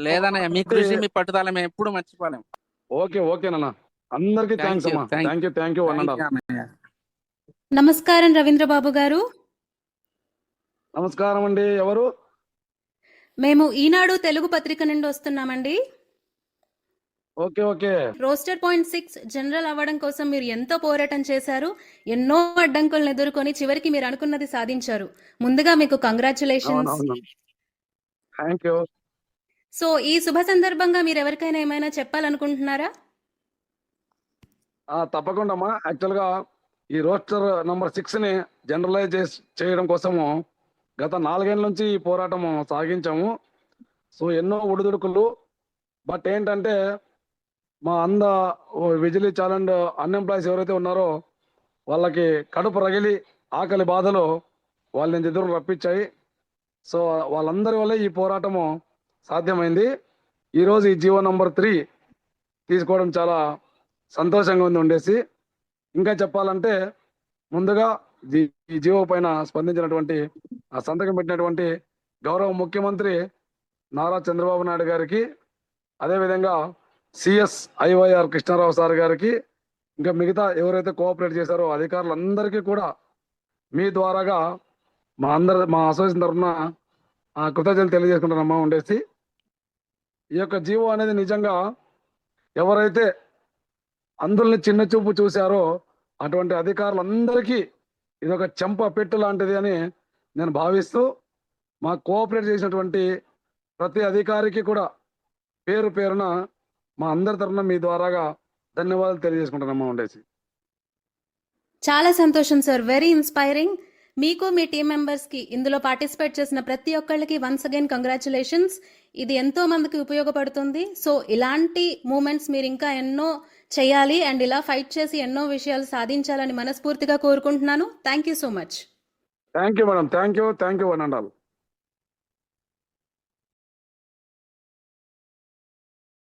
లేదన్నయ్య, మీ కృషి మీ పట్టుదల మేము ఎప్పుడు మర్చిపోలేము. ఓకేనా. అందరికీ థ్యాంక్స్ అమ్మా. Thank you. అన్నయ్య. నమస్కారం రవీంద్రబాబు గారు. నమస్కారం అండి. ఎవరు? మేము ఈనాడు తెలుగు పత్రిక నుండి వస్తున్నామండి. Okay okay. Roster point 6 general అవ్వడం కోసం మీరు ఎంతో పోరాటం చేశారు, ఎన్నో అడ్డంకులను ఎదుర్కొని చివరికి మీరు అనుకున్నది సాధించారు. ముందుగా మీకు కంగ్రాచులేషన్స్. అవునవును. Thank you. సో ఈ శుభ సందర్భంగా మీరు ఎవరికైనా ఏమైనా చెప్పాలనుకుంటున్నారా? తప్పకుండా అమ్మా. యాక్చువల్గా ఈ రోస్టర్ నంబర్ 6ని జనరలైజ్ చేయడం కోసము గత 4 ఏళ్ళ నుంచి ఈ పోరాటము సాగించాము. సో ఎన్నో ఒడిదుడుకులు. బట్ ఏంటంటే మా విజిలీ ఛాలెంజ్ అన్ఎంప్లాయీస్ ఎవరైతే ఉన్నారో వాళ్ళకి కడుపు రగిలి ఆకలి బాధలు వాళ్ళని ఎదురు రప్పించాయి. సో వాళ్ళందరి వల్లే ఈ పోరాటము సాధ్యమైంది. ఈరోజు ఈ జీవో నంబర్ 3 తీసుకోవడం చాలా సంతోషంగా ఉంది ఉండేసి. ఇంకా చెప్పాలంటే ముందుగా ఈ జీవో పైన స్పందించినటువంటి సంతకం పెట్టినటువంటి గౌరవ ముఖ్యమంత్రి నారా చంద్రబాబు నాయుడు గారికి, అదేవిధంగా సిఎస్ ఐవైఆర్ కృష్ణారావు సార్ గారికి, ఇంకా మిగతా ఎవరైతే కోఆపరేట్ చేశారో అధికారులందరికీ కూడా మీ ద్వారాగా మా అసోసియేషన్ తరఫున కృతజ్ఞతలు తెలియజేసుకుంటున్నామా ఉండేసి. ఈ యొక్క జీవో అనేది నిజంగా ఎవరైతే అందుల్ని చిన్న చూపు చూశారో అటువంటి అధికారులందరికీ ఇది ఒక చెంప పెట్టు లాంటిది అని నేను భావిస్తూ, మా కోఆపరేట్ చేసినటువంటి ప్రతి అధికారికి కూడా పేరు పేరున మా అందరి తరఫున మీ ద్వారాగా ధన్యవాదాలు తెలియజేసుకుంటున్నామా ఉండేసి. చాలా సంతోషం సార్, వెరీ ఇన్స్పైరింగ్. మీకు మీ టీం మెంబర్స్కి ఇందులో పార్టిసిపేట్ చేసిన ప్రతి ఒక్కళ్ళకి వన్స్ అగైన్ కంగ్రాచులేషన్స్. ఇది ఎంతో మందికి ఉపయోగపడుతుంది. సో ఇలాంటి మూమెంట్స్ మీరు ఇంకా ఎన్నో చేయాలి అండ్ ఇలా ఫైట్ చేసి ఎన్నో విషయాలు సాధించాలని మనస్ఫూర్తిగా కోరుకుంటున్నాను. Thank you so much. Thank you madam. Thank you one and all.